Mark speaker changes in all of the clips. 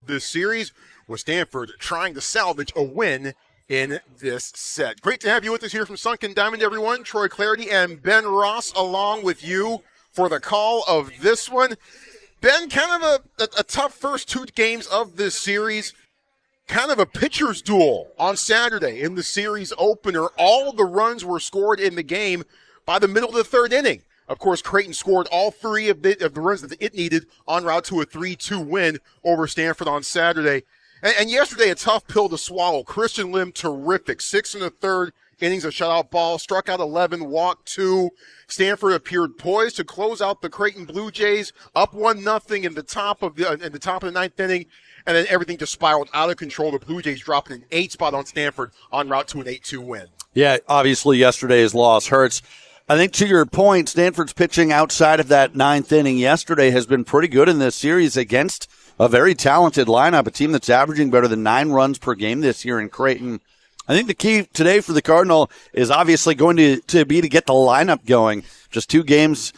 Speaker 1: this series, with Stanford trying to salvage a win in this set. Great to have you with us here from Sunken Diamond, everyone. Troy Clarity and Ben Ross along with you for the call of this one. Ben, kind of a tough first two games of this series. Kind of a pitcher's duel on Saturday in the series opener. All the runs were scored in the game by the middle of the third inning. Of course, Creighton scored all three of the runs that it needed en route to a 3-2 win over Stanford on Saturday. And yesterday, a tough pill to swallow. Christian Lim, terrific. 6 1/3 innings of shutout ball, struck out 11, walked 2. Stanford appeared poised to close out the Creighton Blue Jays, up 1-0 in the top of the ninth inning, and then everything just spiraled out of control. The Blue Jays dropping an 8 spot on Stanford en route to an 8-2 win.
Speaker 2: Yeah, obviously yesterday's loss hurts. I think to your point, Stanford's pitching outside of that ninth inning yesterday has been pretty good in this series against a very talented lineup, a team that's averaging better than 9 runs per game this year in Creighton. I think the key today for the Cardinal is obviously going to be to get the lineup going. Just 2 runs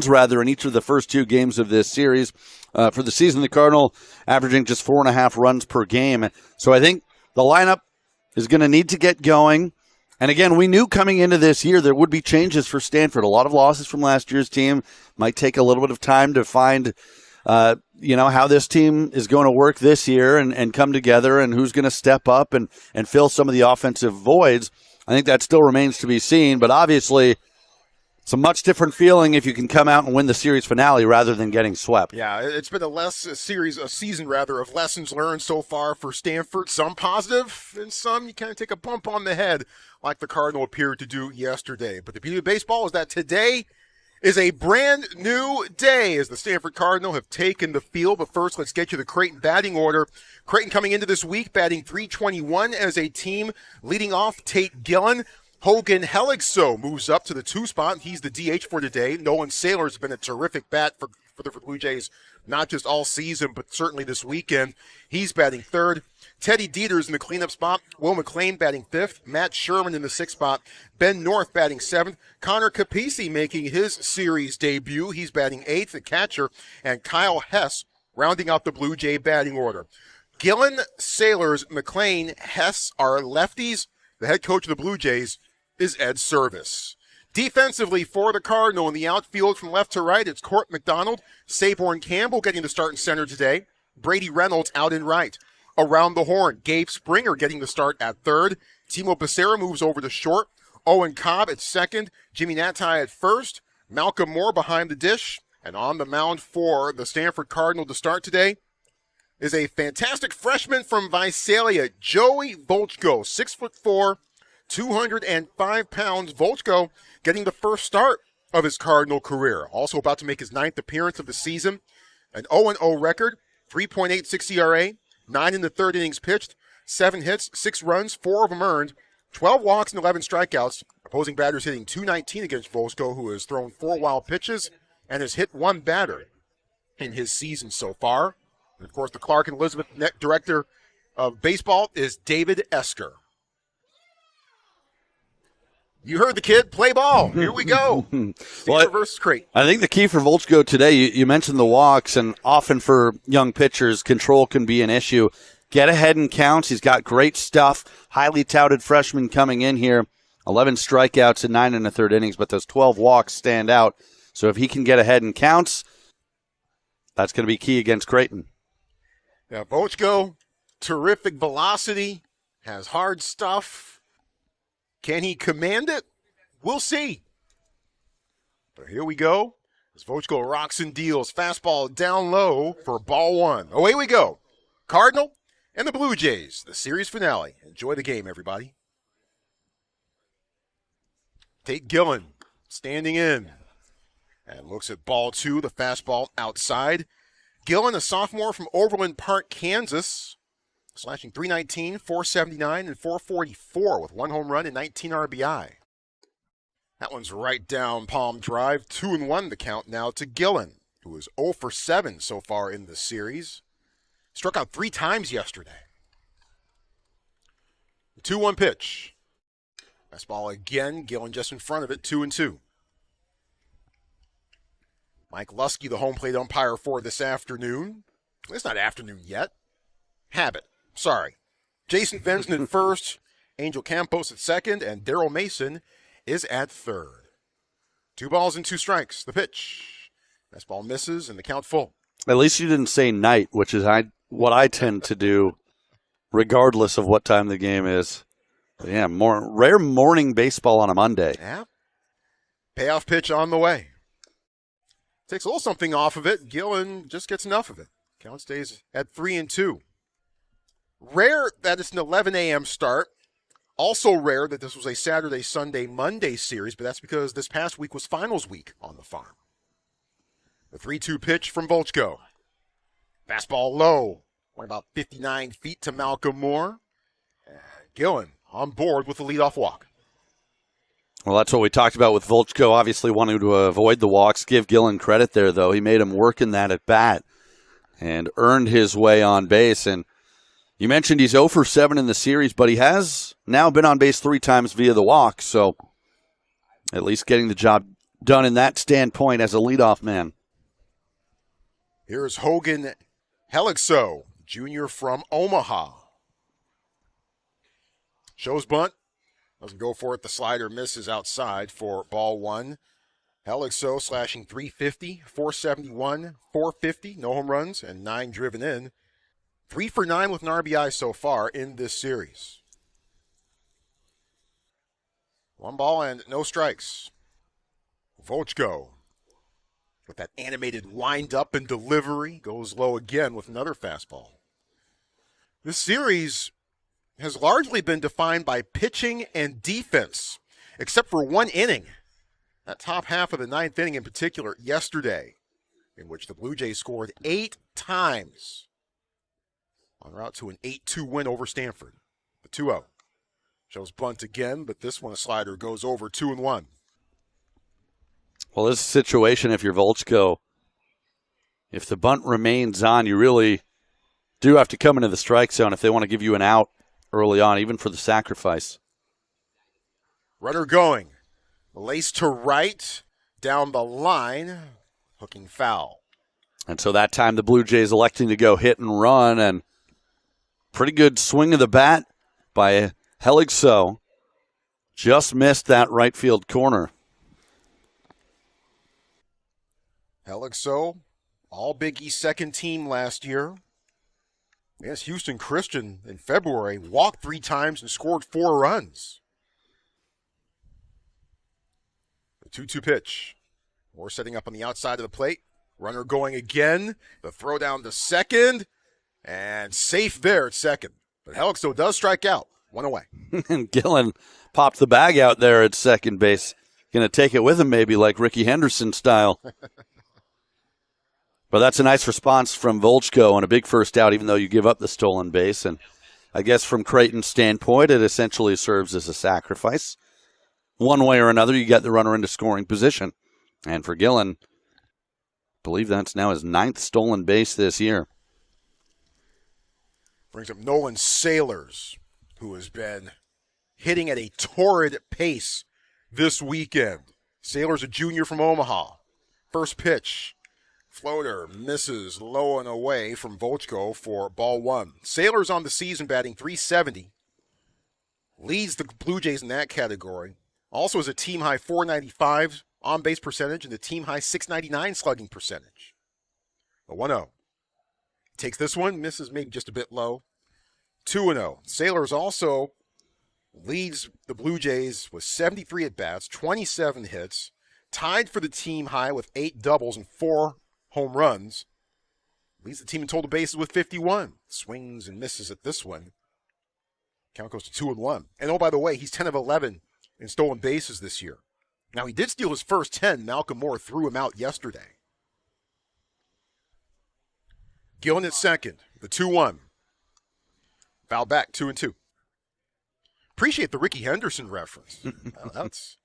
Speaker 2: in each of the first 2 games of this series. For the season, the Cardinal averaging just 4.5 runs per game. So I think the lineup is going to need to get going. And again, we knew coming into this year there would be changes for Stanford. A lot of losses from last year's team. Might take a little bit of time to find how this team is going to work this year and come together and who's going to step up and fill some of the offensive voids. I think that still remains to be seen, but obviously it's a much different feeling if you can come out and win the series finale rather than getting swept.
Speaker 1: Yeah, it's been a season of lessons learned so far for Stanford. Some positive and some you kind of take a bump on the head like the Cardinal appeared to do yesterday. But the beauty of baseball is that today is a brand new day as the Stanford Cardinal have taken the field. But first, let's get you the Creighton batting order. Creighton coming into this week batting .321 as a team. Leading off, Tate Gillen. Hogan Helligso moves up to the 2 spot. He's the DH for today. Nolan Saylor's been a terrific bat for the Blue Jays, not just all season, but certainly this weekend. He's batting 3rd. Teddy Dieter's in the cleanup spot. Will McLean batting 5th. Matt Sherman in the 6th spot. Ben North batting 7th. Connor Capisi making his series debut. He's batting 8th, the catcher. And Kyle Hess rounding out the Blue Jay batting order. Gillen, Saylors, McLean, Hess are lefties. The head coach of the Blue Jays is Ed Service. Defensively for the Cardinal in the outfield from left to right, it's Court McDonald, Saborn Campbell getting the start in center today, Brady Reynolds out in right. Around the horn, Gabe Springer getting the start at 3rd, Timo Becerra moves over to short, Owen Cobb at 2nd, Jimmy Natai at 1st, Malcolm Moore behind the dish, and on the mound for the Stanford Cardinal to start today is a fantastic freshman from Visalia, Joey Volchko, 6'4", 205 pounds. Volchko getting the first start of his Cardinal career. Also about to make his 9th appearance of the season. An 0-0 record, 3.86 ERA, 9 in the 3rd innings pitched, 7 hits, 6 runs, 4 of them earned, 12 walks and 11 strikeouts. Opposing batters hitting .219 against Volchko, who has thrown 4 wild pitches and has hit 1 batter in his season so far. And of course, the Clark and Elizabeth director of baseball is David Esker. You heard the kid. Play ball. Here we go. Stanford versus Creighton.
Speaker 2: I think the key for Volchko today, you mentioned the walks, and often for young pitchers, control can be an issue. Get ahead in counts. He's got great stuff. Highly touted freshman coming in here. 11 strikeouts in 9 1/3 innings, but those 12 walks stand out. So if he can get ahead in counts, that's going to be key against Creighton.
Speaker 1: Now, Volchko, terrific velocity, has hard stuff. Can he command it? We'll see. But here we go. As Volchko rocks and deals. Fastball down low for ball 1. Away we go. Cardinal and the Blue Jays, the series finale. Enjoy the game, everybody. Tate Gillen standing in and looks at ball 2, the fastball outside. Gillen, a sophomore from Overland Park, Kansas, slashing .319, .479, and .444 with 1 home run and 19 RBI. That one's right down Palm Drive. 2-1 the count now to Gillen, who is 0 for 7 so far in the series. Struck out 3 times yesterday. The 2-1 pitch. Fastball again. Gillen just in front of it, 2-2. Mike Lusky, the home plate umpire for this afternoon. It's not afternoon yet. Habit. Sorry. Jason Venson at first, Angel Campos at second, and Daryl Mason is at third. 2 balls and 2 strikes. The pitch. Fastball misses, and the count full.
Speaker 2: At least you didn't say night, which is what I tend to do, regardless of what time the game is. But yeah, rare morning baseball on a Monday.
Speaker 1: Yeah. Payoff pitch on the way. Takes a little something off of it. Gillen just gets enough of it. Count stays at 3-2. Rare that it's an 11 a.m. start. Also rare that this was a Saturday, Sunday, Monday series, but that's because this past week was finals week on the farm. The 3-2 pitch from Volchko. Fastball low. Went about 59 feet to Malcolm Moore. And Gillen on board with the leadoff walk.
Speaker 2: Well, that's what we talked about with Volchko, obviously wanting to avoid the walks. Give Gillen credit there, though. He made him work in that at bat and earned his way on base. And you mentioned he's 0 for 7 in the series, but he has now been on base 3 times via the walk, so at least getting the job done in that standpoint as a leadoff man.
Speaker 1: Here's Hogan Helixo, junior from Omaha. Shows bunt. Doesn't go for it. The slider misses outside for ball 1. Helixo slashing .350, .471, .450, no home runs, and 9 driven in. 3 for 9 with an RBI so far in this series. 1 ball and no strikes. Volchko, with that animated wind up and delivery, goes low again with another fastball. This series has largely been defined by pitching and defense, except for 1 inning. That top half of the 9th inning in particular yesterday, in which the Blue Jays scored 8 times. En route to an 8-2 win over Stanford. The 2-0. Shows bunt again, but this one a slider goes over 2-1.
Speaker 2: Well, this situation, if you're Volchko, if the bunt remains on, you really do have to come into the strike zone if they want to give you an out early on, even for the sacrifice.
Speaker 1: Runner going. Lace to right, down the line, hooking foul.
Speaker 2: And so that time the Blue Jays electing to go hit and run, and pretty good swing of the bat by Helixo. Just missed that right field corner.
Speaker 1: Helixo, all Big East second team last year. Yes, Houston Christian in February walked 3 times and scored 4 runs. The 2-2 pitch. Moore setting up on the outside of the plate. Runner going again. The throw down to second. And safe there at second. But Helixo does strike out. 1 away.
Speaker 2: And Gillen popped the bag out there at second base. Going to take it with him maybe like Ricky Henderson style. But that's a nice response from Volchko on a big first out, even though you give up the stolen base. And I guess from Creighton's standpoint, it essentially serves as a sacrifice. One way or another, you get the runner into scoring position. And for Gillen, I believe that's now his 9th stolen base this year.
Speaker 1: Brings up Nolan Sailors, who has been hitting at a torrid pace this weekend. Sailors, a junior from Omaha. First pitch. Floater misses low and away from Volchko for ball 1. Sailors on the season batting .370. Leads the Blue Jays in that category. Also has a team-high .495 on-base percentage and the team-high .699 slugging percentage. A 1-0. Takes this one, misses maybe just a bit low. 2-0. Sailors also leads the Blue Jays with 73 at-bats, 27 hits, tied for the team high with 8 doubles and 4 home runs. Leads the team in total bases with 51. Swings and misses at this one. Count goes to 2-1. And oh, by the way, he's 10 of 11 in stolen bases this year. Now, he did steal his first 10. Malcolm Moore threw him out yesterday. Gillen at second. The 2-1. Foul back, 2-2. Appreciate the Ricky Henderson reference. That's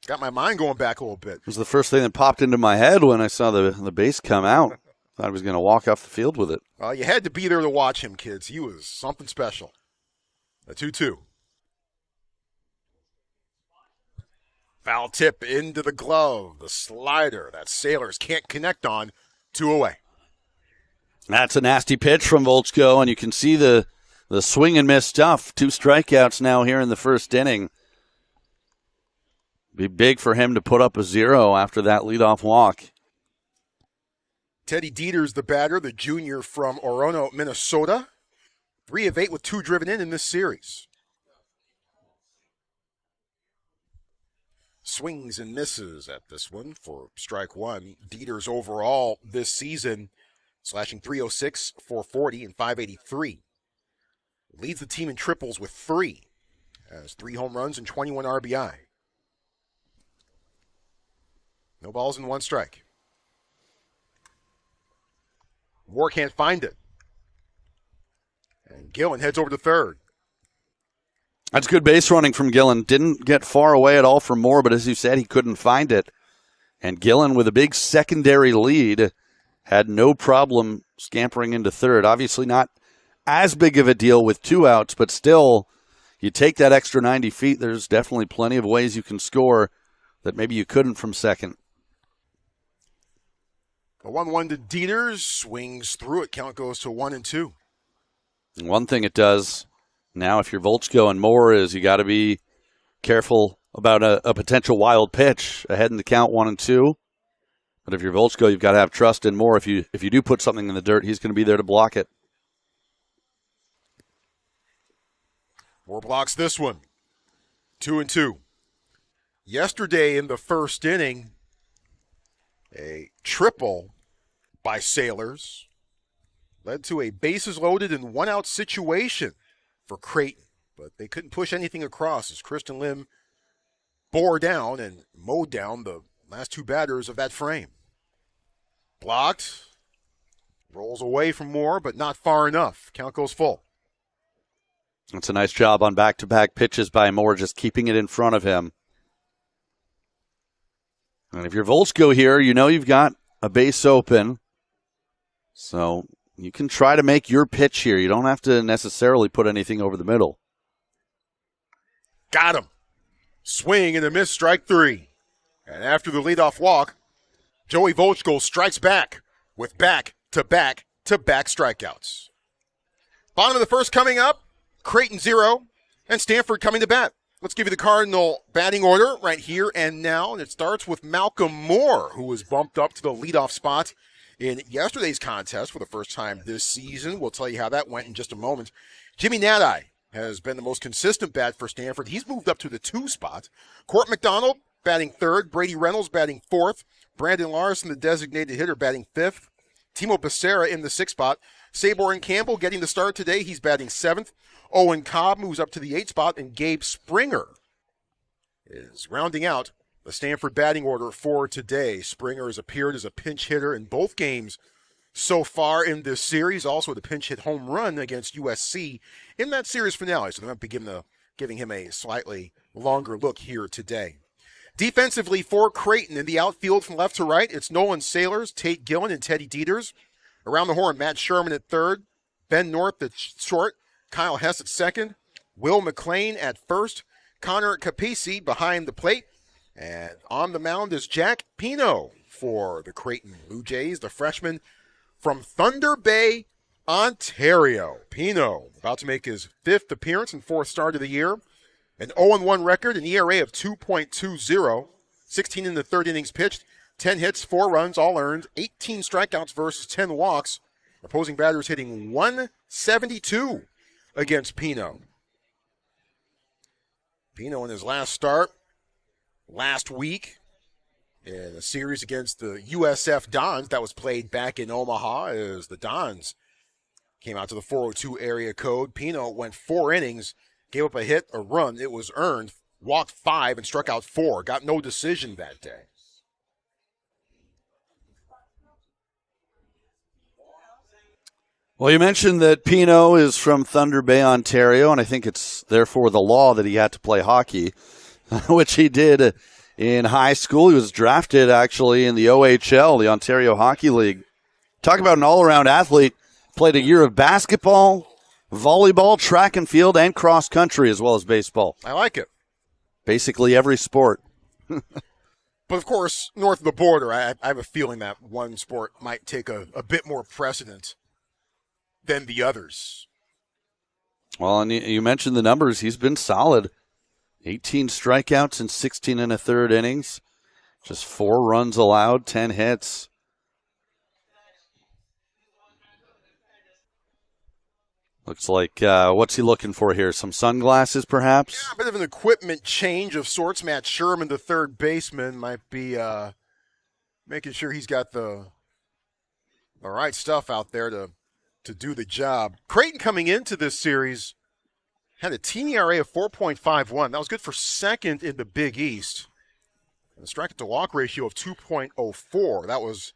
Speaker 1: got my mind going back a little bit.
Speaker 2: It was the first thing that popped into my head when I saw the base come out. Thought I was going to walk off the field with it.
Speaker 1: Well, you had to be there to watch him, kids. He was something special. A 2-2. Foul tip into the glove. The slider that Sailors can't connect on. 2 away.
Speaker 2: That's a nasty pitch from Volchko, and you can see the swing and miss stuff. 2 strikeouts now here in the first inning. Be big for him to put up a 0 after that leadoff walk.
Speaker 1: Teddy Dieters, the batter, the junior from Orono, Minnesota. 3 of 8 with 2 driven in this series. Swings and misses at this one for strike 1. Dieters overall this season slashing .306, .440, and .583. Leads the team in triples with 3. Has 3 home runs and 21 RBI. No balls and 1 strike. Moore can't find it. And Gillen heads over to third.
Speaker 2: That's good base running from Gillen. Didn't get far away at all from Moore, but as you said, he couldn't find it. And Gillen, with a big secondary lead, had no problem scampering into third. Obviously not as big of a deal with 2 outs, but still, you take that extra 90 feet, there's definitely plenty of ways you can score that maybe you couldn't from second.
Speaker 1: The 1-1 to Dieters, swings through it. Count goes to 1-2.
Speaker 2: One thing it does now, if you're Volchko and Moore, is you got to be careful about a potential wild pitch ahead in the count 1-2. But if you're Volchko, you've got to have trust in Moore. If you do put something in the dirt, he's going to be there to block it.
Speaker 1: Moore blocks this one. 2-2. Yesterday in the first inning, a triple by Sailors led to a bases loaded and 1-out situation for Creighton. But they couldn't push anything across as Kristen Lim bore down and mowed down the last 2 batters of that frame. Blocked. Rolls away from Moore, but not far enough. Count goes full.
Speaker 2: That's a nice job on back-to-back pitches by Moore, just keeping it in front of him. And if you're Volchko here, you know you've got a base open. So you can try to make your pitch here. You don't have to necessarily put anything over the middle.
Speaker 1: Got him. Swing and a miss, strike 3. And after the leadoff walk, Joey Volchko strikes back with back-to-back-to-back strikeouts. Bottom of the first coming up, Creighton 0 and Stanford coming to bat. Let's give you the Cardinal batting order right here and now, and it starts with Malcolm Moore, who was bumped up to the leadoff spot in yesterday's contest for the first time this season. We'll tell you how that went in just a moment. Jimmy Nadai has been the most consistent bat for Stanford. He's moved up to the 2 spot. Court McDonald batting 3rd. Brady Reynolds batting 4th. Brandon Larson, the designated hitter, batting 5th. Timo Becerra in the 6th spot. Saborn Campbell getting the start today. He's batting 7th. Owen Cobb moves up to the 8th spot, and Gabe Springer is rounding out the Stanford batting order for today. Springer has appeared as a pinch hitter in both games so far in this series, also with a pinch hit home run against USC in that series finale. So they might be giving him a slightly longer look here today. Defensively for Creighton in the outfield from left to right, it's Nolan Sailors, Tate Gillen, and Teddy Dieters. Around the horn, Matt Sherman at 3rd, Ben North at short, Kyle Hess at 2nd, Will McLean at 1st, Connor Capisi behind the plate, and on the mound is Jack Pino for the Creighton Blue Jays, the freshman from Thunder Bay, Ontario. Pino about to make his 5th appearance and 4th start of the year. An 0-1 record, an ERA of 2.20, 16 in the 3rd innings pitched, 10 hits, 4 runs, all earned, 18 strikeouts versus 10 walks. Opposing batters hitting 172 against Pino. Pino in his last start last week in a series against the USF Dons that was played back in Omaha as the Dons came out to the 402 area code. Pino went 4 innings, gave up a hit, a run, it was earned, walked 5 and struck out 4. Got no decision that day.
Speaker 2: Well, you mentioned that Pino is from Thunder Bay, Ontario, and I think it's therefore the law that he had to play hockey, which he did in high school. He was drafted, actually, in the OHL, the Ontario Hockey League. Talk about an all-around athlete. Played a year of basketball, volleyball, track and field, and cross country, as well as baseball.
Speaker 1: I like it.
Speaker 2: Basically every sport.
Speaker 1: But, of course, north of the border, I have a feeling that one sport might take a bit more precedence than the others.
Speaker 2: Well, and you mentioned the numbers. He's been solid. 18 strikeouts in 16 and a third innings. Just 4 runs allowed, 10 hits. Looks like, what's he looking for here? Some sunglasses, perhaps?
Speaker 1: Yeah, a bit of an equipment change of sorts. Matt Sherman, the third baseman, might be making sure he's got the right stuff out there to do the job. Creighton coming into this series had a team ERA of 4.51. That was good for second in the Big East. And a strike-to-walk ratio of 2.04. That was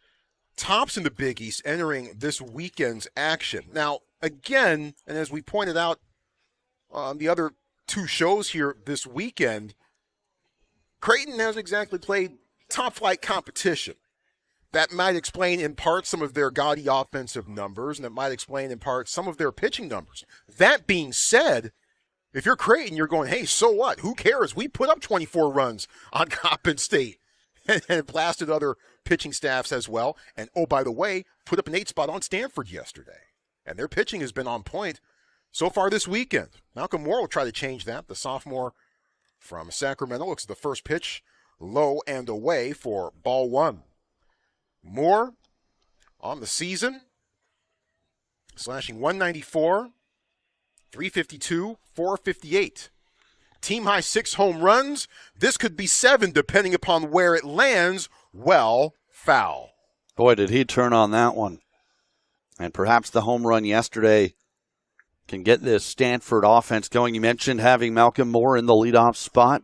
Speaker 1: tops in the Big East entering this weekend's action. Now, again, and as we pointed out on the other 2 shows here this weekend, Creighton hasn't exactly played top-flight competition. That might explain in part some of their gaudy offensive numbers, and that might explain in part some of their pitching numbers. That being said, if you're Creighton, you're going, hey, so what? Who cares? We put up 24 runs on Coppin State and blasted other pitching staffs as well. And, oh, by the way, put up an 8 spot on Stanford yesterday. And their pitching has been on point so far this weekend. Malcolm Moore will try to change that. The sophomore from Sacramento looks at the first pitch, low and away for ball 1. Moore on the season, slashing 194, 352, 458. Team high 6 home runs. This could be 7 depending upon where it lands. Well, foul.
Speaker 2: Boy, did he turn on that one. And perhaps the home run yesterday can get this Stanford offense going. You mentioned having Malcolm Moore in the leadoff spot.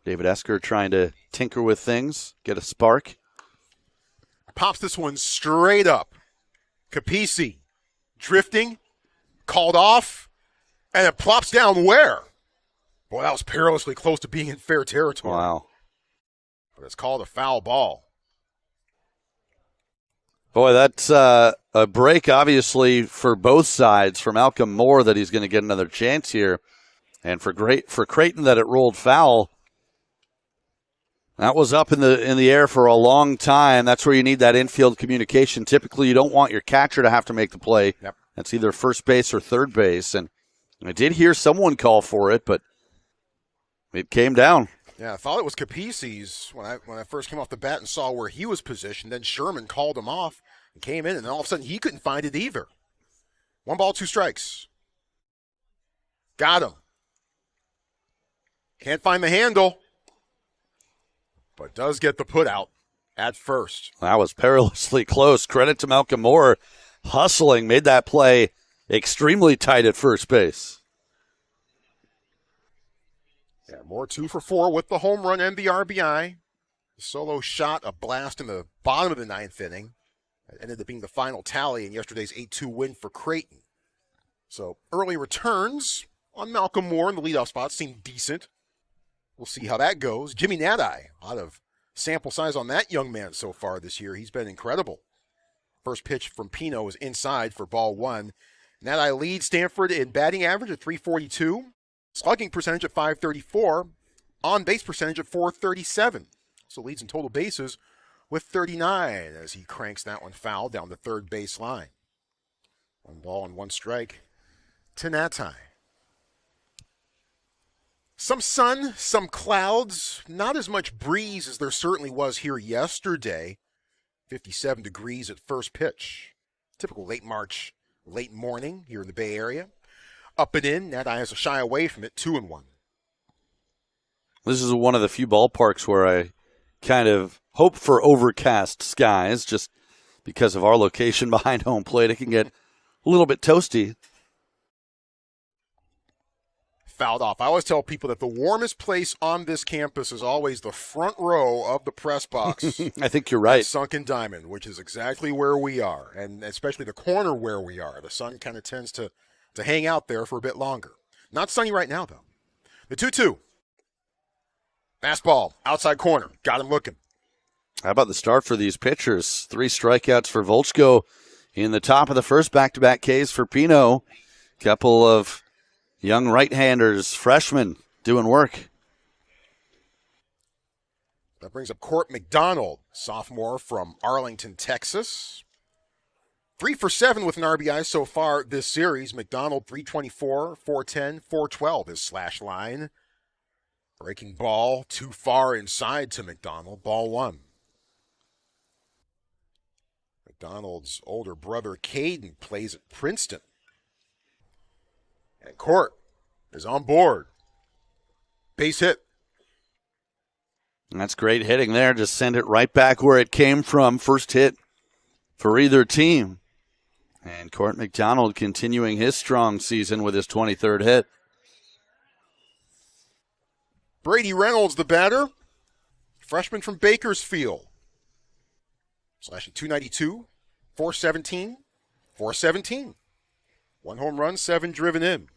Speaker 2: David Esker trying to tinker with things, get a spark.
Speaker 1: Pops this one straight up. Capisi drifting, called off, and it plops down where? Boy, that was perilously close to being in fair territory.
Speaker 2: Wow.
Speaker 1: But it's called a foul ball.
Speaker 2: Boy, that's a break, obviously, for both sides. For Malcolm Moore, that he's going to get another chance here. And for Creighton, that it rolled foul. That was up in the air for a long time. That's where you need that infield communication. Typically, you don't want your catcher to have to make the play.
Speaker 1: Yep.
Speaker 2: That's either first base or third base. And I did hear someone call for it, but it came down.
Speaker 1: Yeah, I thought it was Capisi's when I first came off the bat and saw where he was positioned. Then Sherman called him off and came in, and then all of a sudden he couldn't find it either. 1 ball, 2 strikes. Got him. Can't find the handle, but does get the put out at first.
Speaker 2: That was perilously close. Credit to Malcolm Moore. Hustling, made that play extremely tight at first base.
Speaker 1: Yeah, Moore 2 for 4 with the home run and the RBI. The solo shot, a blast in the bottom of the 9th inning. It ended up being the final tally in yesterday's 8-2 win for Creighton. So early returns on Malcolm Moore in the leadoff spot seemed decent. We'll see how that goes. Jimmy Nadai, a lot of sample size on that young man so far this year. He's been incredible. First pitch from Pino is inside for ball 1. Nadai leads Stanford in batting average at .342, slugging percentage at .534, on-base percentage at .437. Also leads in total bases with 39 as he cranks that one foul down the third base line. 1 ball and 1 strike to Nadai. Some sun, some clouds, not as much breeze as there certainly was here yesterday. 57 degrees at first pitch. Typical late March, late morning here in the Bay Area. Up and in, Nadai has to shy away from it, 2-1.
Speaker 2: This is one of the few ballparks where I kind of hope for overcast skies just because of our location behind home plate. It can get a little bit toasty.
Speaker 1: Fouled off. I always tell people that the warmest place on this campus is always the front row of the press box.
Speaker 2: I think you're right.
Speaker 1: Sunken Diamond, which is exactly where we are, and especially the corner where we are. The sun kind of tends to hang out there for a bit longer. Not sunny right now, though. The 2-2. Fastball, outside corner. Got him looking.
Speaker 2: How about the start for these pitchers? 3 strikeouts for Volchko in the top of the first, back-to-back Ks for Pino. Couple of young right-handers, freshmen, doing work.
Speaker 1: That brings up Court McDonald, sophomore from Arlington, Texas. 3 for 7 with an RBI so far this series. McDonald 324, 410, 412 his slash line. Breaking ball too far inside to McDonald. Ball 1. McDonald's older brother Caden plays at Princeton. And Court is on board. Base hit.
Speaker 2: And that's great hitting there. Just send it right back where it came from. First hit for either team. And Court McDonald continuing his strong season with his 23rd hit.
Speaker 1: Brady Reynolds, the batter. Freshman from Bakersfield. Slashing 292, 417, 417. 1 home run, 7 driven in.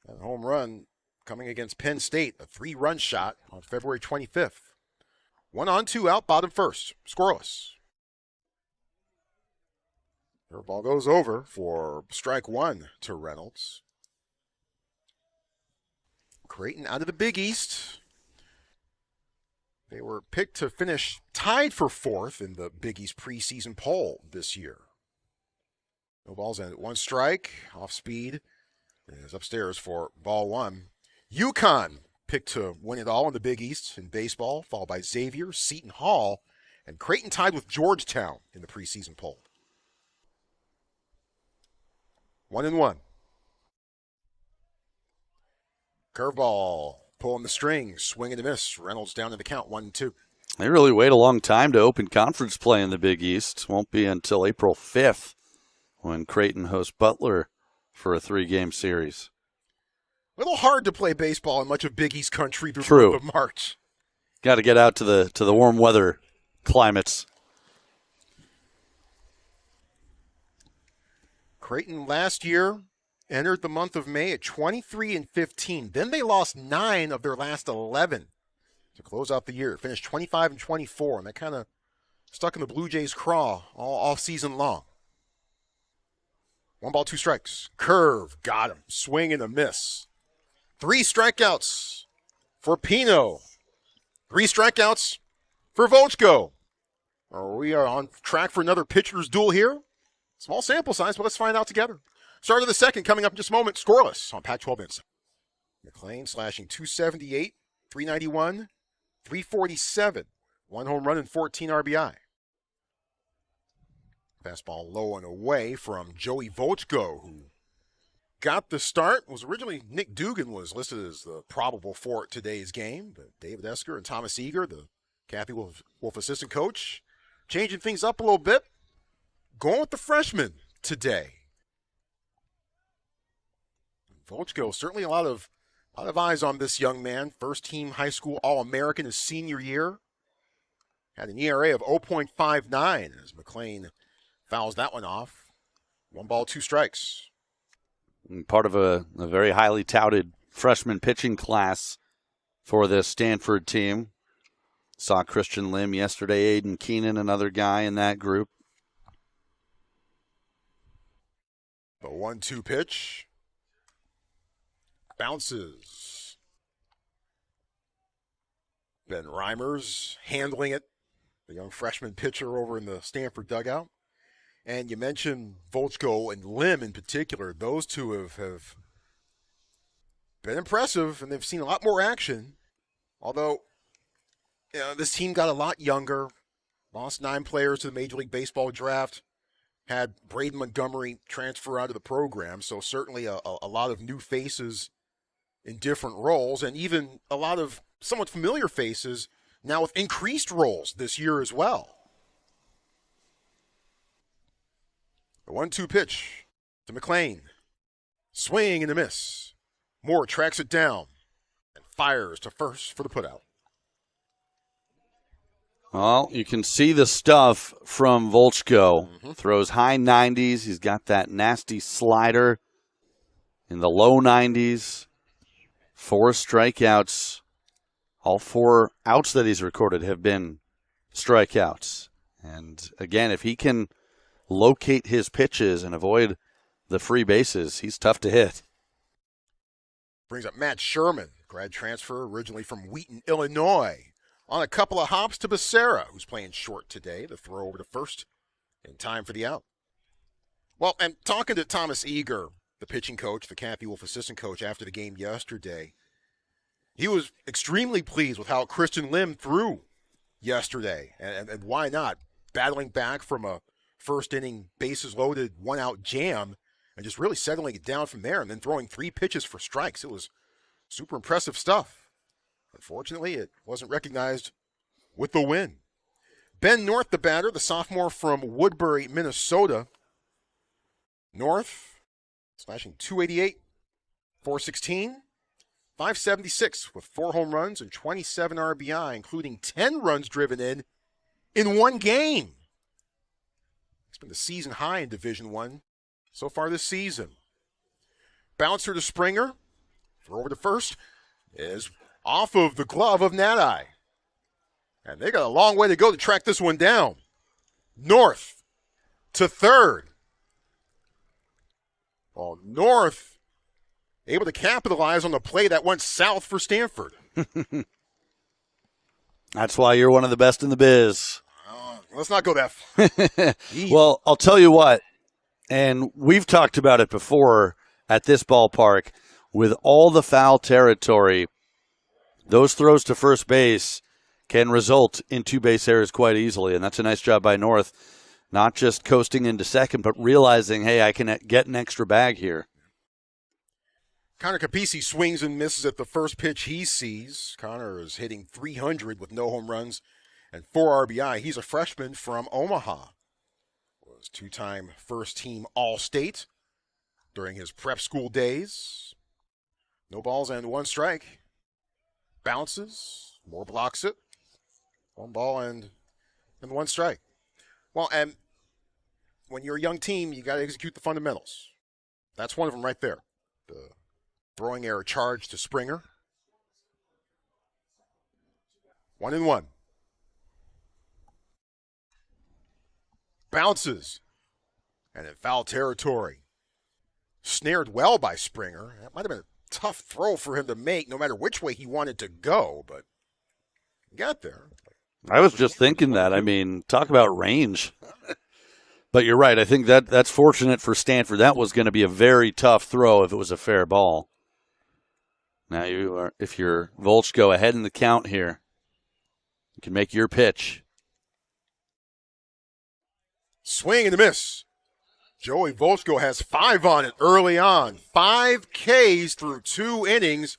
Speaker 1: That home run coming against Penn State, a 3-run shot on February 25th. 1 on, 2 out, bottom first. Scoreless. Ball goes over for strike 1 to Reynolds. Creighton out of the Big East. They were picked to finish tied for 4th in the Big East preseason poll this year. No balls in it. 1 strike, off speed. Is upstairs for ball 1. UConn picked to win it all in the Big East in baseball, followed by Xavier, Seton Hall, and Creighton tied with Georgetown in the preseason poll. 1-1. Curveball, pulling the strings, swing and a miss. Reynolds down in the count, 1-2.
Speaker 2: They really wait a long time to open conference play in the Big East. Won't be until April 5th when Creighton hosts Butler for a 3-game series.
Speaker 1: A little hard to play baseball in much of Big East country through the month of March.
Speaker 2: Got to get out to the warm weather climates.
Speaker 1: Creighton last year entered the month of May at 23-15. Then they lost 9 of their last 11 to close out the year. Finished 25-24, and that kind of stuck in the Blue Jays' craw all season long. 1 ball, 2 strikes. Curve, got him. Swing and a miss. 3 strikeouts for Pino. 3 strikeouts for Volchko. We are on track for another pitcher's duel here. Small sample size, but let's find out together. Start of the second coming up in just a moment. Scoreless on Pac-12 Insight. McLean slashing 278, 391, 347. 1 home run and 14 RBI. Fastball low and away from Joey Volchko, who got the start. Was originally Nick Dugan was listed as the probable for today's game. But David Esker and Thomas Eager, the Kathy Wolf assistant coach, changing things up a little bit. Going with the freshman today. Volchko, certainly a lot of eyes on this young man. First team high school All-American his senior year. Had an ERA of 0.59 as McLean fouls that one off. 1 ball, 2 strikes.
Speaker 2: Part of a very highly touted freshman pitching class for this Stanford team. Saw Christian Lim yesterday, Aiden Keenan, another guy in that group.
Speaker 1: The 1-2 pitch. Bounces. Ben Reimers handling it. The young freshman pitcher over in the Stanford dugout. And you mentioned Volchko and Lim in particular. Those two have been impressive, and they've seen a lot more action. Although, this team got a lot younger. Lost 9 players to the Major League Baseball draft. Had Braden Montgomery transfer out of the program. So certainly a lot of new faces in different roles, and even a lot of somewhat familiar faces now with increased roles this year as well. The 1-2 pitch to McLean. Swing and a miss. Moore tracks it down and fires to first for the putout.
Speaker 2: Well, you can see the stuff from Volchko. Throws high 90s. He's got that nasty slider in the low 90s. 4 strikeouts. All 4 outs that he's recorded have been strikeouts. And again, if he can locate his pitches and avoid the free bases, he's tough to hit.
Speaker 1: Brings up Matt Sherman, grad transfer originally from Wheaton, Illinois. On a couple of hops to Becerra, who's playing short today. The throw over to first in time for the out. Well, and talking to Thomas Eager, the pitching coach, the Cappy Wolf assistant coach, after the game yesterday, he was extremely pleased with how Christian Lim threw yesterday. And why not? Battling back from a first inning bases loaded, one out jam, and just really settling it down from there, and then throwing 3 pitches for strikes. It was super impressive stuff. Unfortunately, it wasn't recognized with the win. Ben North, the batter, the sophomore from Woodbury, Minnesota. North, slashing .288, .416, .576 with 4 home runs and 27 RBI, including 10 runs driven in one game. It's been the season high in Division I so far this season. Bouncer to Springer. Throw over to first is off of the glove of Nadai. And they got a long way to go to track this one down. North to third. Well, North able to capitalize on the play that went south for Stanford.
Speaker 2: That's why you're one of the best in the biz.
Speaker 1: Let's not go that far.
Speaker 2: Well, I'll tell you what, and we've talked about it before at this ballpark, with all the foul territory, those throws to first base can result in 2 base errors quite easily, and that's a nice job by North, not just coasting into second, but realizing, hey, I can get an extra bag here.
Speaker 1: Connor Capisi swings and misses at the first pitch he sees. Connor is hitting .300 with no home runs and 4 RBI. He's a freshman from Omaha. Was 2-time first-team All-State during his prep school days. No balls and 1 strike. Bounces. Moore blocks it. 1 ball and 1 strike. Well, and when you're a young team, you got to execute the fundamentals. That's one of them right there. The throwing error charge to Springer. 1-1. Bounces. And in foul territory. Snared well by Springer. That might have been a tough throw for him to make, no matter which way he wanted to go, but he got there.
Speaker 2: I was just thinking that. I mean, talk about range. But you're right. I think that's fortunate for Stanford. That was going to be a very tough throw if it was a fair ball. Now, if you're Volch, go ahead in the count here. You can make your pitch.
Speaker 1: Swing and a miss. Joey Volchko has 5 on it early on. 5 Ks through 2 innings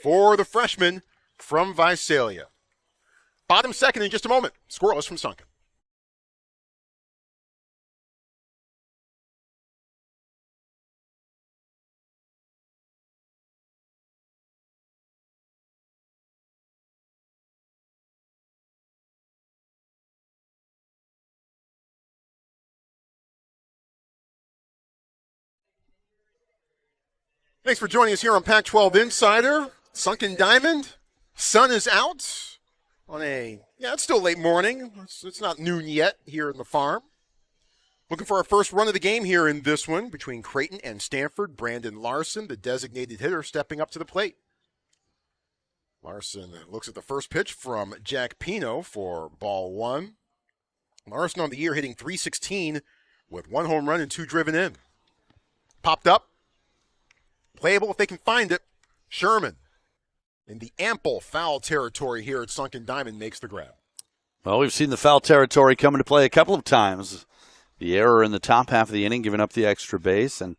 Speaker 1: for the freshman from Visalia. Bottom second in just a moment. Scoreless from Sunken. Thanks for joining us here on Pac-12 Insider. Sunken Diamond. Sun is out on it's still late morning. It's not noon yet here in the farm. Looking for our first run of the game here in this one between Creighton and Stanford. Brandon Larson, the designated hitter, stepping up to the plate. Larson looks at the first pitch from Jack Pino for ball 1. Larson on the year hitting .316 with 1 home run and 2 driven in. Popped up. Playable if they can find it. Sherman, in the ample foul territory here at Sunken Diamond, makes the grab.
Speaker 2: Well, we've seen the foul territory come into play a couple of times. The error in the top half of the inning, giving up the extra base. And,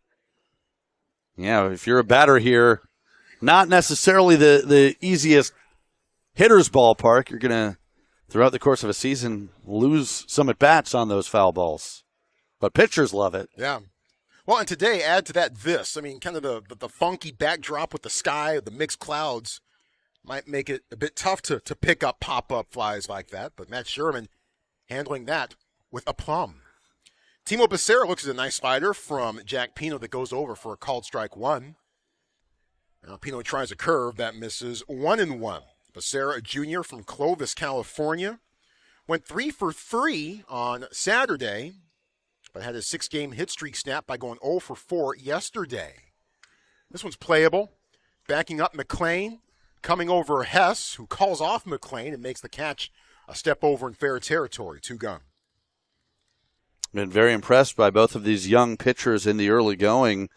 Speaker 2: if you're a batter here, not necessarily the easiest hitter's ballpark. You're going to, throughout the course of a season, lose some at-bats on those foul balls. But pitchers love it.
Speaker 1: Yeah. Well, and today, add to that this. I mean, kind of the funky backdrop with the sky, the mixed clouds, might make it a bit tough to pick up pop-up flies like that. But Matt Sherman handling that with aplomb. Timo Becerra looks at a nice slider from Jack Pino that goes over for a called strike 1. Now Pino tries a curve that misses. 1-1. Becerra, a junior from Clovis, California, went 3 for 3 on Saturday, but had his 6-game hit streak snapped by going 0 for 4 yesterday. This one's playable. Backing up McClain, coming over Hess, who calls off McClain and makes the catch a step over in fair territory. 2 gone.
Speaker 2: Been very impressed by both of these young pitchers in the early going.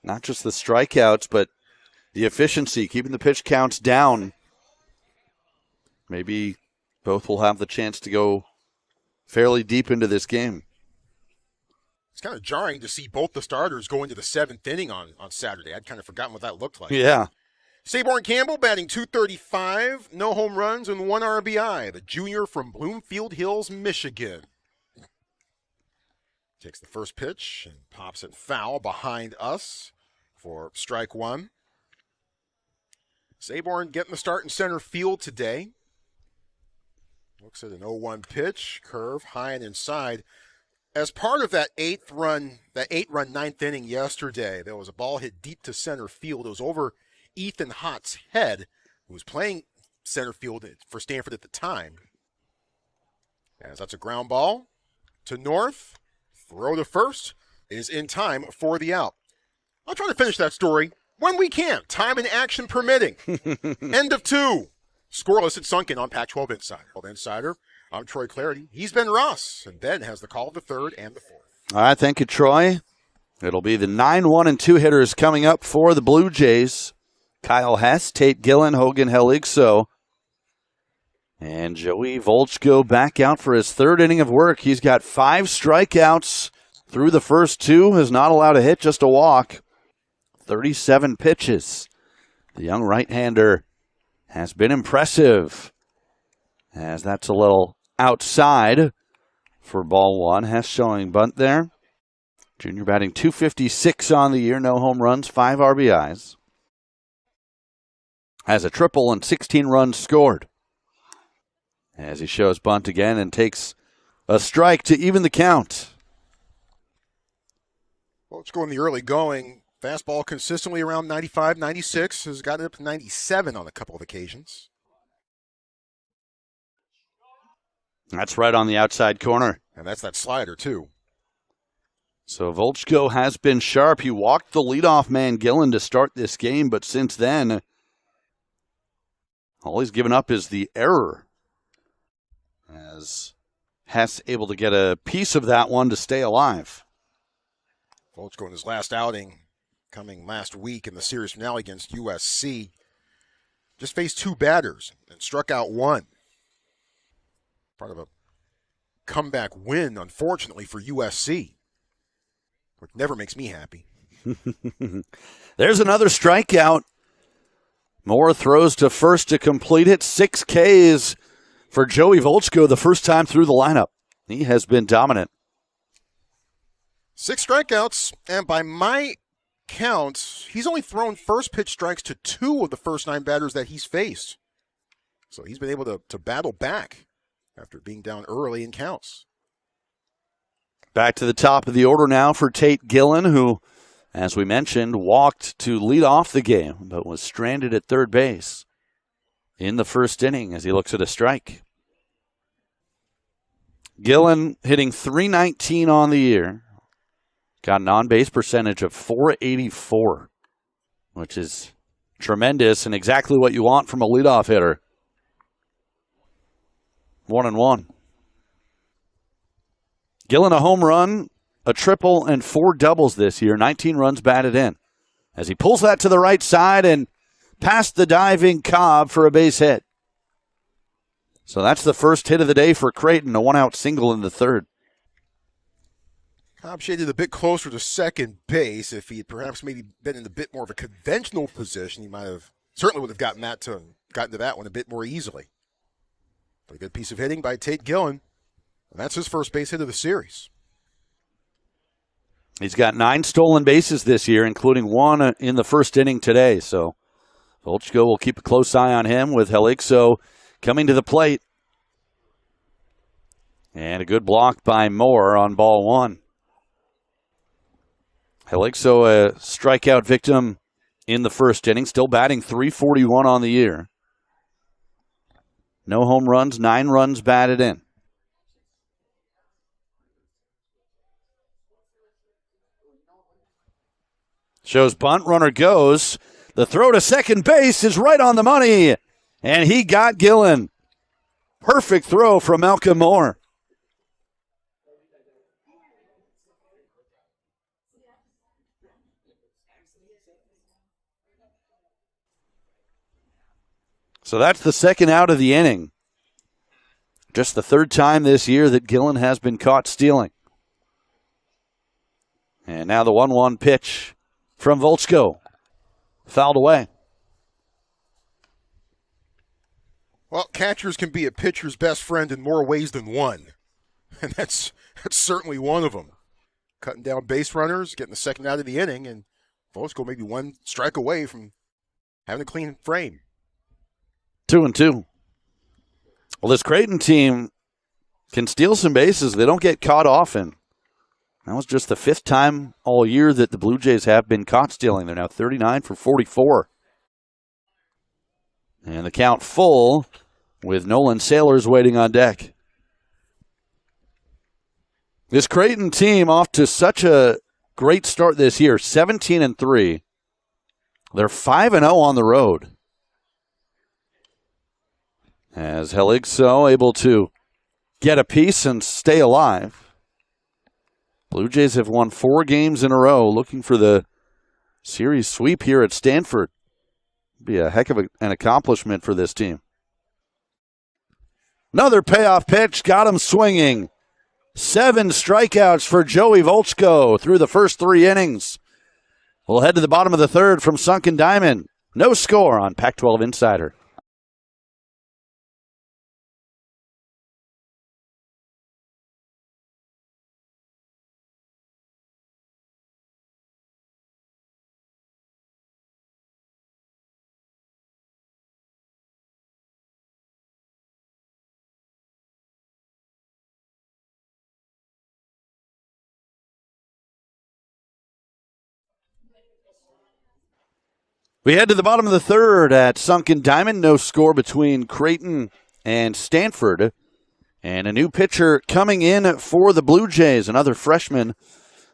Speaker 2: Not just the strikeouts, but the efficiency, keeping the pitch counts down. Maybe both will have the chance to go fairly deep into this game.
Speaker 1: It's kind of jarring to see both the starters go into the 7th inning on Saturday. I'd kind of forgotten what that looked like.
Speaker 2: Yeah.
Speaker 1: Saborn Campbell batting .235, no home runs and 1 RBI. The junior from Bloomfield Hills, Michigan. Takes the first pitch and pops it foul behind us for strike 1. Saborn getting the start in center field today. Looks at an 0-1 pitch, curve high and inside. As part of that 8-run 9th inning yesterday, there was a ball hit deep to center field. It was over Ethan Hott's head, who was playing center field for Stanford at the time. As that's a ground ball to North. Throw to first is in time for the out. I'll try to finish that story when we can, time and action permitting. End of 2. Scoreless at Sunken on Pac-12 Insider. I'm Troy Clarity. He's Ben Ross, and Ben has the call of the 3rd and the 4th.
Speaker 2: All right, thank you, Troy. It'll be the 9-1 and 2 hitters coming up for the Blue Jays. Kyle Hess, Tate Gillen, Hogan Heligso, and Joey Volchko back out for his 3rd inning of work. He's got 5 strikeouts through the first 2, has not allowed a hit, just a walk. 37 pitches. The young right-hander has been impressive, as that's a little outside for ball 1. Hess showing bunt there. Junior batting .256 on the year, no home runs, 5 RBIs. Has a triple and 16 runs scored. As he shows bunt again and takes a strike to even the count.
Speaker 1: Well, let's go in the early going. Fastball consistently around 95, 96. Has gotten up to 97 on a couple of occasions.
Speaker 2: That's right on the outside corner.
Speaker 1: And that's that slider, too.
Speaker 2: So Volchko has been sharp. He walked the leadoff man, Gillen, to start this game, but since then, all he's given up is the error. As Hess able to get a piece of that one to stay alive.
Speaker 1: Volchko in his last outing, coming last week in the series finale against USC, just faced 2 batters and struck out 1. Part of a comeback win, unfortunately, for USC, which never makes me happy.
Speaker 2: There's another strikeout. Moore throws to first to complete it. 6 Ks for Joey Volchko the first time through the lineup. He has been dominant.
Speaker 1: 6 strikeouts, and by my count, he's only thrown first pitch strikes to 2 of the first 9 batters that he's faced. So he's been able to battle back after being down early in counts.
Speaker 2: Back to the top of the order now for Tate Gillen, who, as we mentioned, walked to lead off the game, but was stranded at third base in the first inning as he looks at a strike. Gillen hitting .319 on the year. Got an on-base percentage of .484, which is tremendous and exactly what you want from a leadoff hitter. 1-1. Gillen a home run, a triple, and 4 doubles this year. 19 runs batted in. As he pulls that to the right side and past the diving Cobb for a base hit. So that's the first hit of the day for Creighton, a 1-out single in the 3rd.
Speaker 1: Cobb shaded a bit closer to second base. If he had perhaps maybe been in a bit more of a conventional position, he certainly would have gotten to that one a bit more easily. But a good piece of hitting by Tate Gillen. And that's his first base hit of the series.
Speaker 2: He's got 9 stolen bases this year, including 1 in the first inning today. So Volchko will keep a close eye on him with Heligso coming to the plate. And a good block by Moore on ball 1. Heligso, a strikeout victim in the first inning, still batting .341 on the year. No home runs, 9 runs batted in. Shows bunt, runner goes. The throw to second base is right on the money, and he got Gillen. Perfect throw from Malcolm Moore. So that's the second out of the inning. Just the third time this year that Gillen has been caught stealing. And now the 1-1 pitch from Volchko. Fouled away.
Speaker 1: Well, catchers can be a pitcher's best friend in more ways than one. And that's certainly one of them. Cutting down base runners, getting the second out of the inning, and Volchko maybe one strike away from having a clean frame.
Speaker 2: 2-2. Well, this Creighton team can steal some bases. They don't get caught often. That was just the fifth time all year that the Blue Jays have been caught stealing. They're now 39 for 44. And the count full with Nolan Sailors waiting on deck. This Creighton team off to such a great start this year, 17-3. They're 5-0 on the road. As Heligso able to get a piece and stay alive. Blue Jays have won 4 games in a row, looking for the series sweep here at Stanford. Be a heck of an accomplishment for this team. Another payoff pitch, got him swinging. 7 strikeouts for Joey Volchko through the first 3 innings. We'll head to the bottom of the third from Sunken Diamond. No score on Pac-12 Insider. We head to the bottom of the third at Sunken Diamond. No score between Creighton and Stanford. And a new pitcher coming in for the Blue Jays, another freshman,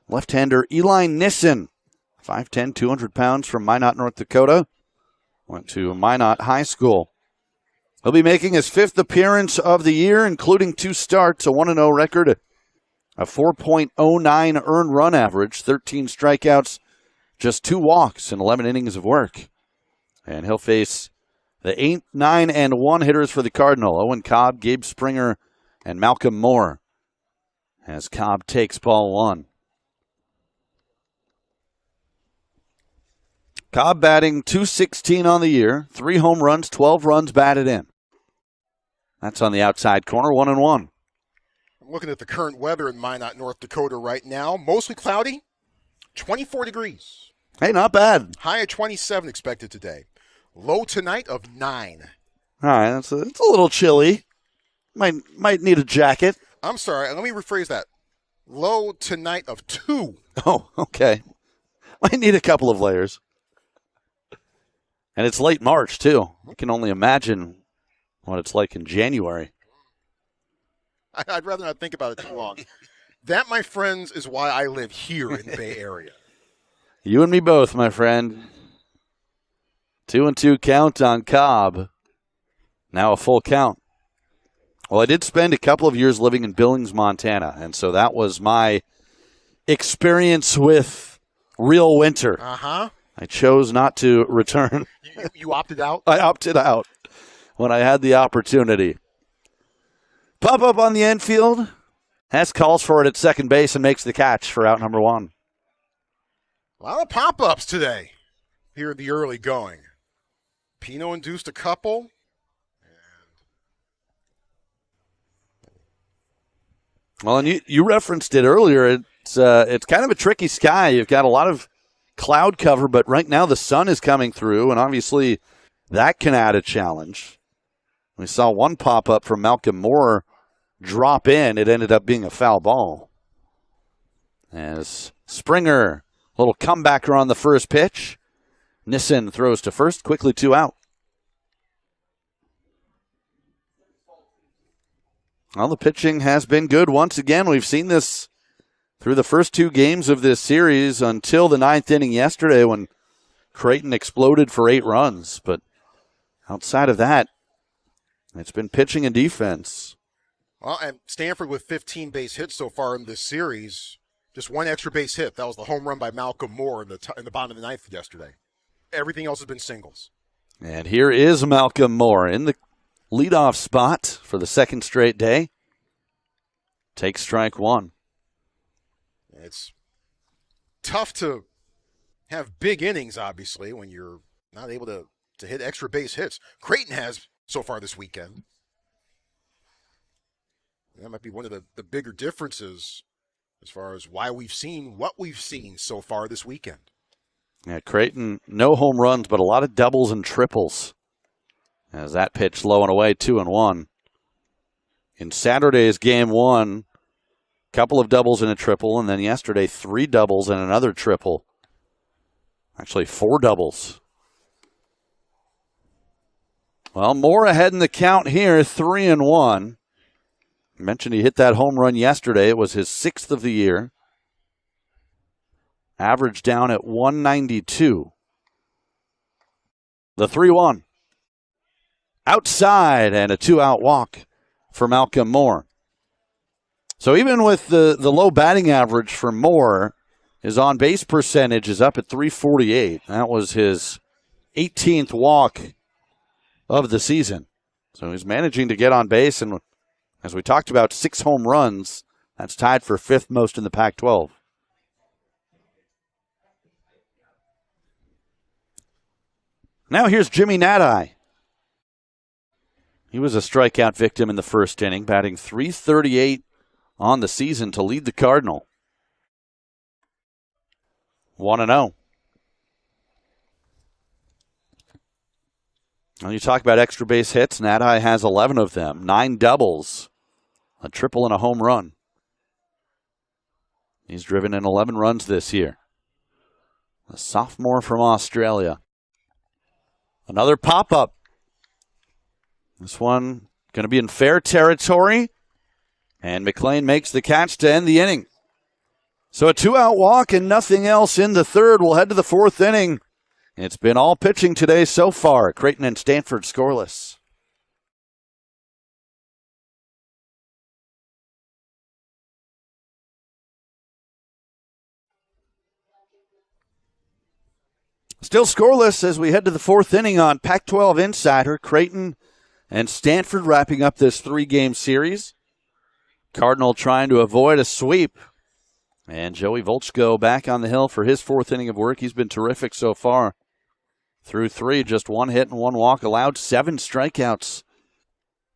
Speaker 2: left-hander Eli Nissen. 5'10", 200 pounds from Minot, North Dakota. Went to Minot High School. He'll be making his 5th appearance of the year, including 2 starts, a 1-0 record, a 4.09 earned run average, 13 strikeouts, just 2 walks in 11 innings of work. And he'll face the 8, 9, and 1 hitters for the Cardinal. Owen Cobb, Gabe Springer, and Malcolm Moore. As Cobb takes ball 1. Cobb batting .216 on the year. 3 home runs, 12 runs batted in. That's on the outside corner, 1-1.
Speaker 1: I'm looking at the current weather in Minot, North Dakota right now. Mostly cloudy, 24 degrees.
Speaker 2: Hey, not bad.
Speaker 1: High of 27 expected today. Low tonight of 9.
Speaker 2: All right, it's a little chilly. Might need a jacket.
Speaker 1: I'm sorry, let me rephrase that. Low tonight of 2.
Speaker 2: Oh, okay. Might need a couple of layers. And it's late March, too. I can only imagine what it's like in January.
Speaker 1: I'd rather not think about it too long. That, my friends, is why I live here in the Bay Area.
Speaker 2: You and me both, my friend. 2-2 count on Cobb. Now a full count. Well, I did spend a couple of years living in Billings, Montana, and so that was my experience with real winter.
Speaker 1: Uh-huh.
Speaker 2: I chose not to return.
Speaker 1: You opted out?
Speaker 2: I opted out when I had the opportunity. Pop up on the infield. Hess calls for it at second base and makes the catch for out number 1.
Speaker 1: A lot of pop-ups today here in the early going. Pino induced a couple.
Speaker 2: Well, and you referenced it earlier. It's kind of a tricky sky. You've got a lot of cloud cover, but right now the sun is coming through, and obviously that can add a challenge. We saw one pop-up from Malcolm Moore drop in. It ended up being a foul ball. As Springer, a little comebacker on the first pitch. Nissen throws to first, quickly 2 out. Well, the pitching has been good once again. We've seen this through the first 2 games of this series until the 9th inning yesterday when Creighton exploded for 8 runs. But outside of that, it's been pitching and defense.
Speaker 1: Well, and Stanford with 15 base hits so far in this series. Just one extra base hit. That was the home run by Malcolm Moore in the bottom of the ninth yesterday. Everything else has been singles.
Speaker 2: And here is Malcolm Moore in the leadoff spot for the second straight day. Takes strike one.
Speaker 1: It's tough to have big innings, obviously, when you're not able to hit extra base hits. Creighton has so far this weekend. That might be one of the bigger differences as far as why we've seen what we've seen so far this weekend.
Speaker 2: Yeah, Creighton, no home runs, but a lot of doubles and triples. As that pitch low and away, 2-1. In Saturday's game one, a couple of doubles and a triple, and then yesterday, 3 doubles and another triple. Actually, 4 doubles. Well, Moore ahead in the count here, 3-1. I mentioned he hit that home run yesterday. It was his 6th of the year. Average down at 192. The 3-1. Outside and a 2-out walk for Malcolm Moore. So even with the low batting average for Moore, his on-base percentage is up at .348. That was his 18th walk of the season. So he's managing to get on base, and as we talked about, 6 home runs. That's tied for 5th most in the Pac-12. Now here's Jimmy Nadai. He was a strikeout victim in the first inning, batting .338 on the season to lead the Cardinal. 1-0. When you talk about extra base hits, Nadai has 11 of them, 9 doubles, a triple and a home run. He's driven in 11 runs this year. A sophomore from Australia. Another pop-up. This one going to be in fair territory, and McLean makes the catch to end the inning. So a 2-out walk and nothing else in the third. We'll head to the 4th inning. It's been all pitching today so far. Creighton and Stanford scoreless. Still scoreless as we head to the 4th inning on Pac-12 Insider. Creighton and Stanford wrapping up this 3-game series. Cardinal trying to avoid a sweep. And Joey Volchko back on the hill for his 4th inning of work. He's been terrific so far. Through 3, just 1 hit and 1 walk, allowed 7 strikeouts.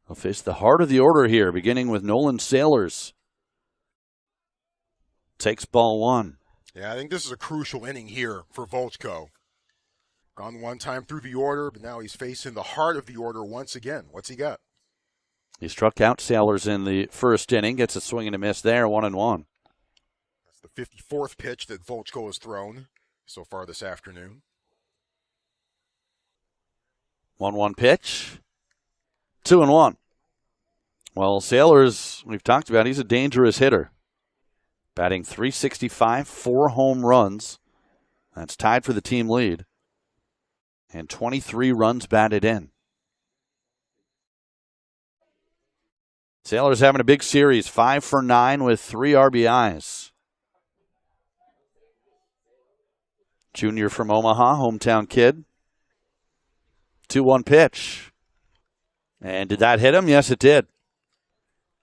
Speaker 2: He'll face the heart of the order here, beginning with Nolan Sailors. Takes ball 1.
Speaker 1: Yeah, I think this is a crucial inning here for Volchko. Gone one time through the order, but now he's facing the heart of the order once again. What's he got?
Speaker 2: He struck out Sailors in the first inning, gets a swing and a miss there, 1-1.
Speaker 1: That's the 54th pitch that Volchko has thrown so far this afternoon.
Speaker 2: 1-1 pitch. 2-1. Well, Sailors, we've talked about, he's a dangerous hitter. Batting .365, 4 home runs. That's tied for the team lead. And 23 runs batted in. Sailors having a big series, 5 for 9 with 3 RBIs. Junior from Omaha, hometown kid. 2-1 pitch. And did that hit him? Yes, it did.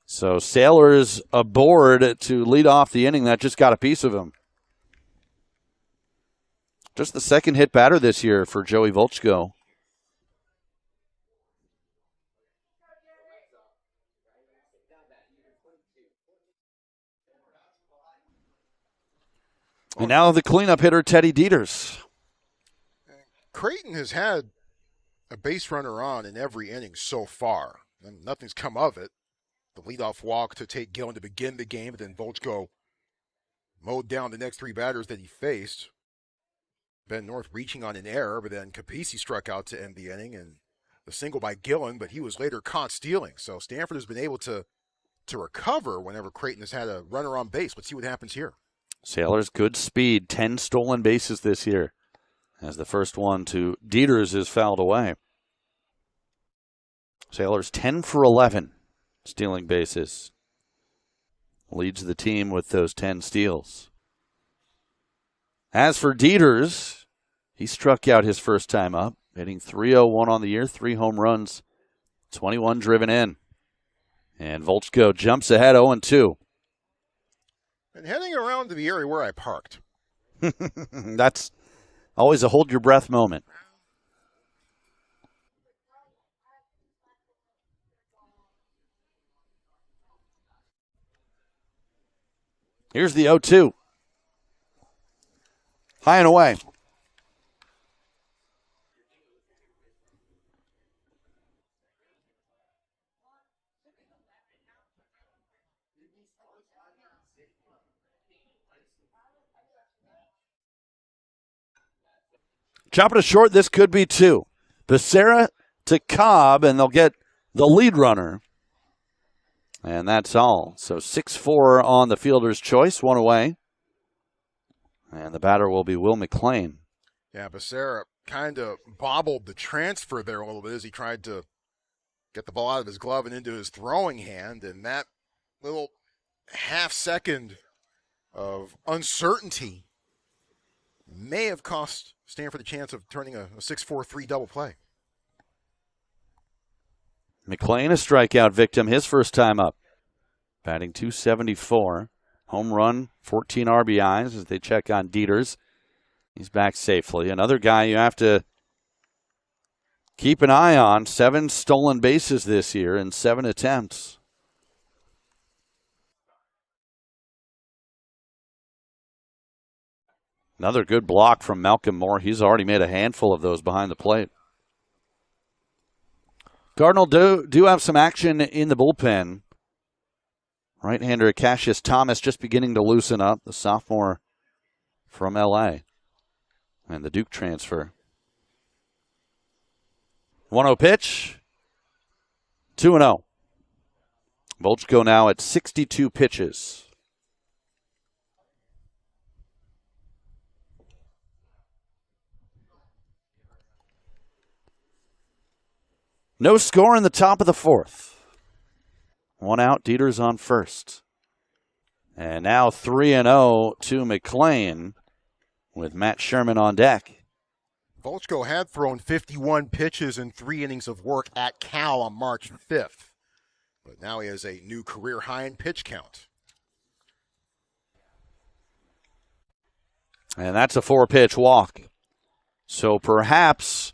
Speaker 2: So Sailors aboard to lead off the inning. That just got a piece of him. Just the second hit batter this year for Joey Volchko. And now the cleanup hitter, Teddy Dieters.
Speaker 1: Creighton has had a base runner on in every inning so far, and nothing's come of it. The leadoff walk to Tate Gillen to begin the game, but then Volchko mowed down the next 3 batters that he faced. Ben North reaching on an error, but then Capisi struck out to end the inning, and the single by Gillen, but he was later caught stealing. So Stanford has been able to recover whenever Creighton has had a runner on base. Let's see what happens here.
Speaker 2: Sailors, good speed, 10 stolen bases this year, as the first one to Dieters is fouled away. Sailors 10 for 11, stealing bases. leads the team with those 10 steals. As for Dieters, he struck out his first time up, hitting .301 on the year, 3 home runs, 21 driven in. And Volchko jumps ahead 0-2.
Speaker 1: And heading around to the area where I parked.
Speaker 2: That's always a hold your breath moment. Here's the 0-2. High and away. Chop it to short, this could be 2. Becerra to Cobb, and they'll get the lead runner. And that's all. So 6-4 on the fielder's choice, 1 away. And the batter will be Will McClain.
Speaker 1: Yeah, Becerra kind of bobbled the transfer there a little bit as he tried to get the ball out of his glove and into his throwing hand. And that little half second of uncertainty may have cost Stanford the chance of turning a 6-4-3 double play.
Speaker 2: McClain, a strikeout victim, his first time up. Batting .274. Home run, 14 RBIs as they check on Dieters. He's back safely. Another guy you have to keep an eye on. 7 stolen bases this year in 7 attempts. Another good block from Malcolm Moore. He's already made a handful of those behind the plate. Cardinal do have some action in the bullpen. Right-hander Cassius Thomas just beginning to loosen up, the sophomore from L.A. And the Duke transfer. 1-0 pitch. 2-0. Volchko now at 62 pitches. No score in the top of the 4th. 1 out, Dieters on first. And now 3-0 to McClain with Matt Sherman on deck.
Speaker 1: Volchko had thrown 51 pitches in 3 innings of work at Cal on March 5th. But now he has a new career high in pitch count.
Speaker 2: And that's a 4-pitch walk. So perhaps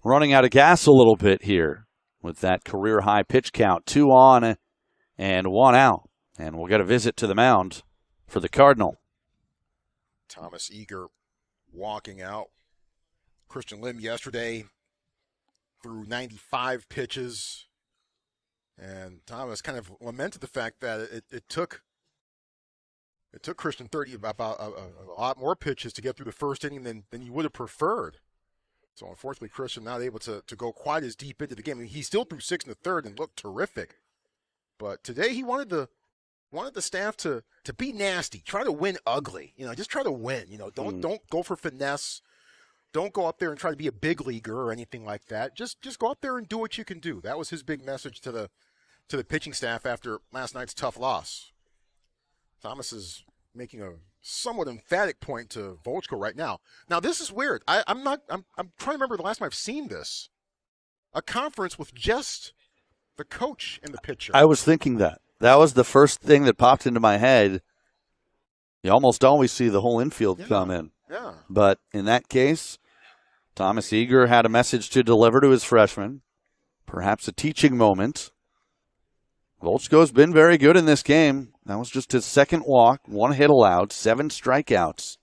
Speaker 2: running out of gas a little bit here with that career high pitch count. 2 on and 1 out. And we'll get a visit to the mound for the Cardinal.
Speaker 1: Thomas Eager walking out. Christian Lim yesterday threw 95 pitches. And Thomas kind of lamented the fact that it took Christian 30 about a lot more pitches to get through the first inning than you would have preferred. So unfortunately, Christian not able to go quite as deep into the game. I mean, he still threw 6 in the 3rd and looked terrific. But today he wanted the staff to be nasty, try to win ugly. Just try to win. Don't go for finesse. Don't go up there and try to be a big leaguer or anything like that. Just go up there and do what you can do. That was his big message to the pitching staff after last night's tough loss. Thomas is making a somewhat emphatic point to Volchko right now. Now this is weird. I'm trying to remember the last time I've seen this. A conference with just the coach and the pitcher.
Speaker 2: I was thinking that. That was the first thing that popped into my head. You almost always see the whole infield come in.
Speaker 1: Yeah.
Speaker 2: But in that case, Thomas Eager had a message to deliver to his freshman. Perhaps a teaching moment. Volchko's been very good in this game. That was just his 2nd walk, 1 hit allowed, 7 strikeouts.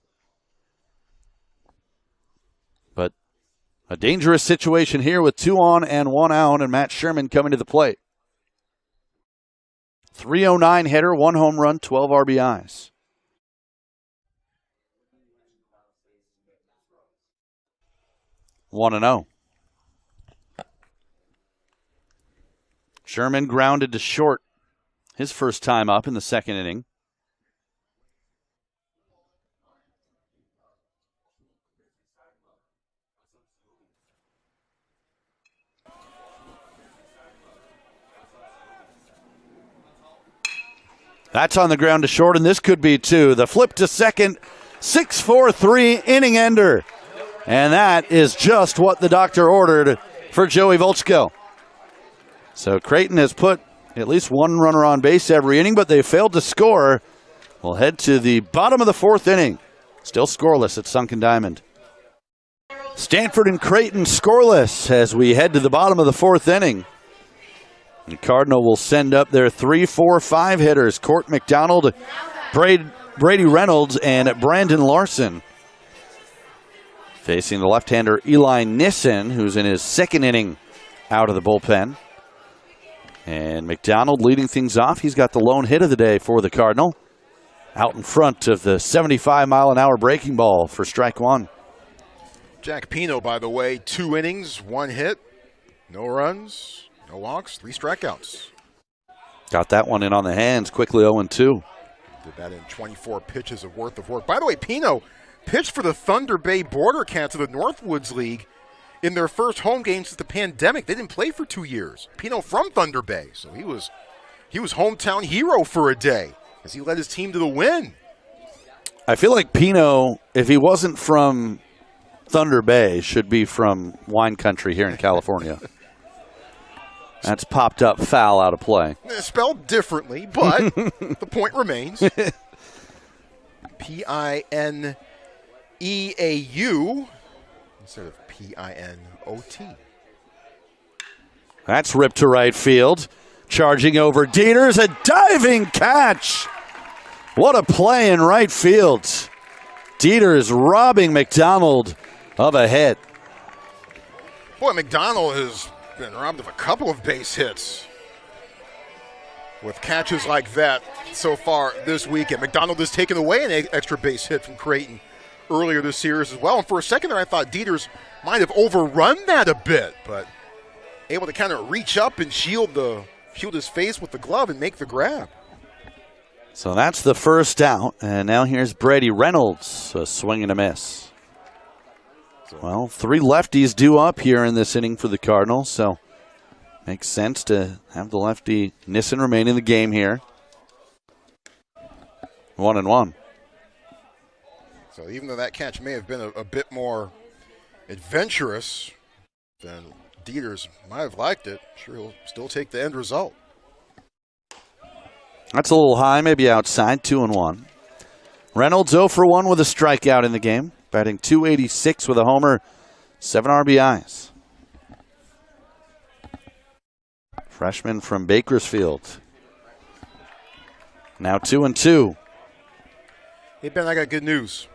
Speaker 2: But a dangerous situation here with 2 on and 1 out, and Matt Sherman coming to the plate. 309 hitter, 1 home run, 12 RBIs. One and 0. Sherman grounded to short his first time up in the 2nd inning. That's on the ground to short, and this could be two. The flip to second, 6-4-3 inning ender. And that is just what the doctor ordered for Joey Volchko. So Creighton has put at least one runner on base every inning, but they failed to score. We'll head to the bottom of the fourth inning. Still scoreless at Sunken Diamond. Stanford and Creighton scoreless as we head to the bottom of the fourth inning. The Cardinal will send up their 3, 4, 5 hitters. Court McDonald, Brady Reynolds, and Brandon Larson. Facing the left-hander Eli Nissen, who's in his second inning out of the bullpen. And McDonald leading things off. He's got the lone hit of the day for the Cardinal. Out in front of the 75-mile-an-hour breaking ball for strike one.
Speaker 1: Jack Pino, by the way, 2 innings, 1 hit, no runs. No walks, 3 strikeouts.
Speaker 2: Got that one in on the hands, quickly 0-2.
Speaker 1: Did that in 24 pitches of worth of work. By the way, Pino pitched for the Thunder Bay Border Cats of the Northwoods League in their first home game since the pandemic. They didn't play for 2 years. Pino from Thunder Bay, so he was hometown hero for a day as he led his team to the win.
Speaker 2: I feel like Pino, if he wasn't from Thunder Bay, should be from wine country here in California. That's popped up foul out of play.
Speaker 1: Spelled differently, but the point remains. P-I-N-E-A-U instead of P-I-N-O-T.
Speaker 2: That's ripped to right field. Charging over Dieters, a diving catch. What a play in right field. Dieters robbing McDonald of a hit.
Speaker 1: Boy, McDonald has been robbed of a couple of base hits with catches like that so far this weekend. McDonald has taken away an extra base hit from Creighton earlier this series as well. And for a second there, I thought Dieters might have overrun that a bit, but able to kind of reach up and shield his face with the glove and make the grab.
Speaker 2: So that's the first out, and now here's Brady Reynolds, a swing and a miss. Well, 3 lefties due up here in this inning for the Cardinals, so makes sense to have the lefty Nissen remain in the game here. 1-1.
Speaker 1: So even though that catch may have been a bit more adventurous than Dieters might have liked it, sure he'll still take the end result.
Speaker 2: That's a little high, maybe outside, 2-1. Reynolds 0 for 1 with a strikeout in the game. Batting .286 with a homer, 7 RBIs. Freshman from Bakersfield. Now 2-2.
Speaker 1: Hey, Ben, I got good news.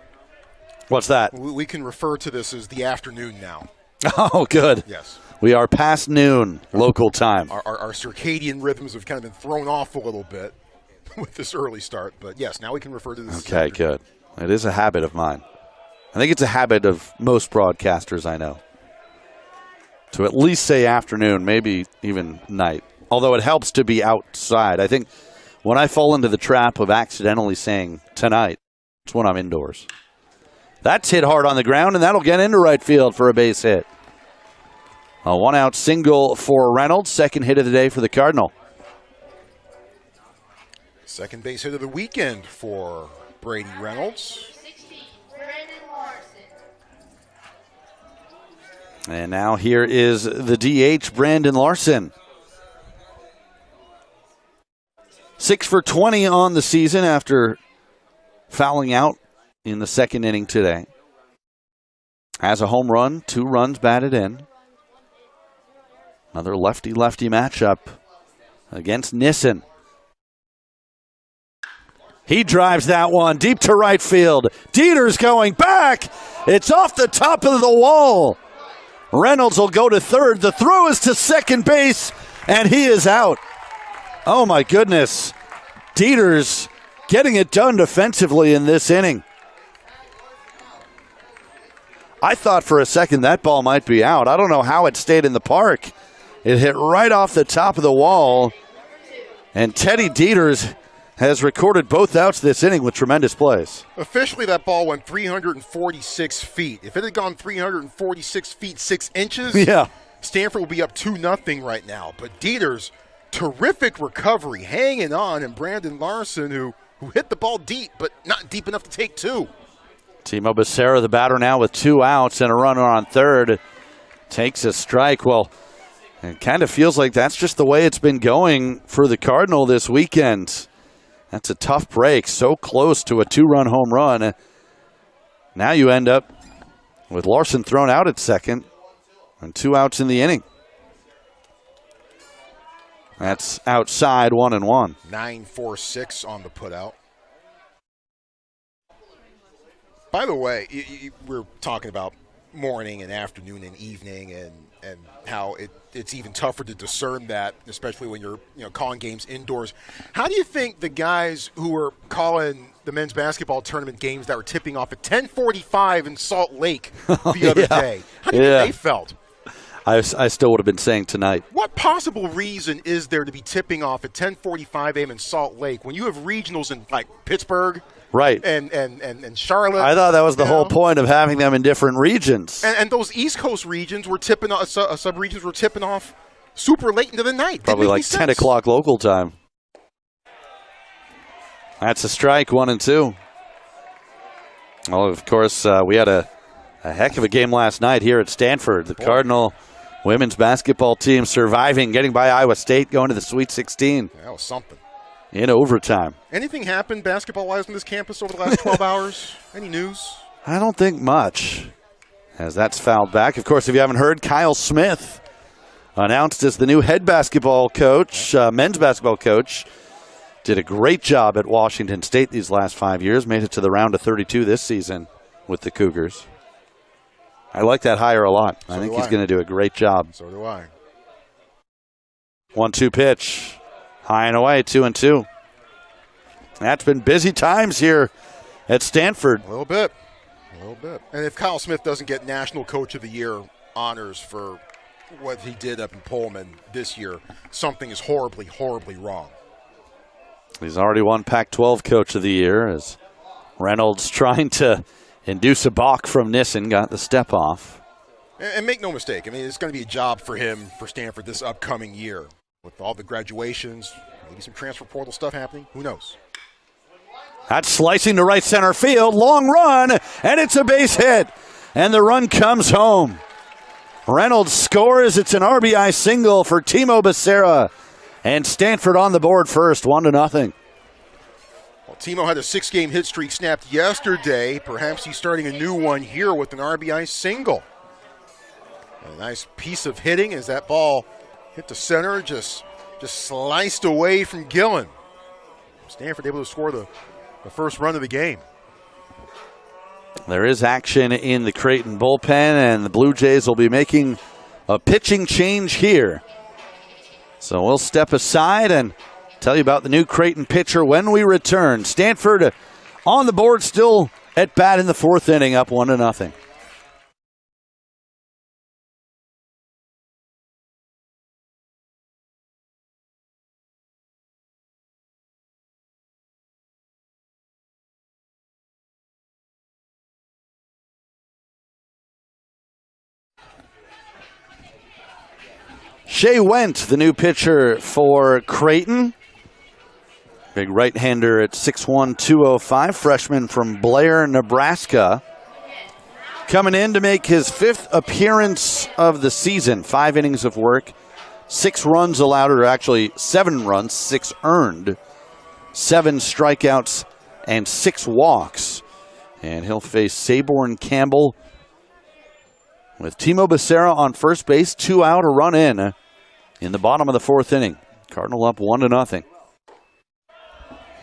Speaker 2: What's that?
Speaker 1: We can refer to this as the afternoon now.
Speaker 2: Oh, good.
Speaker 1: Yes.
Speaker 2: We are past noon local time.
Speaker 1: Our circadian rhythms have kind of been thrown off a little bit with this early start. But, yes, now we can refer to this as
Speaker 2: okay, good. It is a habit of mine. I think it's a habit of most broadcasters I know to at least say afternoon, maybe even night, although it helps to be outside. I think when I fall into the trap of accidentally saying tonight, it's when I'm indoors. That's hit hard on the ground, and that'll get into right field for a base hit. A 1-out single for Reynolds, second hit of the day for the Cardinal.
Speaker 1: Second base hit of the weekend for Brady Reynolds.
Speaker 2: And now here is the DH, Brandon Larson. 6 for 20 on the season after fouling out in the second inning today. Has a home run, 2 runs batted in. Another lefty-lefty matchup against Nissen. He drives that one deep to right field. Dieters going back. It's off the top of the wall. Reynolds will go to third. The throw is to second base, and he is out. Oh, my goodness. Dieters getting it done defensively in this inning. I thought for a second that ball might be out. I don't know how it stayed in the park. It hit right off the top of the wall, and Teddy Dieters has recorded both outs this inning with tremendous plays.
Speaker 1: Officially, that ball went 346 feet. If it had gone 346 feet 6 inches,
Speaker 2: yeah,
Speaker 1: Stanford will be up 2-0 right now. But Dieters terrific recovery, hanging on, and Brandon Larson, who hit the ball deep, but not deep enough to take two.
Speaker 2: Timo Becerra, the batter now with 2 outs and a runner on third, takes a strike. Well, it kind of feels like that's just the way it's been going for the Cardinal this weekend. That's a tough break, so close to a 2-run home run. Now you end up with Larson thrown out at second and 2 outs in the inning. That's outside 1-1.
Speaker 1: 9-4-6 on the putout. By the way, we're talking about morning and afternoon and evening and how it's even tougher to discern that, especially when you're calling games indoors. How do you think the guys who were calling the men's basketball tournament games that were tipping off at 10:45 in Salt Lake the other day, how do you think they felt?
Speaker 2: I still would have been saying tonight.
Speaker 1: What possible reason is there to be tipping off at 10:45 a.m. in Salt Lake when you have regionals in like Pittsburgh?
Speaker 2: Right.
Speaker 1: And Charlotte.
Speaker 2: I thought that was the whole point of having them in different regions.
Speaker 1: And those East Coast regions were tipping off, sub-regions were tipping off super late into the night.
Speaker 2: Probably like 10 o'clock local time. That's a strike, 1-2. Well, of course, we had a heck of a game last night here at Stanford. The Cardinal women's basketball team surviving, getting by Iowa State, going to the Sweet 16.
Speaker 1: That was something.
Speaker 2: In overtime.
Speaker 1: Anything happened basketball-wise on this campus over the last 12 hours? Any news?
Speaker 2: I don't think much, as that's fouled back. Of course, if you haven't heard, Kyle Smith announced as the new head basketball coach, men's basketball coach. Did a great job at Washington State these last 5 years. Made it to the round of 32 this season with the Cougars. I like that hire a lot. I think he's going to do a great job.
Speaker 1: So do I.
Speaker 2: 1-2 pitch. High and away, 2-2. That's been busy times here at Stanford.
Speaker 1: A little bit. And if Kyle Smith doesn't get National Coach of the Year honors for what he did up in Pullman this year, something is horribly, horribly wrong.
Speaker 2: He's already won Pac-12 Coach of the Year as Reynolds trying to induce a balk from Nissen, got the step off.
Speaker 1: And make no mistake, I mean, it's going to be a job for him, for Stanford, this upcoming year. With all the graduations, maybe some transfer portal stuff happening, who knows?
Speaker 2: That's slicing to right center field, long run, and it's a base hit. And the run comes home. Reynolds scores. It's an RBI single for Timo Becerra. And Stanford on the board first, 1-0.
Speaker 1: Well, Timo had a 6-game hit streak snapped yesterday. Perhaps he's starting a new one here with an RBI single. And a nice piece of hitting as that ball hit the center, just sliced away from Gillen. Stanford able to score the first run of the game.
Speaker 2: There is action in the Creighton bullpen, and the Blue Jays will be making a pitching change here. So we'll step aside and tell you about the new Creighton pitcher when we return. Stanford on the board, still at bat in the 4th inning, up 1-0. Shea Went, the new pitcher for Creighton. Big right-hander at 6'1", 205, freshman from Blair, Nebraska. Coming in to make his 5th appearance of the season. 5 innings of work, 6 runs allowed, or actually 7 runs, 6 earned, 7 strikeouts, and 6 walks. And he'll face Saborn Campbell with Timo Becerra on first base, 2 out, a run in the bottom of the 4th inning. Cardinal up 1-0.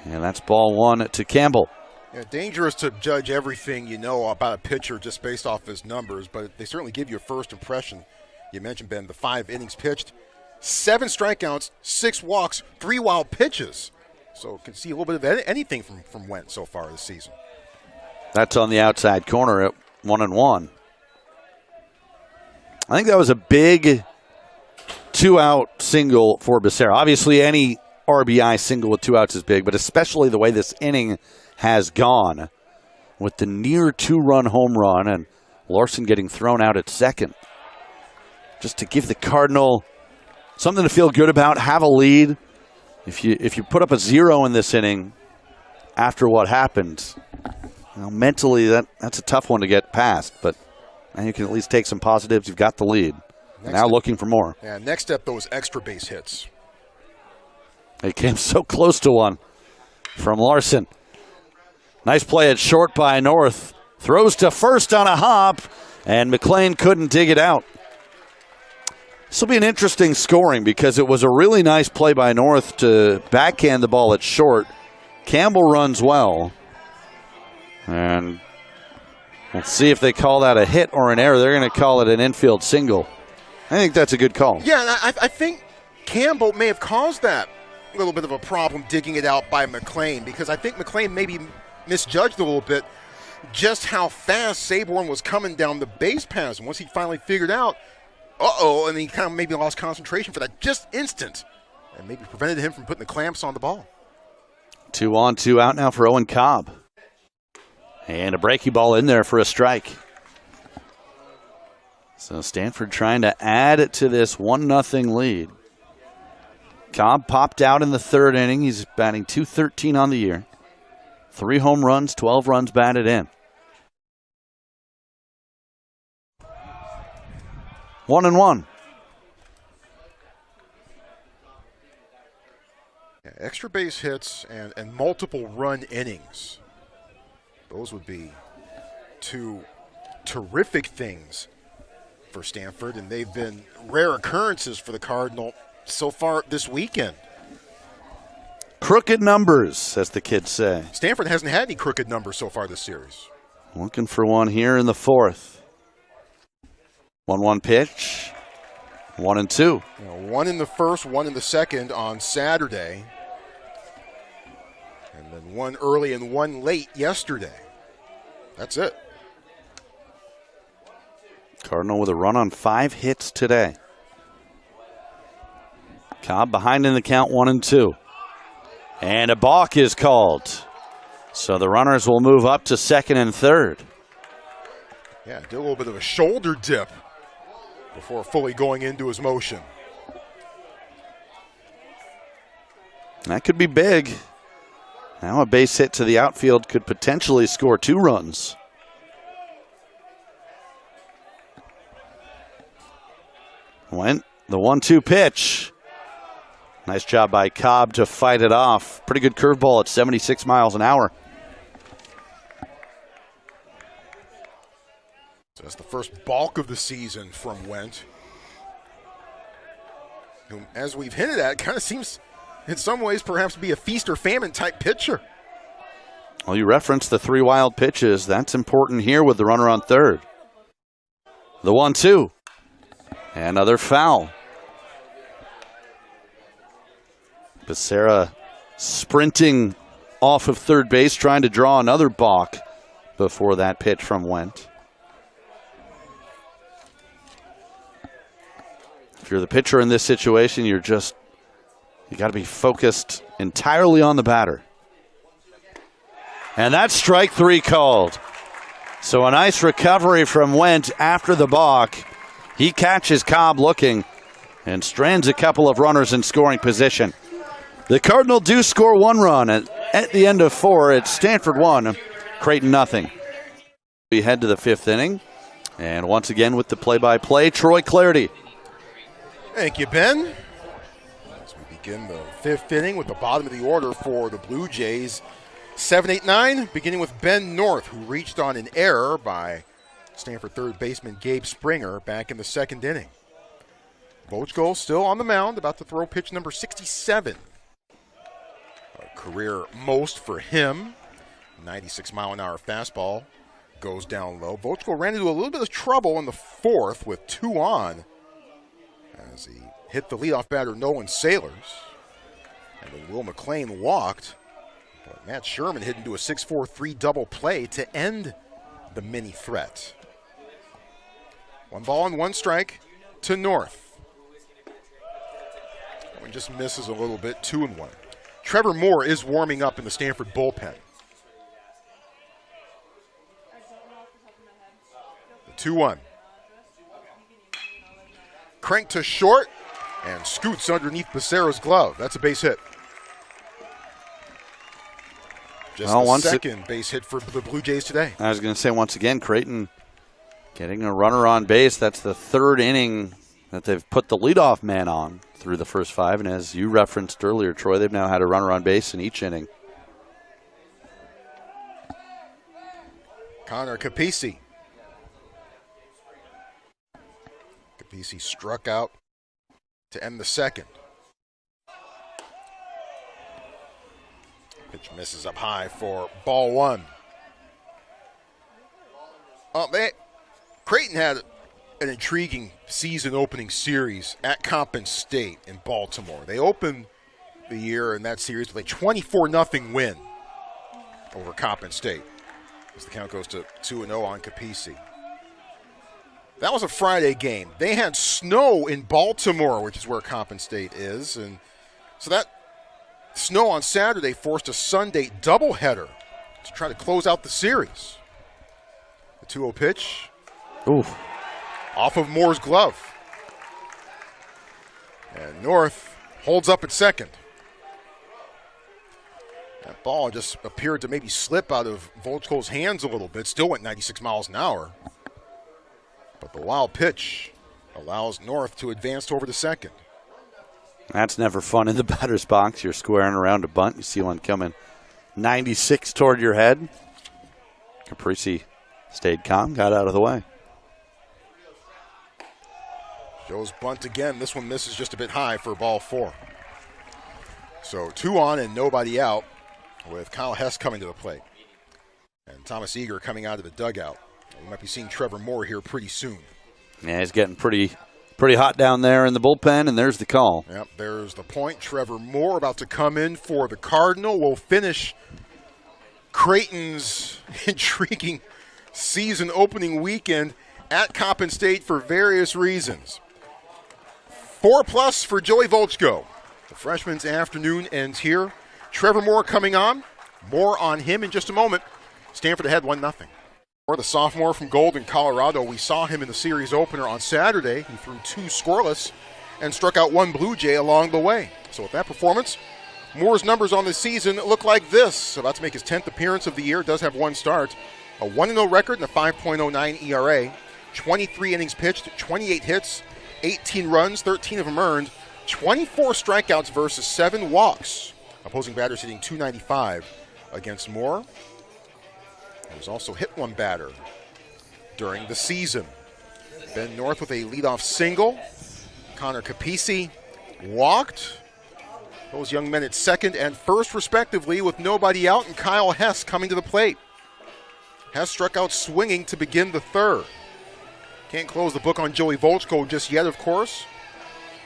Speaker 2: And that's ball 1 to Campbell.
Speaker 1: Yeah, dangerous to judge everything you know about a pitcher just based off his numbers, but they certainly give you a first impression. You mentioned, Ben, the 5 innings pitched, 7 strikeouts, 6 walks, 3 wild pitches. So can see a little bit of anything from Wentz so far this season.
Speaker 2: That's on the outside corner at 1-1. I think that was a big 2-out single for Becerra. Obviously, any RBI single with 2 outs is big, but especially the way this inning has gone with the near 2-run home run and Larson getting thrown out at second. Just to give the Cardinal something to feel good about, have a lead. If you put up a 0 in this inning after what happened, mentally that's a tough one to get past, but now you can at least take some positives. You've got the lead. Now looking for more.
Speaker 1: Yeah, next step, those extra base hits.
Speaker 2: They came so close to one from Larson. Nice play at short by North. Throws to first on a hop, and McLean couldn't dig it out. This will be an interesting scoring because it was a really nice play by North to backhand the ball at short. Campbell runs well. And we'll see if they call that a hit or an error. They're going to call it an infield single. I think that's a good call.
Speaker 1: Yeah, and I think Campbell may have caused that little bit of a problem digging it out by McLean, because I think McLean maybe misjudged a little bit just how fast Saborn was coming down the base paths. And once he finally figured out, and he kind of maybe lost concentration for that just instant, and maybe prevented him from putting the clamps on the ball.
Speaker 2: 2 on, 2 out now for Owen Cobb. And a breaking ball in there for a strike. So Stanford trying to add it to this 1-0 lead. Cobb popped out in the third inning. He's batting .213 on the year. 3 home runs, 12 runs batted in. 1-1.
Speaker 1: Yeah, extra base hits and multiple run innings. Those would be 2 terrific things for Stanford, and they've been rare occurrences for the Cardinal so far this weekend.
Speaker 2: Crooked numbers, as the kids say.
Speaker 1: Stanford hasn't had any crooked numbers so far this series.
Speaker 2: Looking for one here in the fourth. 1-1 pitch. 1-2.
Speaker 1: 1 in the first, 1 in the second on Saturday. And then 1 early and 1 late yesterday. That's it.
Speaker 2: Cardinal with a run on 5 hits today. Cobb behind in the count, 1-2. And a balk is called. So the runners will move up to second and third.
Speaker 1: Yeah, did a little bit of a shoulder dip before fully going into his motion.
Speaker 2: That could be big. Now a base hit to the outfield could potentially score 2 runs. Went the 1-2 pitch. Nice job by Cobb to fight it off. Pretty good curveball at 76 miles an hour.
Speaker 1: So that's the first balk of the season from Wendt, who, as we've hinted at, kind of seems in some ways perhaps to be a feast or famine type pitcher.
Speaker 2: Well, you referenced the 3 wild pitches. That's important here with the runner on third. The 1-2. Another foul. Becerra sprinting off of third base, trying to draw another balk before that pitch from Wendt. If you're the pitcher in this situation, you got to be focused entirely on the batter. And that's strike 3 called. So a nice recovery from Wendt after the balk. He catches Cobb looking and strands a couple of runners in scoring position. The Cardinal do score 1 run at the end of 4. It's Stanford 1, Creighton nothing. We head to the 5th inning. And once again with the play-by-play, Troy Clarity.
Speaker 1: Thank you, Ben. As we begin the 5th inning with the bottom of the order for the Blue Jays. 7, 8, 9, beginning with Ben North, who reached on an error by Stanford third baseman Gabe Springer back in the 2nd inning. Vochko still on the mound, about to throw pitch number 67. A career most for him. 96-mile-an-hour fastball goes down low. Vochko ran into a little bit of trouble in the 4th with 2 on as he hit the leadoff batter Nolan Sailors. And then Will McLean walked. But Matt Sherman hit into a 6-4-3 double play to end the mini threat. 1 ball and 1 strike to North. That one just misses a little bit, 2-1. Trevor Moore is warming up in the Stanford bullpen. The 2-1. Crank to short, and scoots underneath Becerra's glove. That's a base hit. Just the second base hit for the Blue Jays today.
Speaker 2: I was going to say, once again, Creighton getting a runner on base. That's the third inning that they've put the leadoff man on through the first 5. And as you referenced earlier, Troy, they've now had a runner on base in each inning.
Speaker 1: Connor Capisi. Capisi struck out to end the second. Pitch misses up high for ball 1. Creighton had an intriguing season opening series at Coppin State in Baltimore. They opened the year in that series with a 24-0 win over Coppin State, as the count goes to 2-0 on Capisi. That was a Friday game. They had snow in Baltimore, which is where Coppin State is, and so that snow on Saturday forced a Sunday doubleheader to try to close out the series. The 2-0 pitch.
Speaker 2: Oof.
Speaker 1: Off of Moore's glove. And North holds up at second. That ball just appeared to maybe slip out of Volchko's hands a little bit. Still went 96 miles an hour. But the wild pitch allows North to advance over to second.
Speaker 2: That's never fun in the batter's box. You're squaring around a bunt. You see one coming 96 toward your head. Caprese stayed calm, got out of the way.
Speaker 1: Joe's bunt again. This one misses just a bit high for ball 4. So 2 on and nobody out, with Kyle Hess coming to the plate. And Thomas Eager coming out of the dugout. We might be seeing Trevor Moore here pretty soon.
Speaker 2: Yeah, he's getting pretty hot down there in the bullpen, and there's the call.
Speaker 1: Yep, there's the point. Trevor Moore about to come in for the Cardinal. We'll finish Creighton's intriguing season opening weekend at Coppin State for various reasons. 4+ for Joey Volchko. The freshman's afternoon ends here. Trevor Moore coming on. More on him in just a moment. Stanford ahead 1-0. Or the sophomore from Golden, Colorado. We saw him in the series opener on Saturday. He threw 2 scoreless and struck out 1 Blue Jay along the way. So with that performance, Moore's numbers on the season look like this. About to make his 10th appearance of the year. Does have 1 start. A 1-0 record and a 5.09 ERA. 23 innings pitched, 28 hits, 18 runs, 13 of them earned, 24 strikeouts versus 7 walks. Opposing batters hitting .295 against Moore. He's also hit 1 batter during the season. Ben North with a leadoff single. Connor Capisi walked. Those young men at second and first, respectively, with nobody out, and Kyle Hess coming to the plate. Hess struck out swinging to begin the third. Can't close the book on Joey Volchko just yet, of course.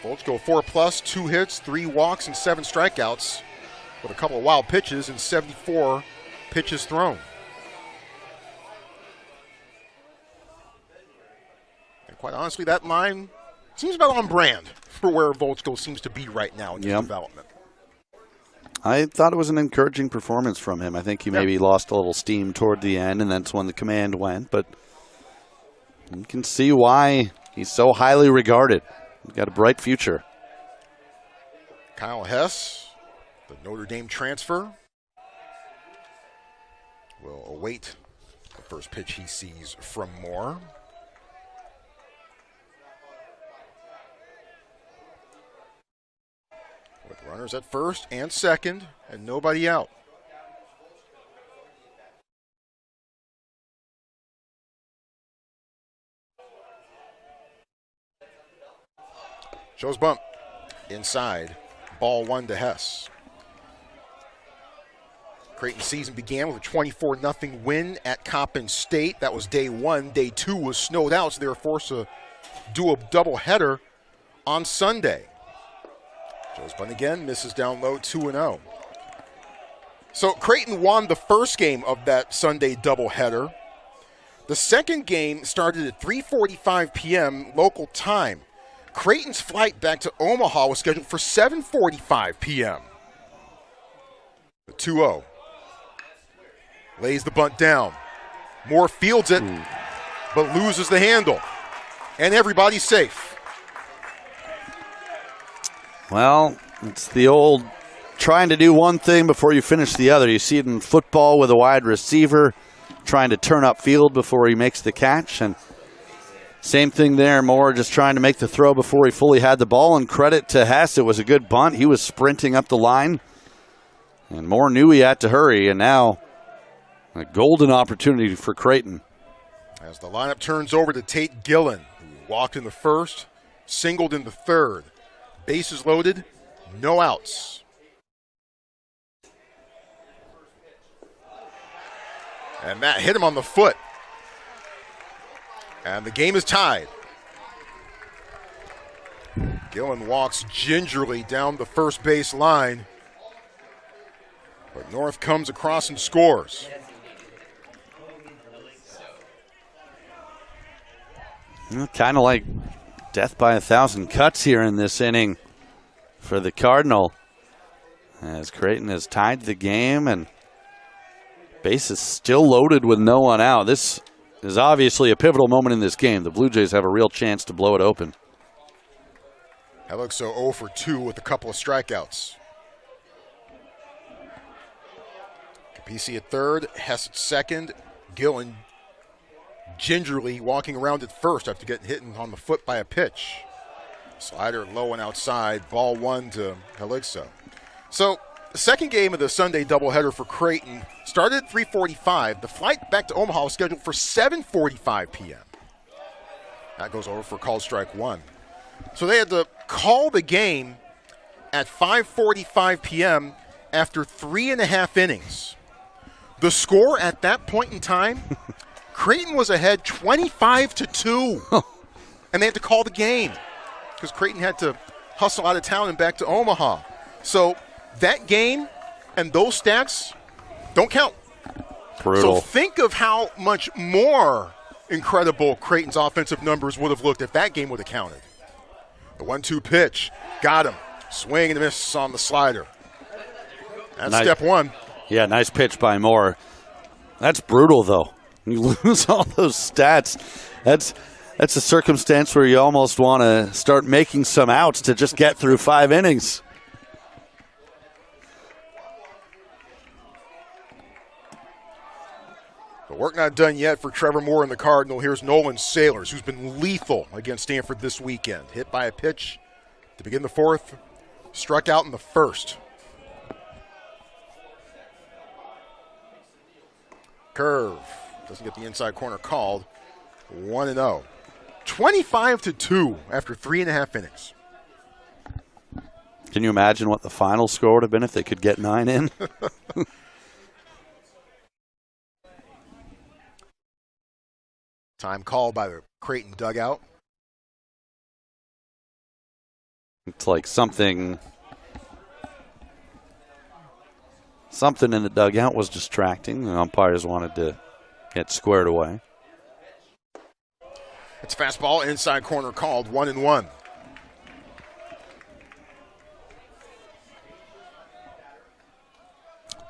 Speaker 1: Volchko 4+, 2 hits, 3 walks, and 7 strikeouts, with a couple of wild pitches and 74 pitches thrown. And quite honestly, that line seems about on brand for where Volchko seems to be right now in his development.
Speaker 2: I thought it was an encouraging performance from him. I think he maybe lost a little steam toward the end, and that's when the command went, but you can see why he's so highly regarded. He's got a bright future.
Speaker 1: Kyle Hess, the Notre Dame transfer, will await the first pitch he sees from Moore. With runners at first and second and nobody out. Shows bump inside. Ball 1 to Hess. Creighton's season began with a 24-0 win at Coppin State. That was day 1. Day 2 was snowed out, so they were forced to do a doubleheader on Sunday. Shows bunt again, misses down low, 2-0. So Creighton won the first game of that Sunday doubleheader. The second game started at 3:45 p.m. local time. Creighton's flight back to Omaha was scheduled for 7:45 p.m. The 2-0. Lays the bunt down. Moore fields it, but loses the handle. And everybody's safe.
Speaker 2: Well, it's the old trying to do one thing before you finish the other. You see it in football with a wide receiver trying to turn up field before he makes the catch. And same thing there, Moore just trying to make the throw before he fully had the ball. And credit to Hess, it was a good bunt. He was sprinting up the line. And Moore knew he had to hurry. And now a golden opportunity for Creighton.
Speaker 1: As the lineup turns over to Tate Gillen, who walked in the first, singled in the third. Bases loaded, no outs. And that hit him on the foot. And the game is tied. Gillen walks gingerly down the first base line. But North comes across and scores.
Speaker 2: Kind of like death by 1,000 cuts here in this inning for the Cardinal. As Creighton has tied the game and base is still loaded with no one out. This is obviously a pivotal moment in this game. The Blue Jays have a real chance to blow it open.
Speaker 1: That looks so 0 for 2 with a couple of strikeouts. Capisi at third, Hess at second, Gillen gingerly walking around at first after getting hit on the foot by a pitch. Slider low and outside, ball one to Helixo. So the second game of the Sunday doubleheader for Creighton started at 3:45. The flight back to Omaha was scheduled for 7:45 p.m. That goes over for called strike one. So they had to call the game at 5:45 p.m. after 3.5 innings. The score at that point in time, Creighton was ahead 25-2. And they had to call the game because Creighton had to hustle out of town and back to Omaha. So that game and those stats don't count.
Speaker 2: Brutal.
Speaker 1: So think of how much more incredible Creighton's offensive numbers would have looked if that game would have counted. The 1-2 pitch, got him. Swing and a miss on the slider. That's
Speaker 2: nice.
Speaker 1: Step one.
Speaker 2: Yeah, nice pitch by Moore. That's brutal, though. You lose all those stats. That's a circumstance where you almost want to start making some outs to just get through 5 innings.
Speaker 1: But work not done yet for Trevor Moore and the Cardinal. Here's Nolan Sailors, who's been lethal against Stanford this weekend. Hit by a pitch to begin the fourth, struck out in the first. Curve. Doesn't get the inside corner called. 1-0. 25-2 after 3.5 innings.
Speaker 2: Can you imagine what the final score would have been if they could get 9 in?
Speaker 1: Time called by the Creighton dugout.
Speaker 2: It's like something in the dugout was distracting. The umpires wanted to get squared away.
Speaker 1: It's fastball, inside corner called, 1-1.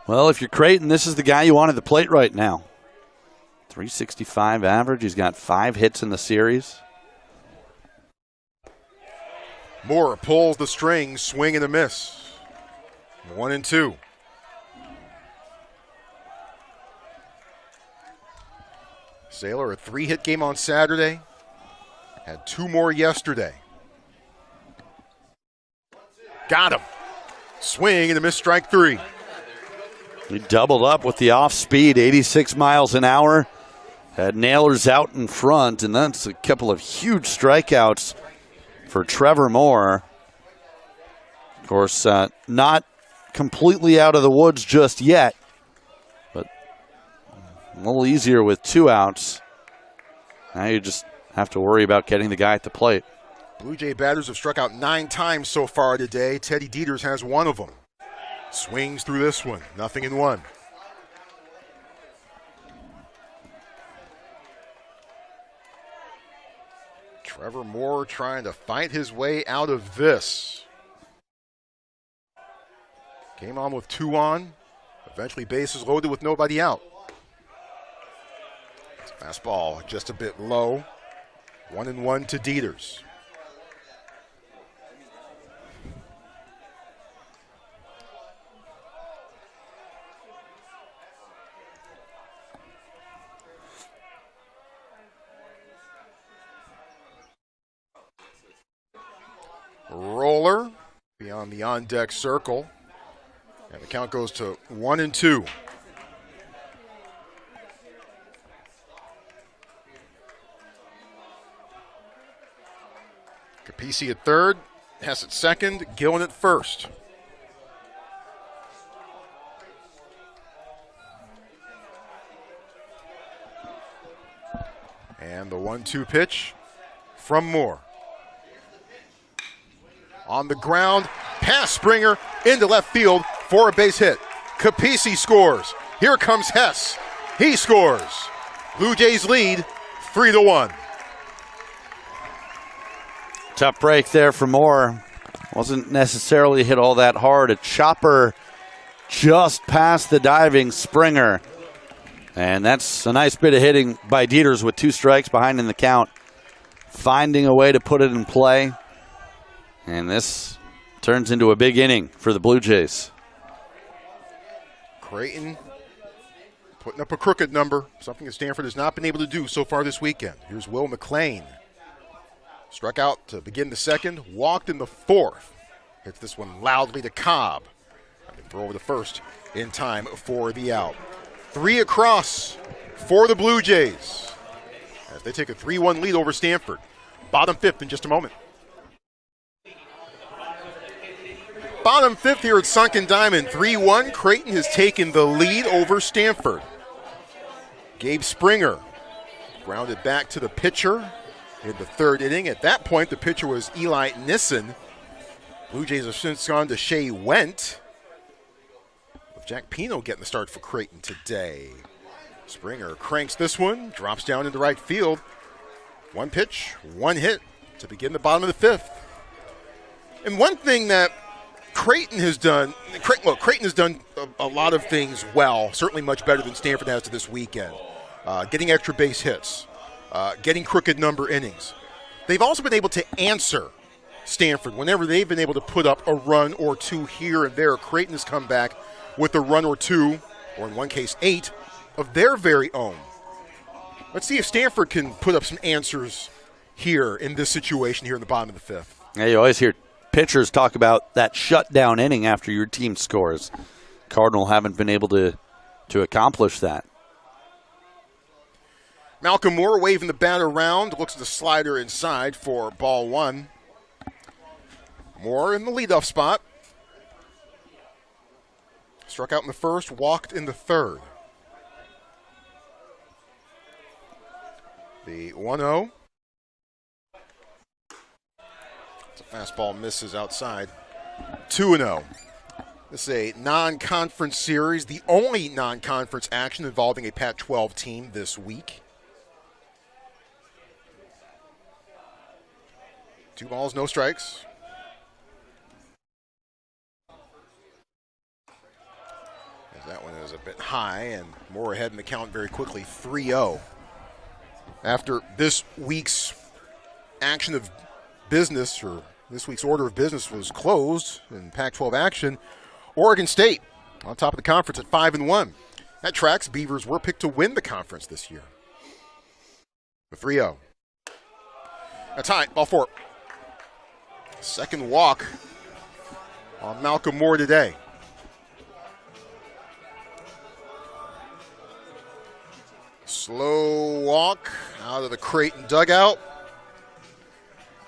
Speaker 2: Well, if you're Creighton, this is the guy you want at the plate right now. 365 average. He's got 5 hits in the series.
Speaker 1: Moore pulls the string, swing and a miss. 1-2. Sailor, a 3-hit game on Saturday. Had 2 more yesterday. Got him. Swing and a miss, strike 3.
Speaker 2: He doubled up with the off speed, 86 miles an hour. Had Nailers out in front, and that's a couple of huge strikeouts for Trevor Moore. Of course, not completely out of the woods just yet, but a little easier with 2 outs. Now you just have to worry about getting the guy at the plate.
Speaker 1: Blue Jay batters have struck out 9 times so far today. Teddy Dieters has 1 of them. Swings through this one, 0-1. Trevor Moore trying to fight his way out of this. Came on with 2 on. Eventually bases loaded with nobody out. Fastball just a bit low. 1-1 to Dieters. roller beyond the on-deck circle. And the count goes to 1-2. Capisi at third, Hess at second, Gillen at first. And the 1-2 pitch from Moore. On the ground, past Springer, into left field for a base hit. Capisi scores. Here comes Hess. He scores. Blue Jays lead 3-1.
Speaker 2: Tough break there for Moore. Wasn't necessarily hit all that hard. A chopper just past the diving Springer. And that's a nice bit of hitting by Dieters with 2 strikes behind in the count. Finding a way to put it in play. And this turns into a big inning for the Blue Jays.
Speaker 1: Creighton putting up a crooked number, something that Stanford has not been able to do so far this weekend. Here's Will McLean. Struck out to begin the second, walked in the fourth. Hits this one loudly to Cobb. And they throw over the first in time for the out. 3 across for the Blue Jays as they take a 3-1 lead over Stanford. Bottom 5th in just a moment. Bottom 5th here at Sunken Diamond. 3-1. Creighton has taken the lead over Stanford. Gabe Springer grounded back to the pitcher in the third inning. At that point, the pitcher was Eli Nissen. Blue Jays have since gone to Shea Went. With Jack Pino getting the start for Creighton today. Springer cranks this one, drops down into right field. 1 pitch, 1 hit to begin the bottom of the 5th. And one thing that Creighton has done, Creighton has done a lot of things well, certainly much better than Stanford has to this weekend. Getting extra base hits, getting crooked number innings. They've also been able to answer Stanford whenever they've been able to put up a run or 2 here and there. Creighton has come back with a run or 2, or in one case 8, of their very own. Let's see if Stanford can put up some answers here in this situation here in the bottom of the 5th.
Speaker 2: Yeah, you always hear pitchers talk about that shutdown inning after your team scores. Cardinal haven't been able to accomplish that.
Speaker 1: Malcolm Moore waving the bat around, looks at the slider inside for ball 1. Moore in the leadoff spot. Struck out in the first, walked in the third. The 1-0. It's a fastball, misses outside. 2-0. This is a non-conference series, the only non-conference action involving a Pac-12 team this week. 2 balls, no strikes. That one is a bit high, and Moore ahead in the count very quickly, 3-0. After this week's action of business, or this week's order of business was closed in Pac-12 action, Oregon State on top of the conference at 5-1. That tracks. Beavers were picked to win the conference this year. The 3-0. That's high, ball 4. Second walk on Malcolm Moore today. Slow walk out of the Creighton dugout.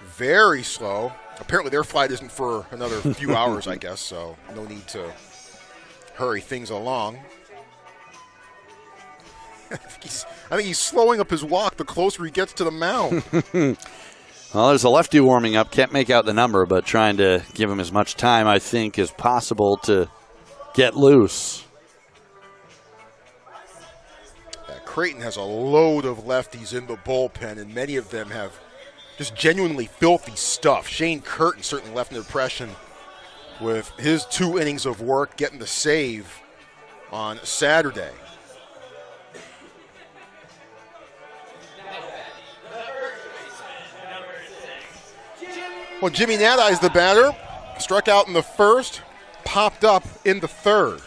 Speaker 1: Very slow. Apparently their flight isn't for another few hours, I guess, so no need to hurry things along. I think he's slowing up his walk the closer he gets to the mound.
Speaker 2: Well, there's a lefty warming up. Can't make out the number, but trying to give him as much time, I think, as possible to get loose.
Speaker 1: Creighton has a load of lefties in the bullpen, and many of them have just genuinely filthy stuff. Shane Curtin certainly left an impression with his 2 innings of work, getting the save on Saturday. Well, Jimmy Nadai's the batter. Struck out in the first, popped up in the third.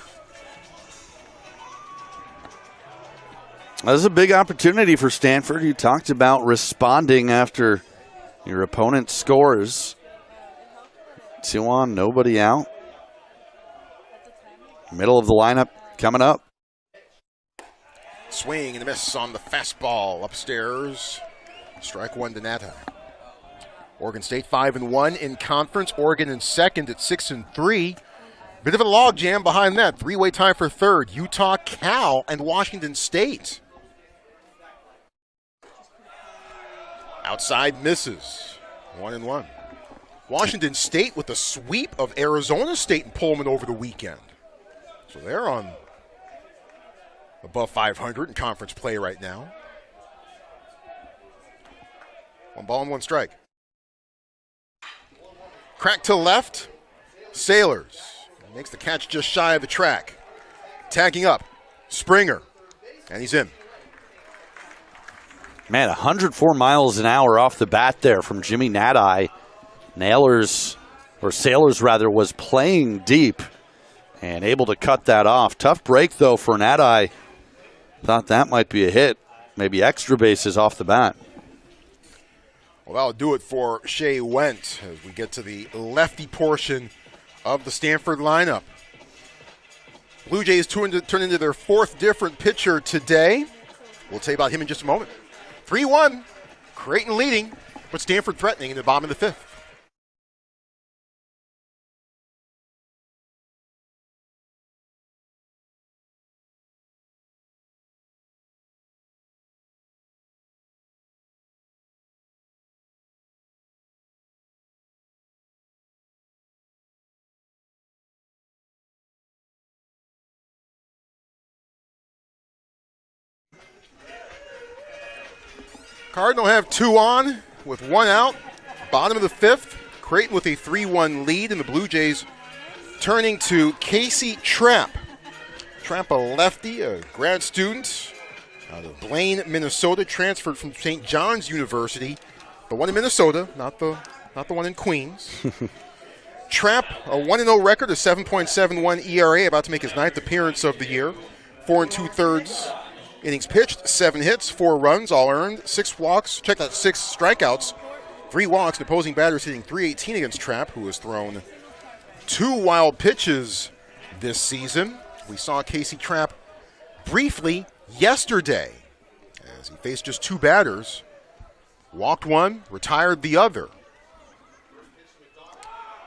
Speaker 2: This is a big opportunity for Stanford. You talked about responding after your opponent scores. 2 on, nobody out. Middle of the lineup coming up.
Speaker 1: Swing and a miss on the fastball upstairs. Strike one to Nata. Oregon State 5-1 in conference. Oregon in second at 6-3. Bit of a logjam behind that. Three-way tie for third. Utah, Cal, and Washington State. Outside misses. 1-1. Washington State with a sweep of Arizona State and Pullman over the weekend. So they're on above 500 in conference play right now. 1 ball and 1 strike. Crack to left. Sailors. Makes the catch just shy of the track. Tagging up. Springer. And he's in.
Speaker 2: Man, 104 miles an hour off the bat there from Jimmy Nadai. Sailors was playing deep and able to cut that off. Tough break, though, for Nadai. Thought that might be a hit. Maybe extra bases off the bat.
Speaker 1: Well, that'll do it for Shea Went as we get to the lefty portion of the Stanford lineup. Blue Jays turn into their 4th different pitcher today. We'll tell you about him in just a moment. 3-1, Creighton leading, but Stanford threatening in the bottom of the 5th. Cardinal have 2 on with 1 out. Bottom of the 5th. Creighton with a 3-1 lead, and the Blue Jays turning to Casey Trapp. Trapp, a lefty, a grad student out of Blaine, Minnesota, transferred from St. John's University. The one in Minnesota, not the one in Queens. Trapp, a 1-0 record, a 7.71 ERA, about to make his 9th appearance of the year. 4 2/3 innings pitched, 7 hits, 4 runs, all earned, 6 walks. Check that, 6 strikeouts, 3 walks. And opposing batters hitting .318 against Trapp, who has thrown 2 wild pitches this season. We saw Casey Trapp briefly yesterday as he faced just 2 batters. Walked 1, retired the other.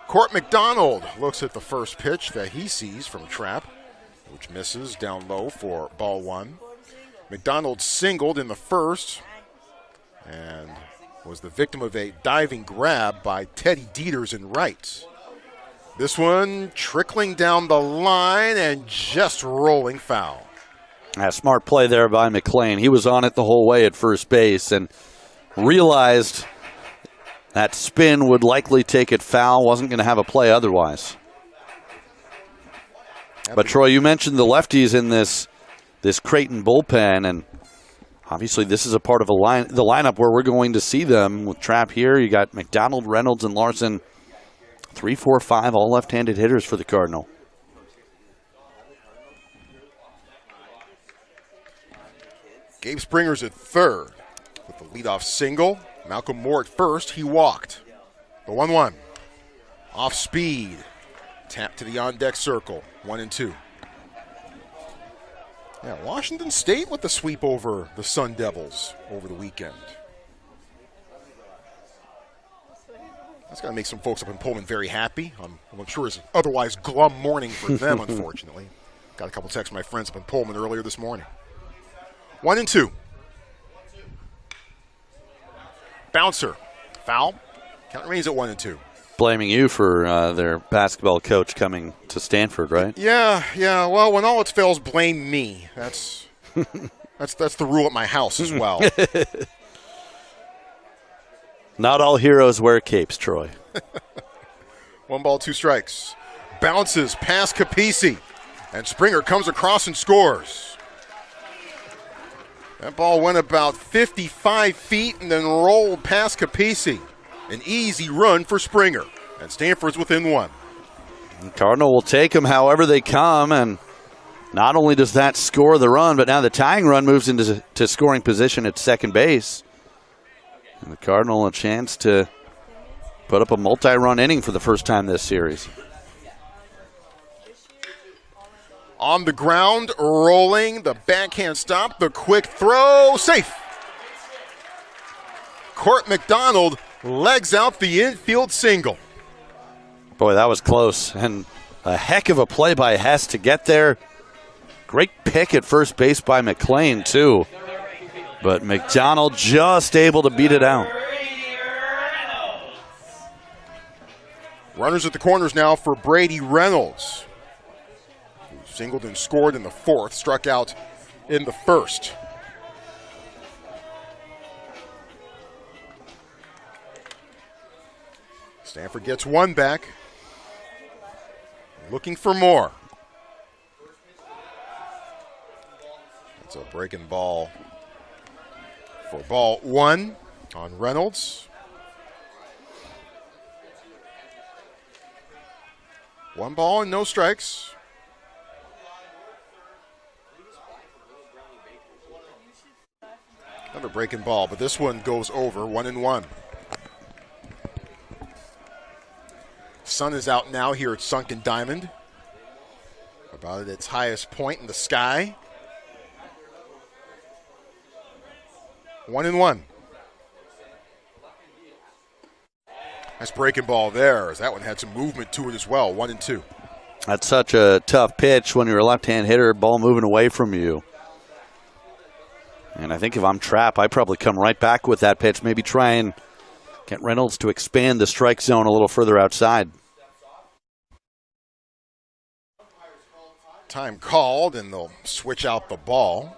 Speaker 1: Court McDonald looks at the first pitch that he sees from Trapp, which misses down low for ball 1. McDonald singled in the first and was the victim of a diving grab by Teddy Dieters in right. This one trickling down the line and just rolling foul.
Speaker 2: A smart play there by McLean. He was on it the whole way at first base and realized that spin would likely take it foul. Wasn't going to have a play otherwise. But Troy, you mentioned the lefties in this Creighton bullpen, and obviously this is a part of the lineup where we're going to see them. With Trapp here, you got McDonald, Reynolds, and Larson. 3, 4, 5, all left-handed hitters for the Cardinal.
Speaker 1: Gabe Springer's at third with the leadoff single. Malcolm Moore at first. He walked. The 1-1. Off speed. Tap to the on-deck circle. 1-2. Yeah, Washington State with the sweep over the Sun Devils over the weekend. That's going to make some folks up in Pullman very happy. I'm sure it's an otherwise glum morning for them, unfortunately. Got a couple texts from my friends up in Pullman earlier this morning. 1-2. Bouncer. Foul. Count remains at 1-2.
Speaker 2: Blaming you for their basketball coach coming to Stanford, right?
Speaker 1: Yeah. Well, when all else fails, blame me. That's the rule at my house as well.
Speaker 2: Not all heroes wear capes, Troy.
Speaker 1: 1 ball, 2 strikes. Bounces past Capisi, and Springer comes across and scores. That ball went about 55 feet and then rolled past Capisi. An easy run for Springer, and Stanford's within 1.
Speaker 2: Cardinal will take them however they come, and not only does that score the run, but now the tying run moves into scoring position at second base. And the Cardinal a chance to put up a multi-run inning for the first time this series.
Speaker 1: On the ground, rolling, the backhand stop, the quick throw, safe. Court McDonald legs out the infield single.
Speaker 2: Boy, that was close, and a heck of a play by Hess to get there. Great pick at first base by McLean, too. But McDonald just able to beat it out.
Speaker 1: Runners at the corners now for Brady Reynolds, who singled and scored in the fourth, struck out in the first. Stanford gets one back, looking for more. That's a breaking ball for ball one on Reynolds. One ball and no strikes. Another breaking ball, but this one goes over, 1-1. Sun is out now here at Sunken Diamond, about at its highest point in the sky. 1-1. Nice breaking ball there, as that one had some movement to it as well, 1-2.
Speaker 2: That's such a tough pitch when you're a left-hand hitter, ball moving away from you. And I think if I'm Trapp, I probably come right back with that pitch, maybe try and get Reynolds to expand the strike zone a little further outside.
Speaker 1: Time called, and they'll switch out the ball.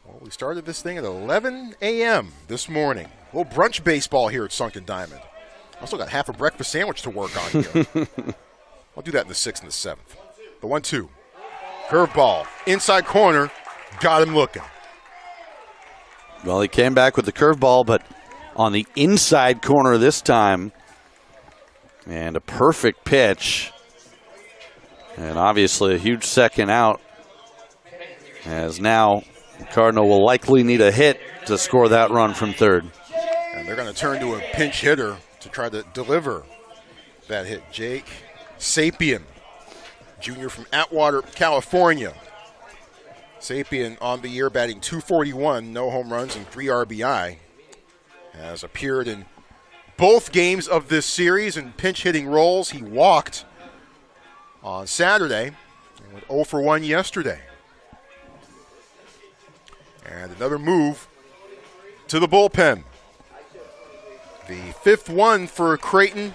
Speaker 1: Well, we started this thing at 11 a.m. this morning. A little brunch baseball here at Sunken Diamond. I still got half a breakfast sandwich to work on here. I'll do that in the 6th and the 7th. The 1-2. Curveball. Inside corner. Got him looking.
Speaker 2: Well, he came back with the curveball, but on the inside corner this time. And a perfect pitch. And obviously a huge second out. As now Cardinal will likely need a hit to score that run from third.
Speaker 1: And they're going to turn to a pinch hitter to try to deliver that hit. Jake Sapien, junior from Atwater, California. Sapien on the year batting .241, no home runs and 3 RBI. Has appeared in both games of this series in pinch hitting roles. He walked on Saturday and went 0 for 1 yesterday. And another move to the bullpen. The 5th one for Creighton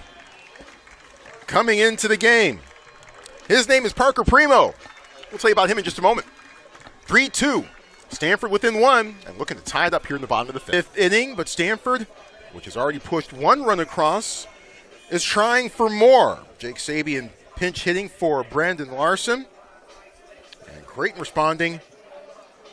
Speaker 1: coming into the game. His name is Parker Primo. We'll tell you about him in just a moment. 3-2. Stanford within one and looking to tie it up here in the bottom of the 5th inning. But Stanford, which has already pushed one run across, is trying for more. Jake Sabian pinch hitting for Brandon Larson. And Creighton responding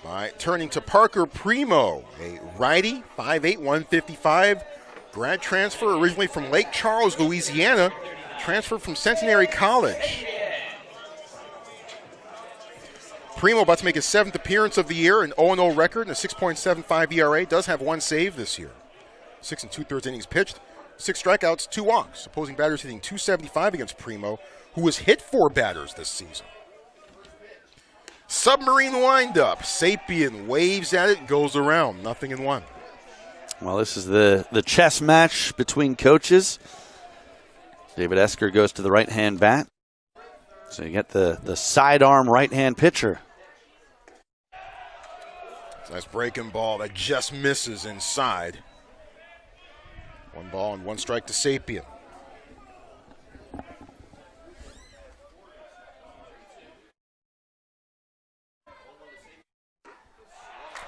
Speaker 1: by turning to Parker Primo, a righty, 5'8", 155, grad transfer originally from Lake Charles, Louisiana, transferred from Centenary College. Primo about to make his 7th appearance of the year, an 0-0 record and a 6.75 ERA, does have one save this year. 6 2/3 innings pitched, 6 strikeouts, 2 walks. Opposing batters hitting .275 against Primo, who has hit 4 batters this season. Submarine windup. Sapien waves at it, goes around. 0-1.
Speaker 2: Well, this is the chess match between coaches. David Esker goes to the right-hand bat. So you get the sidearm right-hand pitcher.
Speaker 1: Nice breaking ball that just misses inside. 1 ball and 1 strike to Sapien.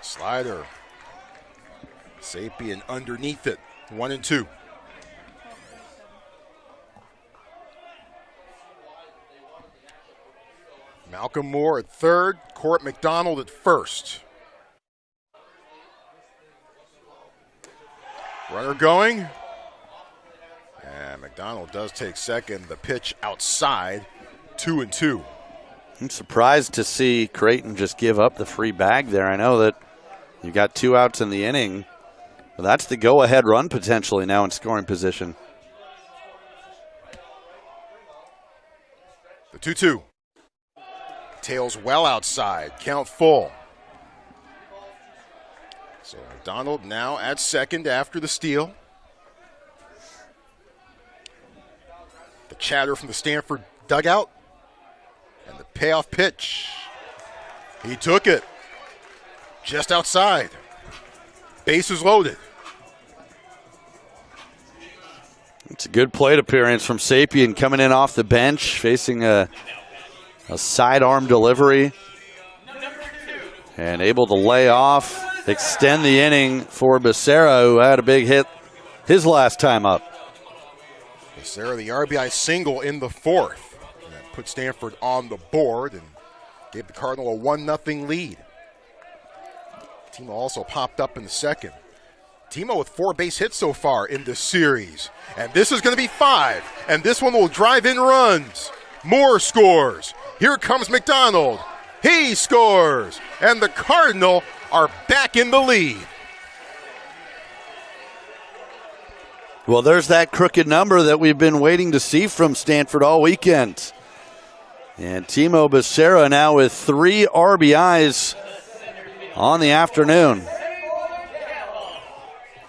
Speaker 1: Slider. Sapien underneath it. 1-2. Malcolm Moore at third. Court McDonald at first. Runner going. And McDonald does take second. The pitch outside. 2-2.
Speaker 2: I'm surprised to see Creighton just give up the free bag there. I know that you got 2 outs in the inning. Well, that's the go-ahead run potentially now in scoring position.
Speaker 1: The 2-2. Tails well outside. Count full. So McDonald now at second after the steal. The chatter from the Stanford dugout. And the payoff pitch. He took it. Just outside. Bases loaded.
Speaker 2: It's a good plate appearance from Sapien coming in off the bench, facing a sidearm delivery. And able to lay off, extend the inning for Becerra, who had a big hit his last time up.
Speaker 1: Becerra, the RBI single in the fourth. And that put Stanford on the board and gave the Cardinal a 1-0 lead. Timo also popped up in the second. Timo with 4 base hits so far in this series. And this is going to be 5. And this one will drive in runs. Moore scores. Here comes McDonald. He scores. And the Cardinal are back in the lead.
Speaker 2: Well, there's that crooked number that we've been waiting to see from Stanford all weekend. And Timo Becerra now with 3 RBIs on the afternoon.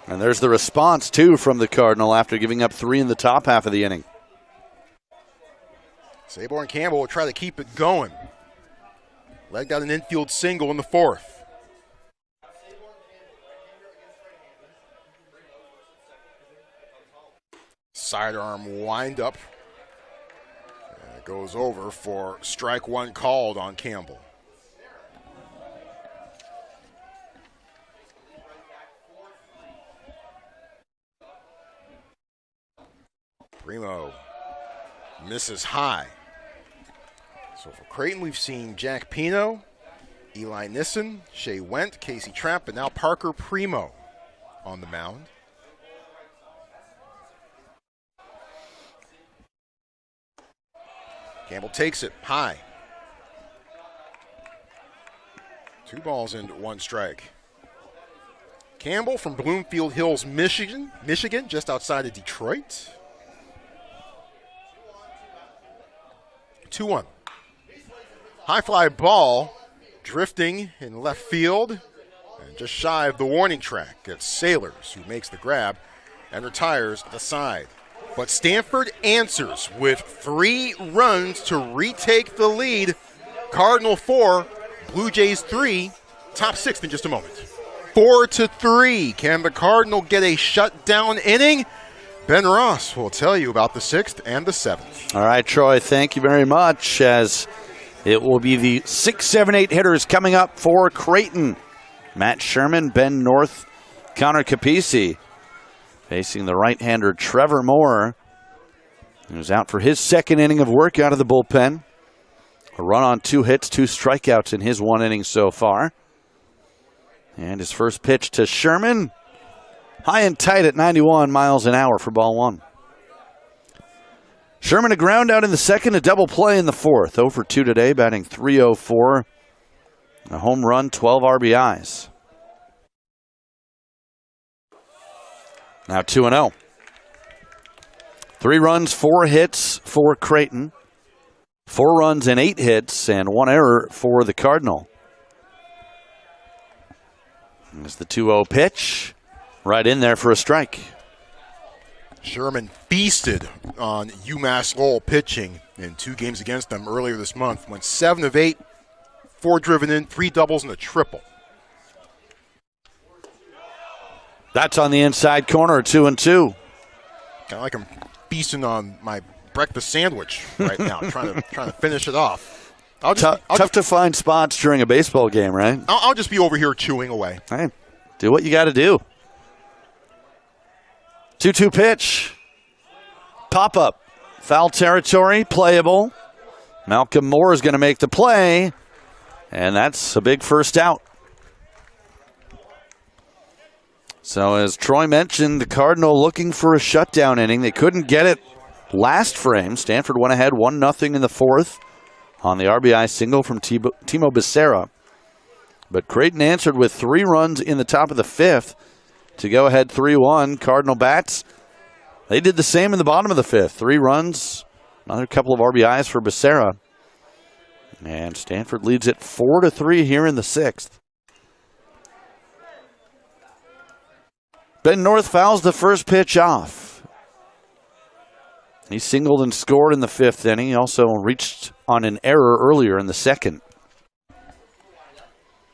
Speaker 2: And there's the response, too, from the Cardinal after giving up 3 in the top half of the inning.
Speaker 1: Saborn Campbell will try to keep it going. Legged out an infield single in the fourth. Sidearm windup. And it goes over for strike 1 called on Campbell. Primo misses high. So for Creighton, we've seen Jack Pino, Eli Nissen, Shea Went, Casey Trapp, and now Parker Primo on the mound. Campbell takes it high. 2 balls and 1 strike. Campbell from Bloomfield Hills, Michigan, just outside of Detroit. 2-1. High fly ball drifting in left field and just shy of the warning track. It's Sailors who makes the grab and retires the side. But Stanford answers with 3 runs to retake the lead. Cardinal 4, Blue Jays 3, top 6th in just a moment. 4-3. Can the Cardinal get a shutdown inning? Ben Ross will tell you about the 6th and the 7th.
Speaker 2: All right, Troy, thank you very much, as it will be the 6, 7, 8 hitters coming up for Creighton. Matt Sherman, Ben North, Connor Capisi, facing the right-hander Trevor Moore, who's out for his 2nd inning of work out of the bullpen. A run on 2 hits, 2 strikeouts in his 1 inning so far. And his first pitch to Sherman, high and tight at 91 miles an hour for ball 1. Sherman a ground out in the 2nd, a double play in the 4th. 0 for 2 today, batting .304. A home run, 12 RBIs. Now 2-0. 3 runs, 4 hits for Creighton. 4 runs and 8 hits, and 1 error for the Cardinal. There's the 2-0 pitch. Right in there for a strike.
Speaker 1: Sherman feasted on UMass Lowell pitching in 2 games against them earlier this month. Went 7 of 8, 4 driven in, 3 doubles and a triple.
Speaker 2: That's on the inside corner, 2-2.
Speaker 1: Kind of like I'm feasting on my breakfast sandwich right now, trying to finish it off.
Speaker 2: Tough to find spots during a baseball game, right?
Speaker 1: I'll just be over here chewing away.
Speaker 2: Hey, do what you got to do. 2-2 pitch. Pop-up. Foul territory, playable. Malcolm Moore is going to make the play, and that's a big first out. So as Troy mentioned, the Cardinal looking for a shutdown inning. They couldn't get it last frame. Stanford went ahead 1-0 in the 4th on the RBI single from Timo Becerra. But Creighton answered with 3 runs in the top of the 5th to go ahead 3-1. Cardinal bats, they did the same in the bottom of the fifth. 3 runs, another couple of RBIs for Becerra. And Stanford leads it 4-3 here in the sixth. Ben North fouls the first pitch off. He singled and scored in the fifth inning. He also reached on an error earlier in the second.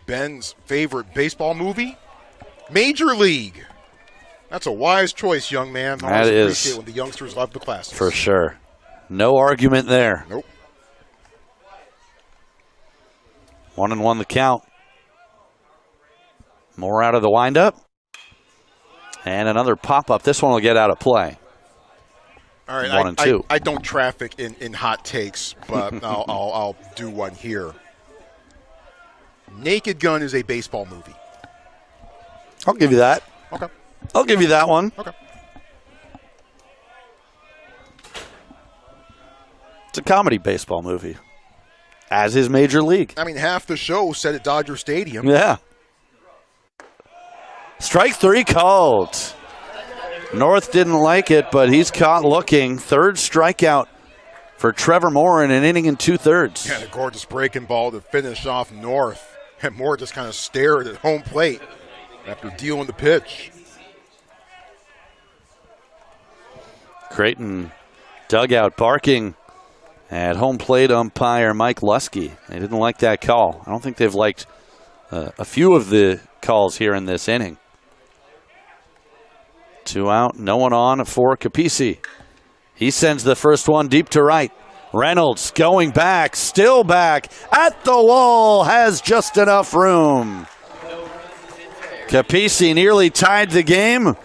Speaker 1: Ben's favorite baseball movie? Major League. That's a wise choice, young man. I always appreciate when the youngsters love the classics.
Speaker 2: For sure. No argument there.
Speaker 1: Nope.
Speaker 2: 1-1 the count. More out of the windup. And another pop-up. This one will get out of play.
Speaker 1: All right,
Speaker 2: 1-2.
Speaker 1: I don't traffic in hot takes, but I'll do one here. Naked Gun is a baseball movie.
Speaker 2: I'll give you that.
Speaker 1: Okay.
Speaker 2: I'll give you that one.
Speaker 1: Okay.
Speaker 2: It's a comedy baseball movie, as is Major League.
Speaker 1: I mean, half the show set at Dodger Stadium.
Speaker 2: Yeah. Strike 3 called. North didn't like it, but he's caught looking. Third strikeout for Trevor Moore in an inning and 2/3.
Speaker 1: Yeah, a gorgeous breaking ball to finish off North. And Moore just kind of stared at home plate after dealing the pitch.
Speaker 2: Creighton dugout barking at home plate umpire Mike Lusky. They didn't like that call. I don't think they've liked a few of the calls here in this inning. 2 out, no one on for Capisi. He sends the first one deep to right. Reynolds going back, still back, at the wall, has just enough room. Capisi nearly tied the game,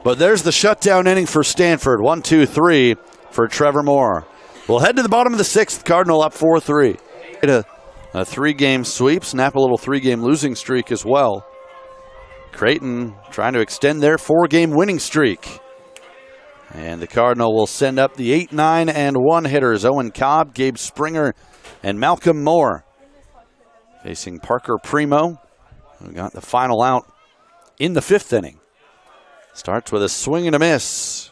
Speaker 2: but there's the shutdown inning for Stanford. 1-2-3 for Trevor Moore. We'll head to the bottom of the sixth. Cardinal up 4-3. A 3-game sweep, snap a little 3-game losing streak as well. Creighton trying to extend their 4-game winning streak. And the Cardinal will send up the 8, 9, and 1 hitters. Owen Cobb, Gabe Springer, and Malcolm Moore. Facing Parker Primo, who got the final out in the 5th inning. Starts with a swing and a miss.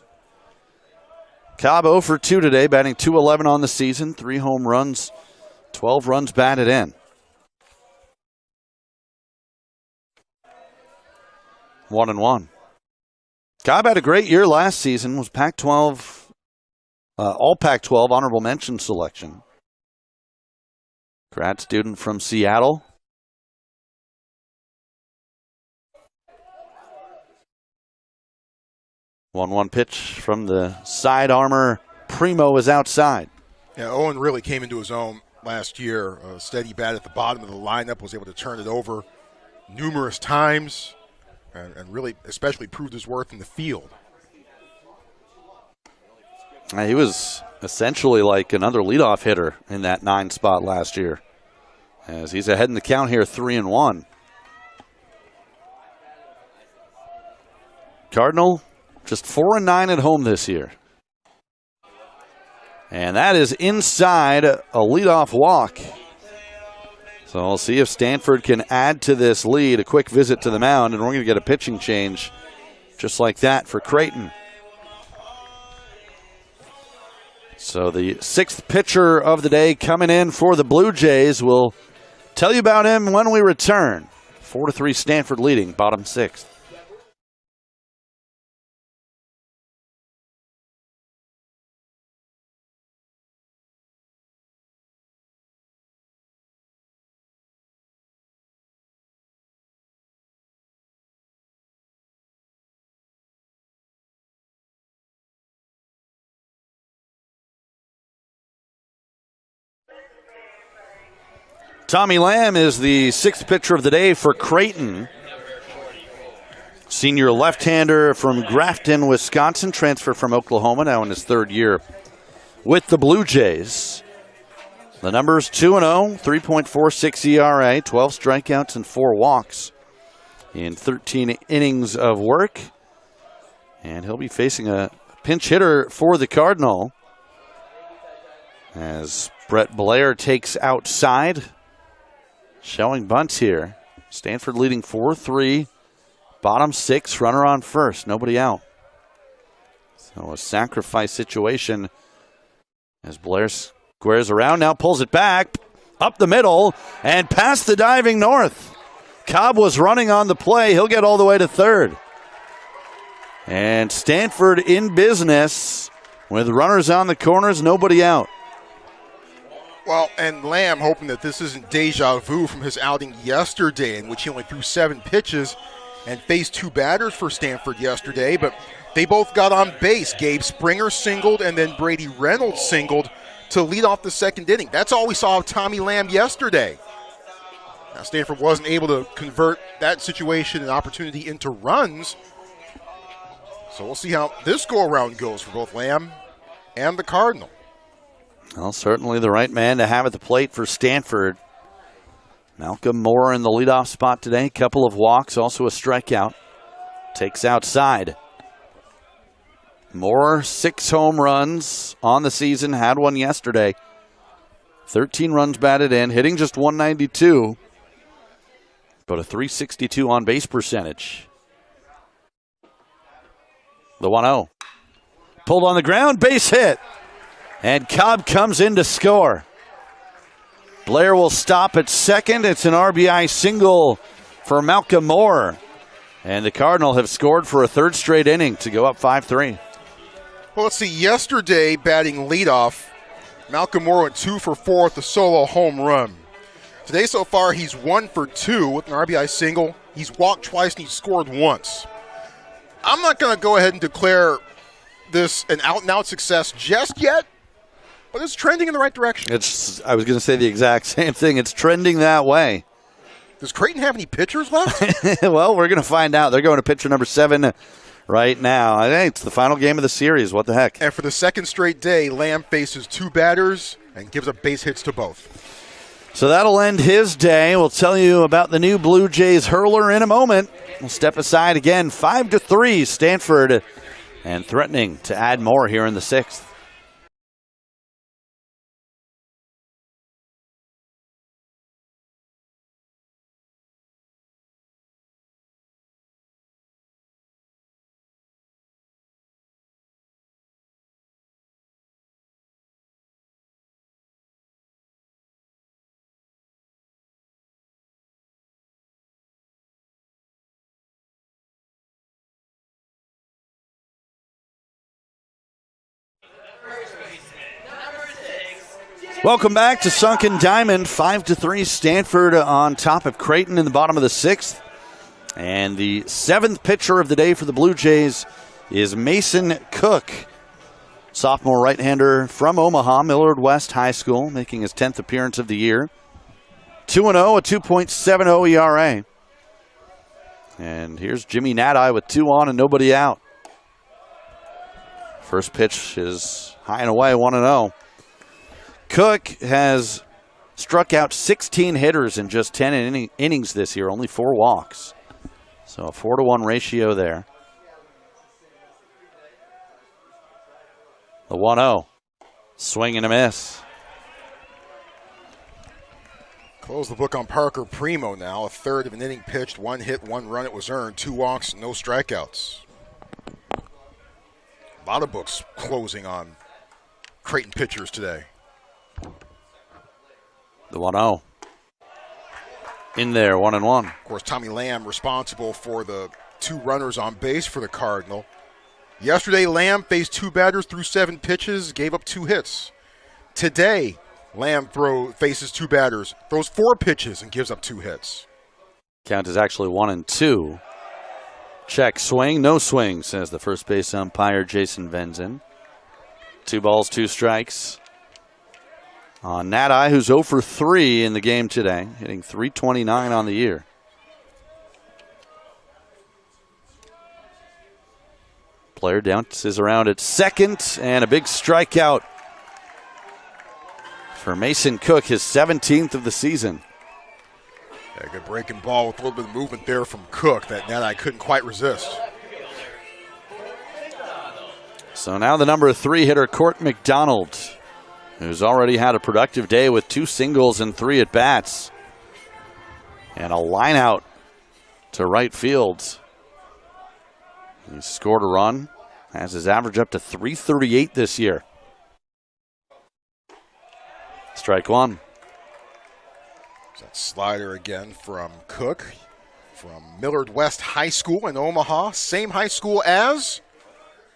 Speaker 2: Cobb 0 for 2 today, batting .211 on the season. 3 home runs, 12 runs batted in. 1-1. Cobb had a great year last season, was Pac-12, all Pac-12 honorable mention selection. Grad student from Seattle. One pitch from the side armor. Primo is outside.
Speaker 1: Yeah, Owen really came into his own last year. A steady bat at the bottom of the lineup, was able to turn it over numerous times. And really, especially proved his worth in the field.
Speaker 2: He was essentially like another leadoff hitter in that 9 spot last year. As he's ahead in the count here, 3-1. Cardinal just 4-9 at home this year. And that is inside a leadoff walk. So we'll see if Stanford can add to this lead. A quick visit to the mound, and we're going to get a pitching change just like that for Creighton. So the 6th pitcher of the day coming in for the Blue Jays. We'll tell you about him when we return. 4-3 Stanford leading, bottom 6th. Tommy Lamb is the 6th pitcher of the day for Creighton. Senior left-hander from Grafton, Wisconsin, transferred from Oklahoma, now in his 3rd year with the Blue Jays. The numbers 2-0, 3.46 ERA, 12 strikeouts and 4 walks in 13 innings of work. And he'll be facing a pinch hitter for the Cardinal as Brett Blair takes outside. Showing bunts here. Stanford leading 4-3 Bottom 6, runner on first, nobody out. So a sacrifice situation as Blair squares around, now pulls it back, up the middle, and past the diving North. Cobb was running on the play. He'll get all the way to third. And Stanford in business with runners on the corners, nobody out.
Speaker 1: Well, and Lamb hoping that this isn't deja vu from his outing yesterday, in which he only threw 7 pitches and faced 2 batters for Stanford yesterday, but they both got on base. Gabe Springer singled, and then Brady Reynolds singled to lead off the second inning. That's all we saw of Tommy Lamb yesterday. Now, Stanford wasn't able to convert that situation and opportunity into runs, so we'll see how this go-around goes for both Lamb and the Cardinal.
Speaker 2: Well, certainly the right man to have at the plate for Stanford. Malcolm Moore in the leadoff spot today. Couple of walks, also a strikeout. Takes outside. Moore, 6 home runs on the season. Had one yesterday. 13 runs batted in. Hitting just 192. But a .362 on base percentage. The 1-0. Pulled on the ground. Base hit. And Cobb comes in to score. Blair will stop at second. It's an RBI single for Malcolm Moore. And the Cardinal have scored for a 3rd straight inning to go up 5-3.
Speaker 1: Well, let's see. Yesterday, batting leadoff, Malcolm Moore went 2 for 4 with a solo home run. Today so far, he's 1 for 2 with an RBI single. He's walked twice and he's scored once. I'm not going to go ahead and declare this an out-and-out success just yet, but it's trending in the right direction.
Speaker 2: I was going to say the exact same thing. It's trending that way.
Speaker 1: Does Creighton have any pitchers left?
Speaker 2: Well, we're going to find out. They're going to pitcher number 7 right now. I think it's the final game of the series. What the heck?
Speaker 1: And for the 2nd straight day, Lamb faces 2 batters and gives up base hits to both.
Speaker 2: So that'll end his day. We'll tell you about the new Blue Jays hurler in a moment. We'll step aside again. 5-3 Stanford, and threatening to add more here in the 6th. Welcome back to Sunken Diamond. 5-3 Stanford on top of Creighton in the bottom of the 6th. And the 7th pitcher of the day for the Blue Jays is Mason Cook. Sophomore right-hander from Omaha, Millard West High School, making his 10th appearance of the year. 2-0, a 2.70 ERA. And here's Jimmy Nadai with 2 on and nobody out. First pitch is high and away, 1-0. Cook has struck out 16 hitters in just 10 innings this year, only 4 walks. So a 4-to-1 ratio there. The 1-0. Swing and a miss.
Speaker 1: Close the book on Parker Primo now. A third of an inning pitched, 1 hit, 1 run it was earned, 2 walks, no strikeouts. A lot of books closing on Creighton pitchers today.
Speaker 2: The 1-0. In there, 1-1.
Speaker 1: Of course, Tommy Lamb responsible for the 2 runners on base for the Cardinal. Yesterday, Lamb faced 2 batters, threw 7 pitches, gave up 2 hits. Today, Lamb faces 2 batters, throws 4 pitches, and gives up 2 hits.
Speaker 2: Count is actually 1-2. Check swing, no swing, says the first base umpire, Jason Venzin. 2 balls, 2 strikes. On Nadai, who's 0 for 3 in the game today, hitting .329 on the year. Player dances around at second, and a big strikeout for Mason Cook, his 17th of the season.
Speaker 1: Yeah, good breaking ball with a little bit of movement there from Cook that Nadai couldn't quite resist.
Speaker 2: So now the number 3 hitter, Court McDonald, who's already had a productive day with 2 singles and 3 at-bats. And a line out to right field. He scored a run, has his average up to 338 this year. Strike one.
Speaker 1: That slider again from Cook from Millard West High School in Omaha. Same high school as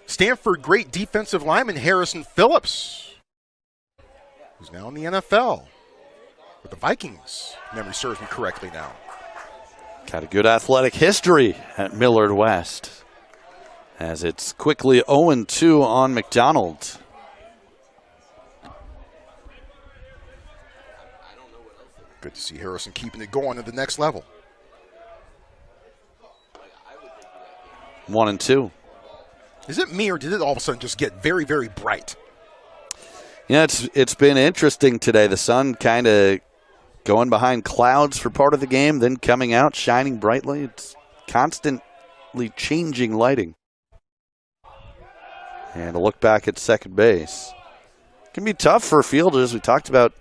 Speaker 1: Stanford great defensive lineman Harrison Phillips, who's now in the NFL with the Vikings, if memory serves me correctly now.
Speaker 2: Got a good athletic history at Millard West, as it's quickly 0-2 on McDonald.
Speaker 1: Good to see Harrison keeping it going at the next level.
Speaker 2: 1-2.
Speaker 1: Is it me, or did it all of a sudden just get very, very bright?
Speaker 2: Yeah, it's been interesting today. The sun kind of going behind clouds for part of the game, then coming out, shining brightly. It's constantly changing lighting. And a look back at second base. It can be tough for fielders. We talked about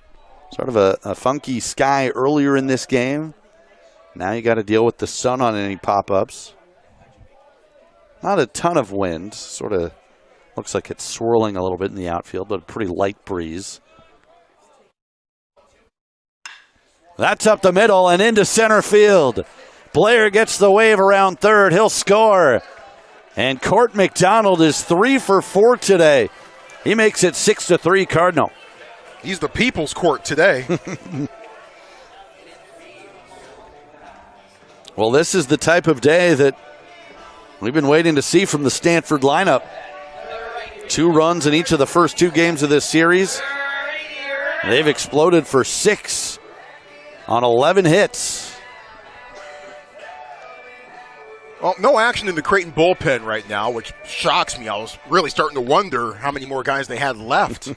Speaker 2: sort of a funky sky earlier in this game. Now you got to deal with the sun on any pop-ups. Not a ton of wind. Sort of looks like it's swirling a little bit in the outfield, but a pretty light breeze. That's up the middle and into center field. Blair gets the wave around third. He'll score. And Court McDonald is 3 for 4 today. He makes it 6-3 Cardinal.
Speaker 1: He's the people's court today.
Speaker 2: Well, this is the type of day that we've been waiting to see from the Stanford lineup. 2 runs in each of the first 2 games of this series. They've exploded for 6 on 11 hits.
Speaker 1: Well, no action in the Creighton bullpen right now, which shocks me. I was really starting to wonder how many more guys they had left.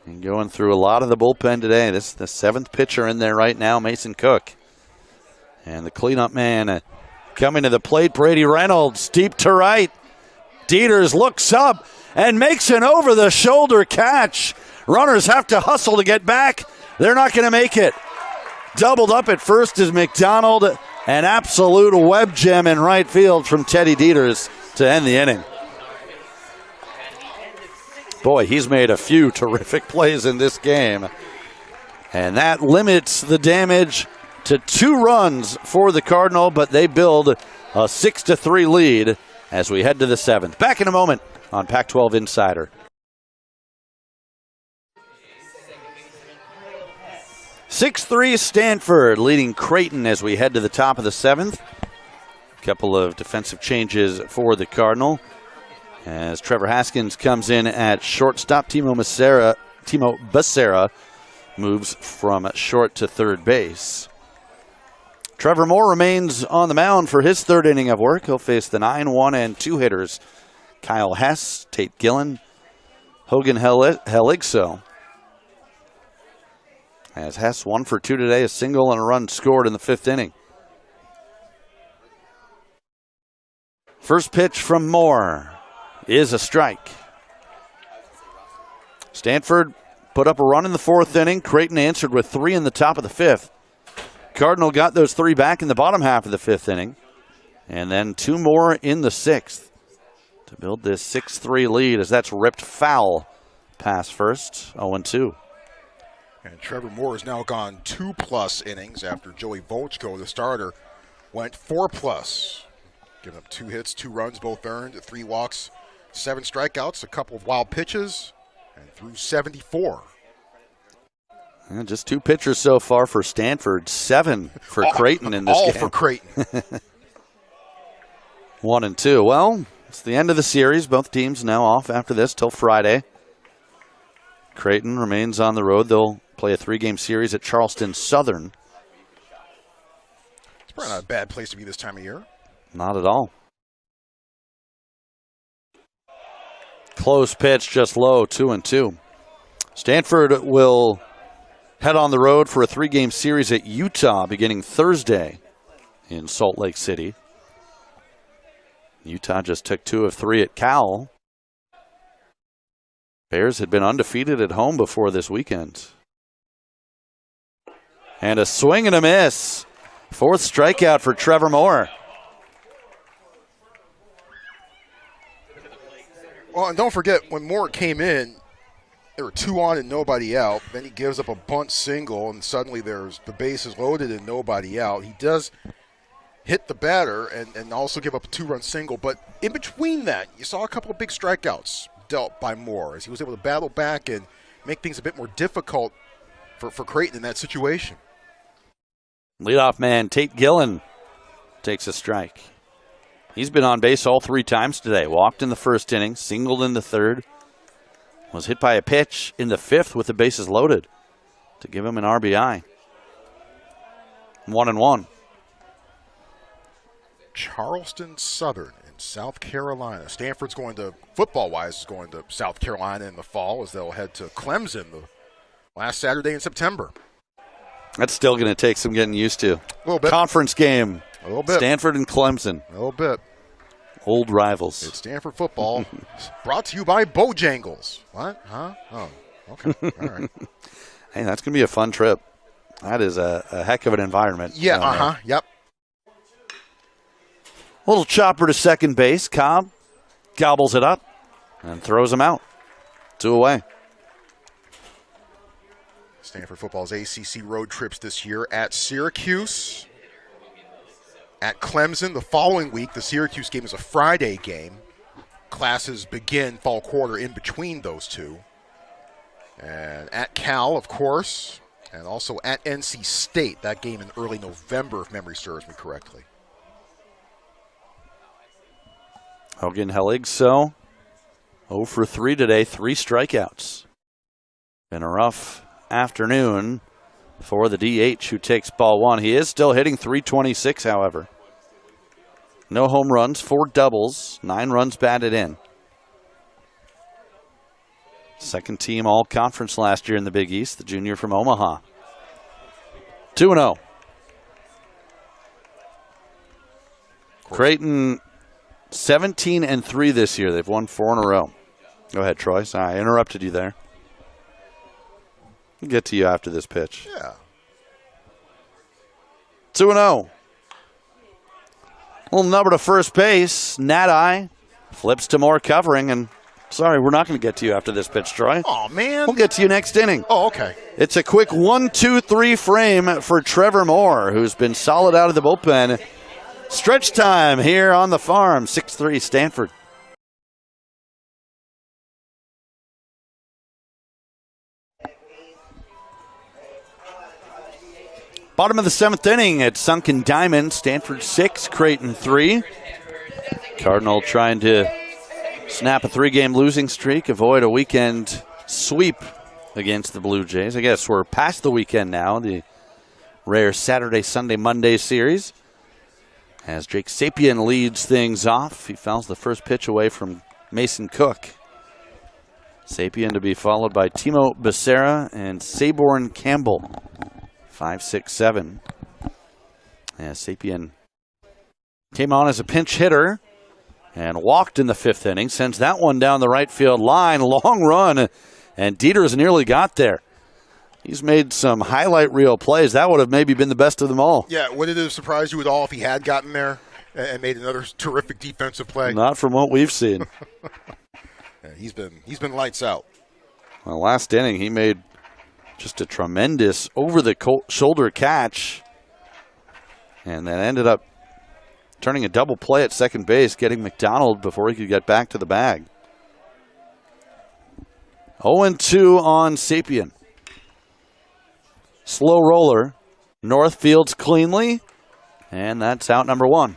Speaker 2: And going through a lot of the bullpen today. This is the 7th pitcher in there right now, Mason Cook. And the cleanup man coming to the plate, Brady Reynolds, deep to right. Dieters looks up and makes an over-the-shoulder catch. Runners have to hustle to get back. They're not going to make it. Doubled up at first is McDonald. An absolute web gem in right field from Teddy Dieters to end the inning. Boy, he's made a few terrific plays in this game. And that limits the damage to 2 runs for the Cardinal, but they build a 6-3 lead as we head to the 7th. Back in a moment on Pac-12 Insider. 6-3 Stanford leading Creighton as we head to the top of the 7th. A couple of defensive changes for the Cardinal, as Trevor Haskins comes in at shortstop. Timo Becerra moves from short to third base. Trevor Moore remains on the mound for his 3rd inning of work. He'll face the 9-1 and 2 hitters, Kyle Hess, Tate Gillen, Hogan Heligso. As Hess 1 for 2 today, a single and a run scored in the 5th inning. First pitch from Moore is a strike. Stanford put up a run in the 4th inning. Creighton answered with 3 in the top of the 5th. Cardinal got those 3 back in the bottom half of the 5th inning. And then 2 more in the 6th to build this 6-3 lead, as that's ripped foul past first, 0-2.
Speaker 1: And Trevor Moore has now gone 2+ innings after Joey Volchko, the starter, went 4+. Giving up 2 hits, 2 runs, both earned, 3 walks, 7 strikeouts, a couple of wild pitches, and threw 74.
Speaker 2: And just 2 pitchers so far for Stanford, 7 for Creighton in this game.
Speaker 1: All for Creighton.
Speaker 2: 1-2. Well, it's the end of the series. Both teams now off after this till Friday. Creighton remains on the road. They'll play a 3-game series at Charleston Southern.
Speaker 1: It's probably not a bad place to be this time of year.
Speaker 2: Not at all. Close pitch, just low, 2-2. Stanford will head on the road for a 3-game series at Utah beginning Thursday in Salt Lake City. Utah just took 2 of 3 at Cal. Bears had been undefeated at home before this weekend. And a swing and a miss. 4th strikeout for Trevor Moore.
Speaker 1: Well, and don't forget, when Moore came in, there were 2 on and nobody out. Then he gives up a bunt single, and suddenly the bases loaded and nobody out. He does hit the batter and also give up a 2-run single. But in between that, you saw a couple of big strikeouts dealt by Moore as he was able to battle back and make things a bit more difficult for Creighton in that situation.
Speaker 2: Leadoff man Tate Gillen takes a strike. He's been on base all 3 times today. Walked in the first inning, singled in the third. Was hit by a pitch in the 5th with the bases loaded to give him an RBI. 1-1.
Speaker 1: Charleston Southern in South Carolina. Stanford's football-wise, is going to South Carolina in the fall as they'll head to Clemson the last Saturday in September.
Speaker 2: That's still going to take some getting used to.
Speaker 1: A little bit.
Speaker 2: Conference game.
Speaker 1: A little bit.
Speaker 2: Stanford and Clemson.
Speaker 1: A little bit.
Speaker 2: Old rivals.
Speaker 1: It's Stanford football. Brought to you by Bojangles. What? Huh? Oh, okay. All right.
Speaker 2: Hey, that's going to be a fun trip. That is a heck of an environment.
Speaker 1: Yeah, yep.
Speaker 2: Little chopper to second base. Cobb gobbles it up and throws him out. 2 away.
Speaker 1: Stanford football's ACC road trips this year at Syracuse, at Clemson the following week. The Syracuse game is a Friday game. Classes begin fall quarter in between those two. And at Cal, of course, and also at NC State. That game in early November, if memory serves me correctly.
Speaker 2: Hogan Heligso, 0 for 3 today, 3 strikeouts. Been a rough afternoon for the DH who takes ball 1. He is still hitting .326, however. No home runs, 4 doubles, 9 runs batted in. Second team all-conference last year in the Big East, the junior from Omaha. 2-0. Creighton 17-3 this year. They've won 4 in a row. Go ahead, Troy. Sorry, I interrupted you there. We'll get to you after this pitch.
Speaker 1: Yeah.
Speaker 2: 2-0. Little number to first base. Nat-Eye flips to more covering. And sorry, we're not going to get to you after this pitch, Troy.
Speaker 1: Oh, man.
Speaker 2: We'll get to you next inning.
Speaker 1: Oh, okay.
Speaker 2: It's a quick 1-2-3 frame for Trevor Moore, who's been solid out of the bullpen. Stretch time here on the farm. 6-3 Stanford. Bottom of the 7th inning at Sunken Diamond. Stanford 6, Creighton 3. Cardinal trying to snap a 3-game losing streak, avoid a weekend sweep against the Blue Jays. I guess we're past the weekend now, the rare Saturday, Sunday, Monday series. As Jake Sapien leads things off, he fouls the first pitch away from Mason Cook. Sapien to be followed by Timo Becerra and Saborn Campbell. 5, 6, 7. As Sapien came on as a pinch hitter and walked in the 5th inning, sends that one down the right field line. Long run, and Dieters nearly got there. He's made some highlight reel plays. That would have maybe been the best of them all.
Speaker 1: Yeah, would it have surprised you at all if he had gotten there and made another terrific defensive play?
Speaker 2: Not from what we've seen.
Speaker 1: Yeah, he's been lights out.
Speaker 2: Well, last inning, he made just a tremendous over-the-shoulder catch, and then ended up turning a double play at second base, getting McDonald before he could get back to the bag. 0-2 on Sapien. Slow roller. North fields cleanly, and that's out number 1.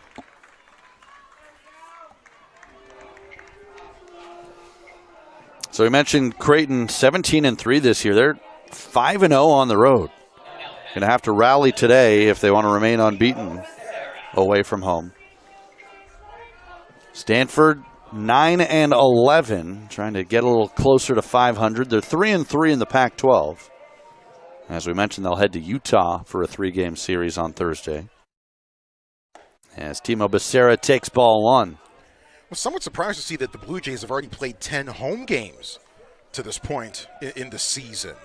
Speaker 2: So we mentioned Creighton 17-3 this year. They're 5-0 on the road. Going to have to rally today if they want to remain unbeaten away from home. Stanford 9-11, trying to get a little closer to 500. They're 3-3 in the Pac-12. As we mentioned, they'll head to Utah for a 3-game series on Thursday. As Timo Becerra takes ball 1.
Speaker 1: Was somewhat surprised to see that the Blue Jays have already played 10 home games to this point in the season.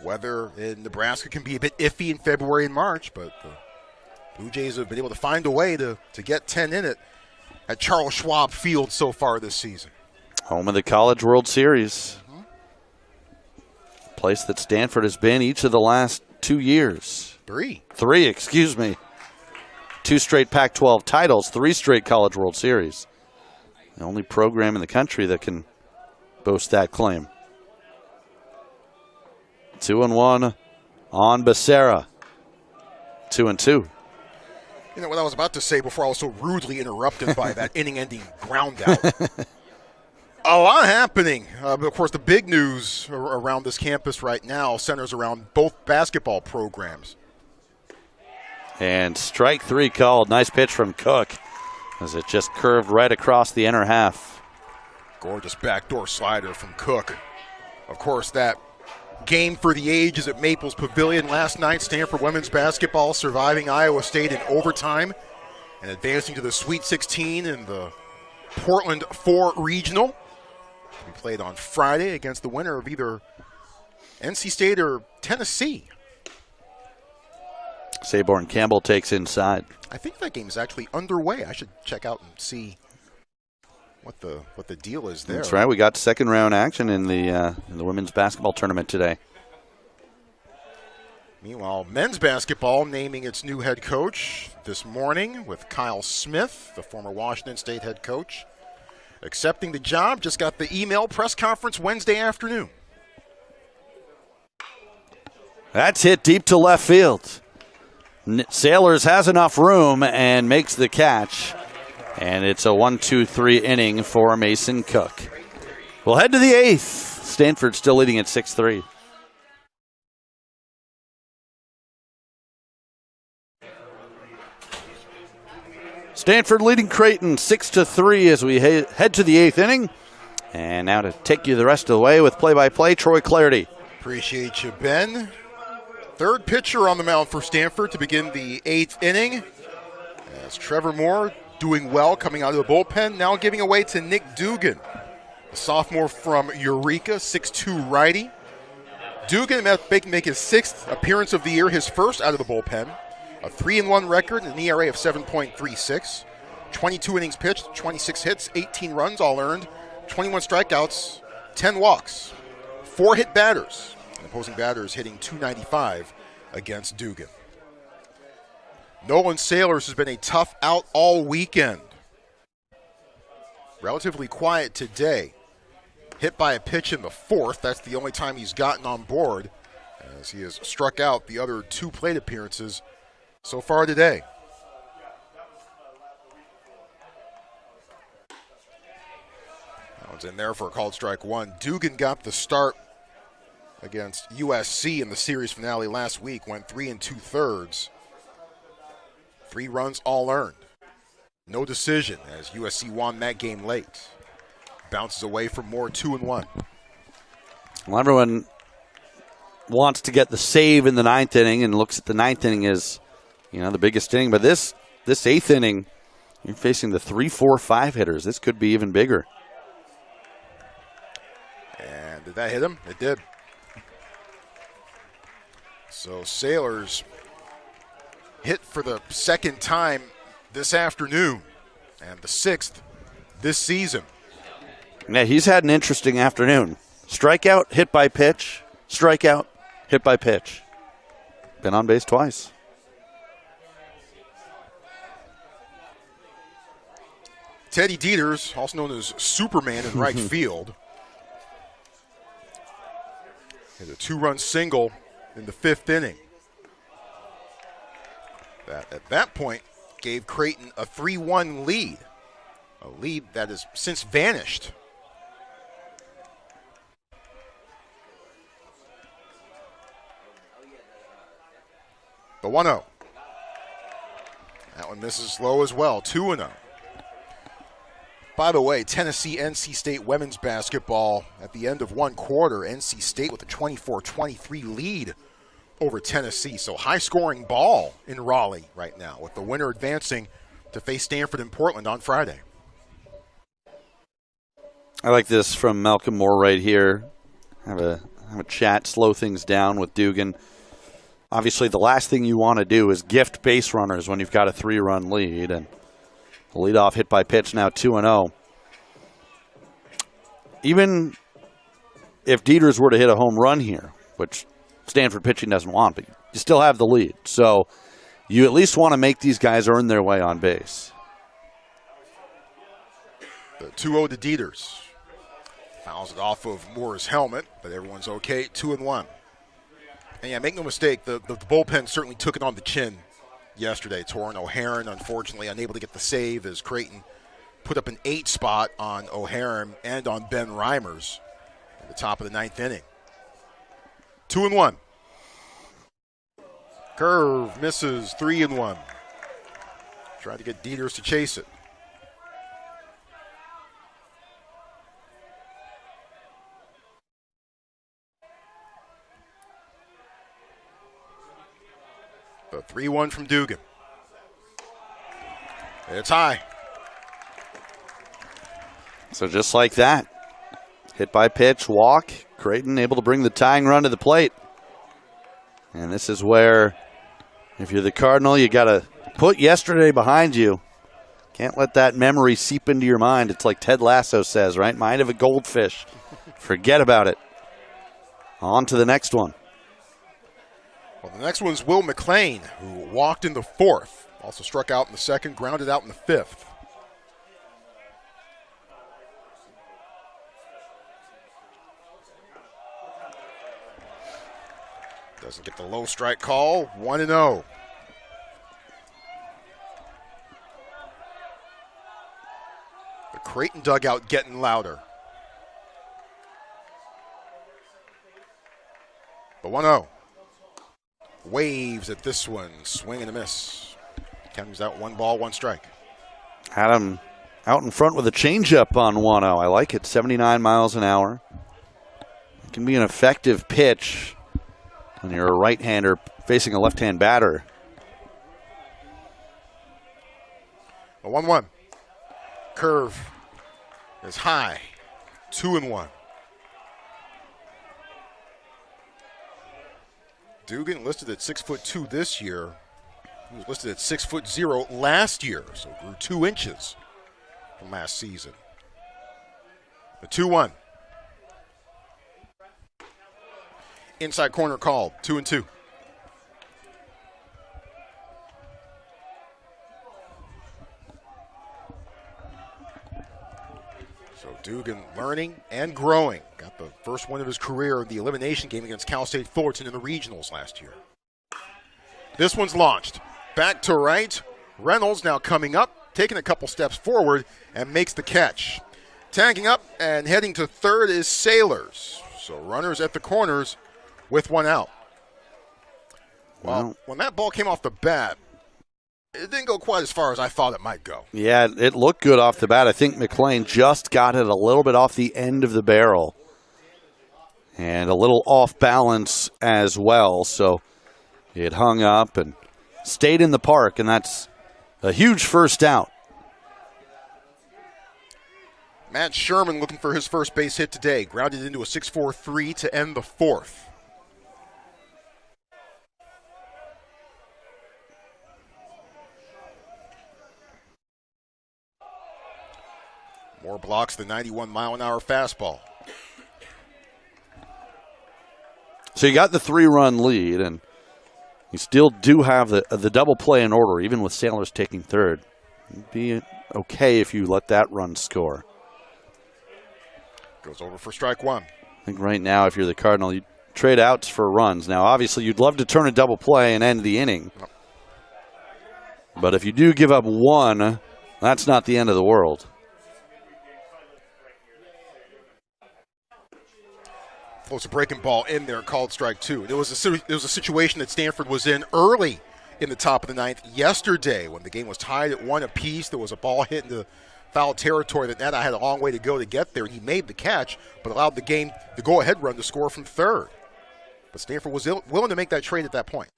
Speaker 1: Weather in Nebraska can be a bit iffy in February and March, but the Blue Jays have been able to find a way to get 10 in it at Charles Schwab Field so far this season.
Speaker 2: Home of the College World Series. Place that Stanford has been each of the last 2 years. Three, excuse me. 2 straight Pac-12 titles, 3 straight College World Series. The only program in the country that can boast that claim. 2-1 on Becerra. 2-2.
Speaker 1: You know what I was about to say before I was so rudely interrupted by that inning-ending ground out. A lot happening. But of course, the big news around this campus right now centers around both basketball programs.
Speaker 2: And strike 3 called. Nice pitch from Cook as it just curved right across the inner half.
Speaker 1: Gorgeous backdoor slider from Cook. Of course, that game for the ages at Maples Pavilion last night. Stanford women's basketball surviving Iowa State in overtime and advancing to the Sweet 16 in the Portland 4 Regional. We played on Friday against the winner of either NC State or Tennessee.
Speaker 2: Saborn Campbell takes inside.
Speaker 1: I think that game is actually underway. I should check out and see what the deal is there.
Speaker 2: That's right. We got second round action in the women's basketball tournament today.
Speaker 1: Meanwhile, men's basketball naming its new head coach this morning with Kyle Smith, the former Washington State head coach, accepting the job. Just got the email press conference Wednesday afternoon.
Speaker 2: That's hit deep to left field. Sailors has enough room and makes the catch. And it's a 1-2-3 inning for Mason Cook. We'll head to the 8th. Stanford still leading at 6-3. Stanford leading Creighton 6-3 as we head to the 8th inning. And now to take you the rest of the way with play-by-play, Troy Clarity.
Speaker 1: Appreciate you, Ben. Third pitcher on the mound for Stanford to begin the 8th inning. As Trevor Moore doing well coming out of the bullpen, now giving away to Nick Dugan, a sophomore from Eureka, 6'2" righty. Dugan make his 6th appearance of the year, his first out of the bullpen. A 3-1 record and an ERA of 7.36. 22 innings pitched, 26 hits, 18 runs all earned, 21 strikeouts, 10 walks. 4 hit batters. And opposing batters hitting .295 against Dugan. Nolan Sailors has been a tough out all weekend. Relatively quiet today. Hit by a pitch in the 4th. That's the only time he's gotten on board, as he has struck out the other 2 plate appearances so far today. That one's in there for a called strike 1. Dugan got the start against USC in the series finale last week. Went 3 2/3. 3 runs all earned. No decision as USC won that game late. Bounces away from Moore 2-1.
Speaker 2: Well, everyone wants to get the save in the 9th inning and looks at the 9th inning as, the biggest inning. But this 8th inning, you're facing the 3, 4, 5 hitters. This could be even bigger.
Speaker 1: And did that hit him? It did. So Sailors hit for the 2nd time this afternoon and the 6th this season.
Speaker 2: Yeah, he's had an interesting afternoon. Strikeout, hit by pitch. Strikeout, hit by pitch. Been on base twice.
Speaker 1: Teddy Dieters, also known as Superman in right field, hit a 2-run single in the 5th inning. That, at that point, gave Creighton a 3-1 lead, a lead that has since vanished. The 1-0. That one misses low as well, 2-0. By the way, Tennessee, NC State women's basketball at the end of one quarter, NC State with a 24-23 lead over Tennessee. So high-scoring ball in Raleigh right now, with the winner advancing to face Stanford and Portland on Friday.
Speaker 2: I like this from Malcolm Moore right here. Have a chat, slow things down with Dugan. Obviously, the last thing you want to do is gift base runners when you've got a 3-run lead. And the leadoff hit by pitch now 2-0. even if Dieters were to hit a home run here, which Stanford pitching doesn't want, but you still have the lead. So you at least want to make these guys earn their way on base.
Speaker 1: The 2-0 to Dieters. Fouls it off of Moore's helmet, but everyone's okay. 2-1. And yeah, make no mistake, the bullpen certainly took it on the chin yesterday. Torrin O'Haron, unfortunately, unable to get the save as Creighton put up an 8 spot on O'Haron and on Ben Reimers at the top of the 9th inning. 2-1. Curve misses. 3-1. Trying to get Dieters to chase it. The 3-1 from Dugan. It's high.
Speaker 2: So just like that, hit by pitch, walk, Creighton able to bring the tying run to the plate. And this is where, if you're the Cardinal, you got to put yesterday behind you. Can't let that memory seep into your mind. It's like Ted Lasso says, right? Mind of a goldfish. Forget about it. On to the next one.
Speaker 1: Well, the next one's Will McLean, who walked in the 4th. Also struck out in the 2nd, grounded out in the 5th. Doesn't get the low strike call. 1-0. The Creighton dugout getting louder. The 1-0. Waves at this one. Swing and a miss. Comes out 1 ball, 1 strike.
Speaker 2: Had him out in front with a changeup on 1-0. I like it. 79 miles an hour. It can be an effective pitch when you're a right-hander facing a left-hand batter.
Speaker 1: A 1-1. Curve is high. 2-1. Dugan listed at 6'2" this year. He was listed at 6'0" last year, so grew 2 inches from last season. The 2-1. Inside corner called. 2-2. So Dugan learning and growing. Got the first win of his career in the elimination game against Cal State Fullerton in the regionals last year. This one's launched. Back to right. Reynolds now coming up, taking a couple steps forward, and makes the catch. Tagging up and heading to 3rd is Sailors. So runners at the corners with 1 out. Well, when that ball came off the bat, it didn't go quite as far as I thought it might go.
Speaker 2: Yeah, it looked good off the bat. I think McLean just got it a little bit off the end of the barrel. And a little off balance as well. So it hung up and stayed in the park, and that's a huge first out.
Speaker 1: Matt Sherman looking for his first base hit today. Grounded into a 6-4-3 to end the 4th. Moore blocks the 91-mile-an-hour fastball.
Speaker 2: So you got the 3-run lead, and you still do have the double play in order, even with Sailors taking 3rd. It'd be okay if you let that run score.
Speaker 1: Goes over for strike 1.
Speaker 2: I think right now, if you're the Cardinal, you trade outs for runs. Now, obviously, you'd love to turn a double play and end the inning.
Speaker 1: Yep.
Speaker 2: But if you do give up 1, that's not the end of the world.
Speaker 1: Floats a breaking ball in there, called strike 2. There was a situation that Stanford was in early in the top of the 9th yesterday when the game was tied at 1 apiece. There was a ball hit into foul territory that Netta had a long way to go to get there. He made the catch, but allowed the game, the go-ahead run, to score from 3rd. But Stanford was willing to make that trade at that point.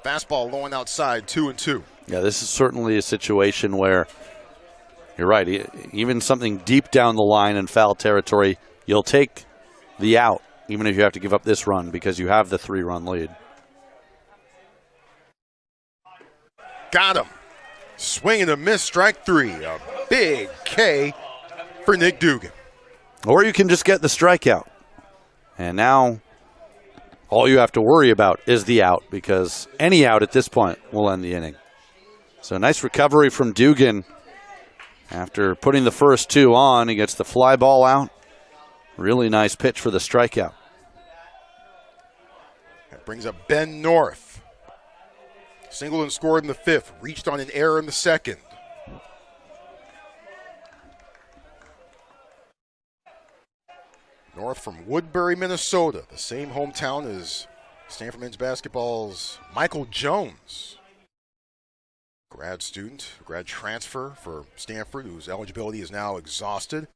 Speaker 1: Fastball low and outside, 2-2.
Speaker 2: Yeah, this is certainly a situation where you're right. Even something deep down the line in foul territory, you'll take the out, even if you have to give up this run because you have the 3-run lead.
Speaker 1: Got him. Swing and a miss, strike 3. A big K for Nick Dugan.
Speaker 2: Or you can just get the strikeout. And now all you have to worry about is the out, because any out at this point will end the inning. So nice recovery from Dugan. After putting the first two on, he gets the fly ball out. Really nice pitch for the strikeout.
Speaker 1: That brings up Ben North. Singled and scored in the fifth. Reached on an error in the second. North from Woodbury, Minnesota. The same hometown as Stanford men's basketball's Michael Jones. Grad student, grad transfer for Stanford, whose eligibility is now exhausted.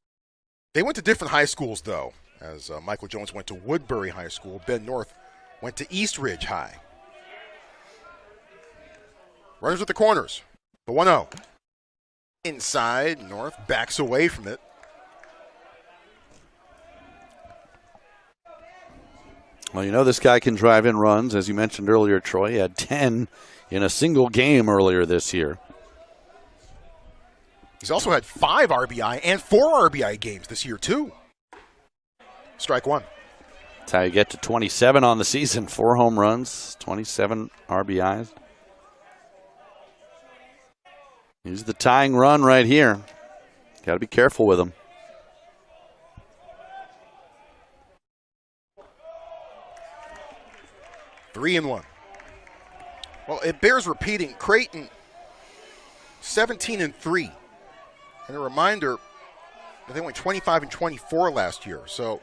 Speaker 1: They went to different high schools, though, as Michael Jones went to Woodbury High School. Ben North went to East Ridge High. Runners at the corners. The 1-0. Inside, North backs away from it.
Speaker 2: Well, you know this guy can drive in runs. As you mentioned earlier, Troy, he had 10 in a single game earlier this year.
Speaker 1: He's also had 5 RBI and 4 RBI games this year, too. Strike one.
Speaker 2: That's how you get to 27 on the season. 4 home runs, 27 RBIs. Here's the tying run right here. Got to be careful with him.
Speaker 1: Three and one. Well, it bears repeating. Creighton, 17-3. And a reminder that they went 25-24 last year. So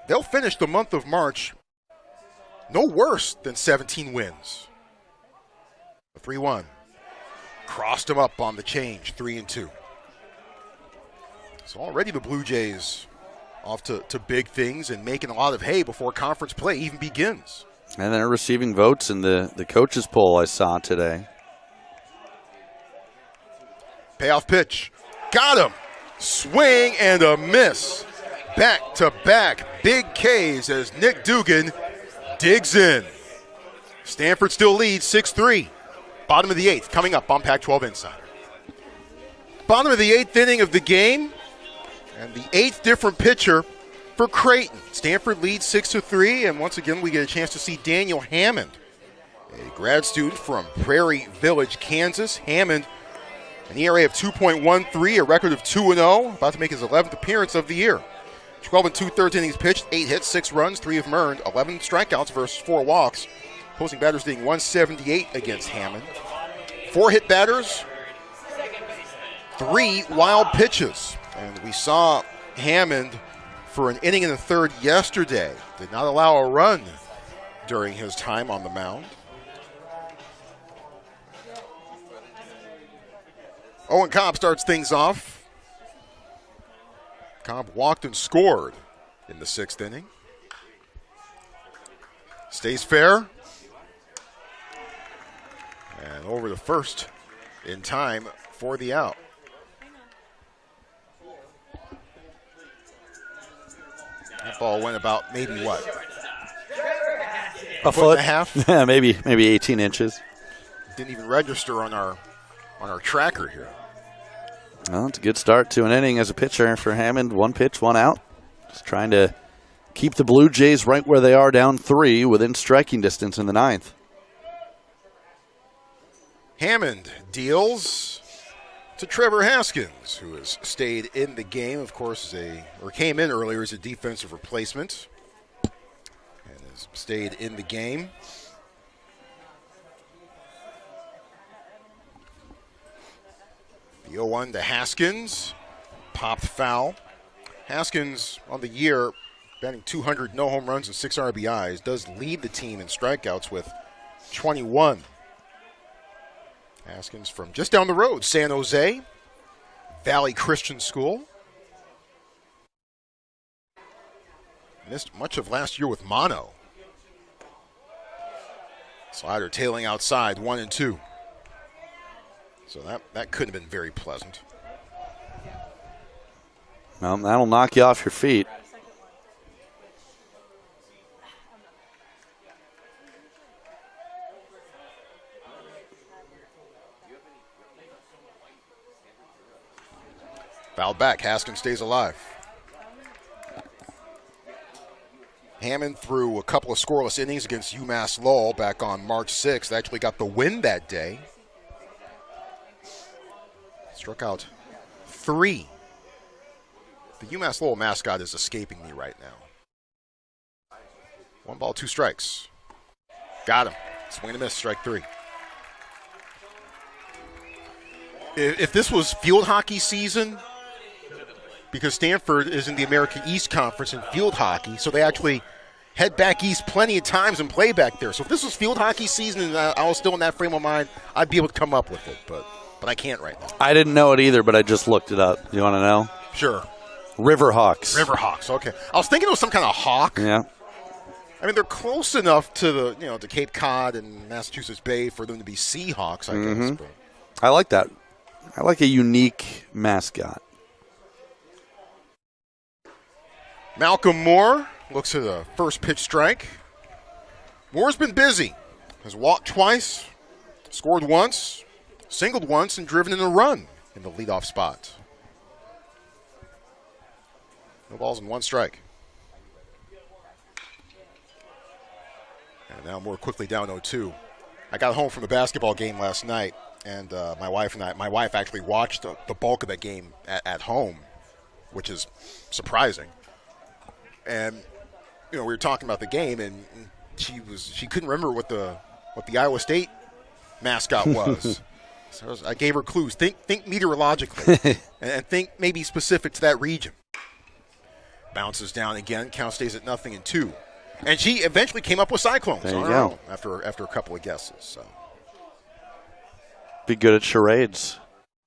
Speaker 1: they'll finish the month of March no worse than 17 wins. The 3-1. Crossed him up on the change, 3-2. So already the Blue Jays off to big things and making a lot of hay before conference play even begins.
Speaker 2: And they're receiving votes in the coaches poll I saw today.
Speaker 1: Payoff pitch. Got him. Swing and a miss. Back-to-back big Ks as Nick Dugan digs in. Stanford still leads 6-3. Bottom of the 8th coming up on Pac-12 Insider. Bottom of the 8th inning of the game. And the 8th different pitcher for Creighton. Stanford leads 6-3, and once again we get a chance to see Daniel Hammond, a grad student from Prairie Village, Kansas. Hammond, an ERA of 2.13, a record of 2-0, about to make his 11th appearance of the year. 12 2/3 innings pitched, 8 hits, 6 runs, 3 have earned, 11 strikeouts versus 4 walks. Opposing batters hitting 178 against Hammond. 4 hit batters, 3 wild pitches. And we saw Hammond for an inning in the third yesterday. Did not allow a run during his time on the mound. Owen Cobb starts things off. Cobb walked and scored in the 6th inning. Stays fair. And over to first in time for the out. That ball went about maybe what?
Speaker 2: A foot
Speaker 1: and a half?
Speaker 2: Yeah, maybe 18 inches.
Speaker 1: Didn't even register on our tracker here.
Speaker 2: Well, it's a good start to an inning as a pitcher for Hammond. 1 pitch, 1 out. Just trying to keep the Blue Jays right where they are, down 3 within striking distance in the 9th.
Speaker 1: Hammond deals to Trevor Haskins, who has stayed in the game, of course, came in earlier as a defensive replacement and has stayed in the game. The 0-1 to Haskins, popped foul. Haskins on the year, batting .200, no home runs and 6 RBIs, does lead the team in strikeouts with 21. Haskins from just down the road, San Jose, Valley Christian School. Missed much of last year with mono. Slider tailing outside, 1-2. So that couldn't have been very pleasant.
Speaker 2: Well, that'll knock you off your feet.
Speaker 1: Fouled back. Haskins stays alive. Hammond threw a couple of scoreless innings against UMass Lowell back on March 6th. Actually got the win that day. Struck out 3. The UMass Lowell mascot is escaping me right now. 1 ball, 2 strikes. Got him. Swing and a miss, strike 3. If this was field hockey season, because Stanford is in the American East Conference in field hockey, so they actually head back east plenty of times and play back there. So if this was field hockey season and I was still in that frame of mind, I'd be able to come up with it, but I can't right now.
Speaker 2: I didn't know it either, but I just looked it up. You want to know?
Speaker 1: Sure.
Speaker 2: Riverhawks.
Speaker 1: Riverhawks, okay. I was thinking it was some kind of hawk.
Speaker 2: Yeah.
Speaker 1: I mean, they're close enough to to Cape Cod and Massachusetts Bay for them to be Seahawks, I guess. But.
Speaker 2: I like that. I like a unique mascot.
Speaker 1: Malcolm Moore looks at a first pitch strike. Moore's been busy. Has walked twice, scored once, singled once, and driven in a run in the leadoff spot. No balls and 1 strike. And now Moore quickly down 0-2. I got home from the basketball game last night, and my wife actually watched the bulk of that game at home, which is surprising. And we were talking about the game, and she couldn't remember what the Iowa State mascot was. So I gave her clues. Think meteorologically, and think maybe specific to that region. Bounces down again. Count stays at 0-2. And she eventually came up with Cyclones
Speaker 2: there you
Speaker 1: on her
Speaker 2: go.
Speaker 1: own after a couple of guesses. So.
Speaker 2: Be good at charades.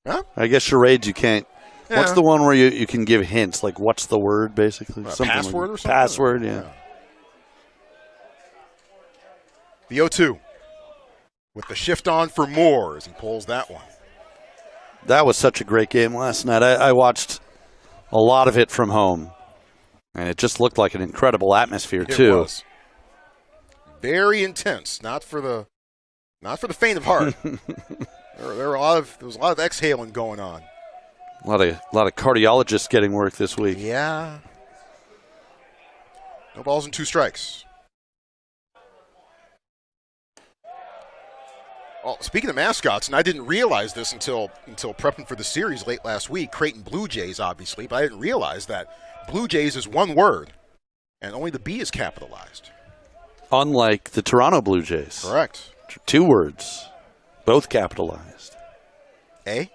Speaker 1: Huh?
Speaker 2: I guess charades you can't.
Speaker 1: Yeah.
Speaker 2: What's the one where you can give hints? Like, what's the word, basically?
Speaker 1: Password or something?
Speaker 2: Password, yeah.
Speaker 1: The 0-2 with the shift on for Moore as he pulls that one.
Speaker 2: That was such a great game last night. I watched a lot of it from home, and it just looked like an incredible atmosphere, too.
Speaker 1: It was. Very intense. Not for the faint of heart. there was a lot of exhaling going on.
Speaker 2: A lot of cardiologists getting work this week.
Speaker 1: Yeah. No balls and 2 strikes. Oh, speaking of mascots, and I didn't realize this until prepping for the series late last week, Creighton Blue Jays, obviously, but I didn't realize that Blue Jays is 1 word, and only the B is capitalized.
Speaker 2: Unlike the Toronto Blue Jays.
Speaker 1: Correct.
Speaker 2: 2 words, both capitalized.
Speaker 1: A.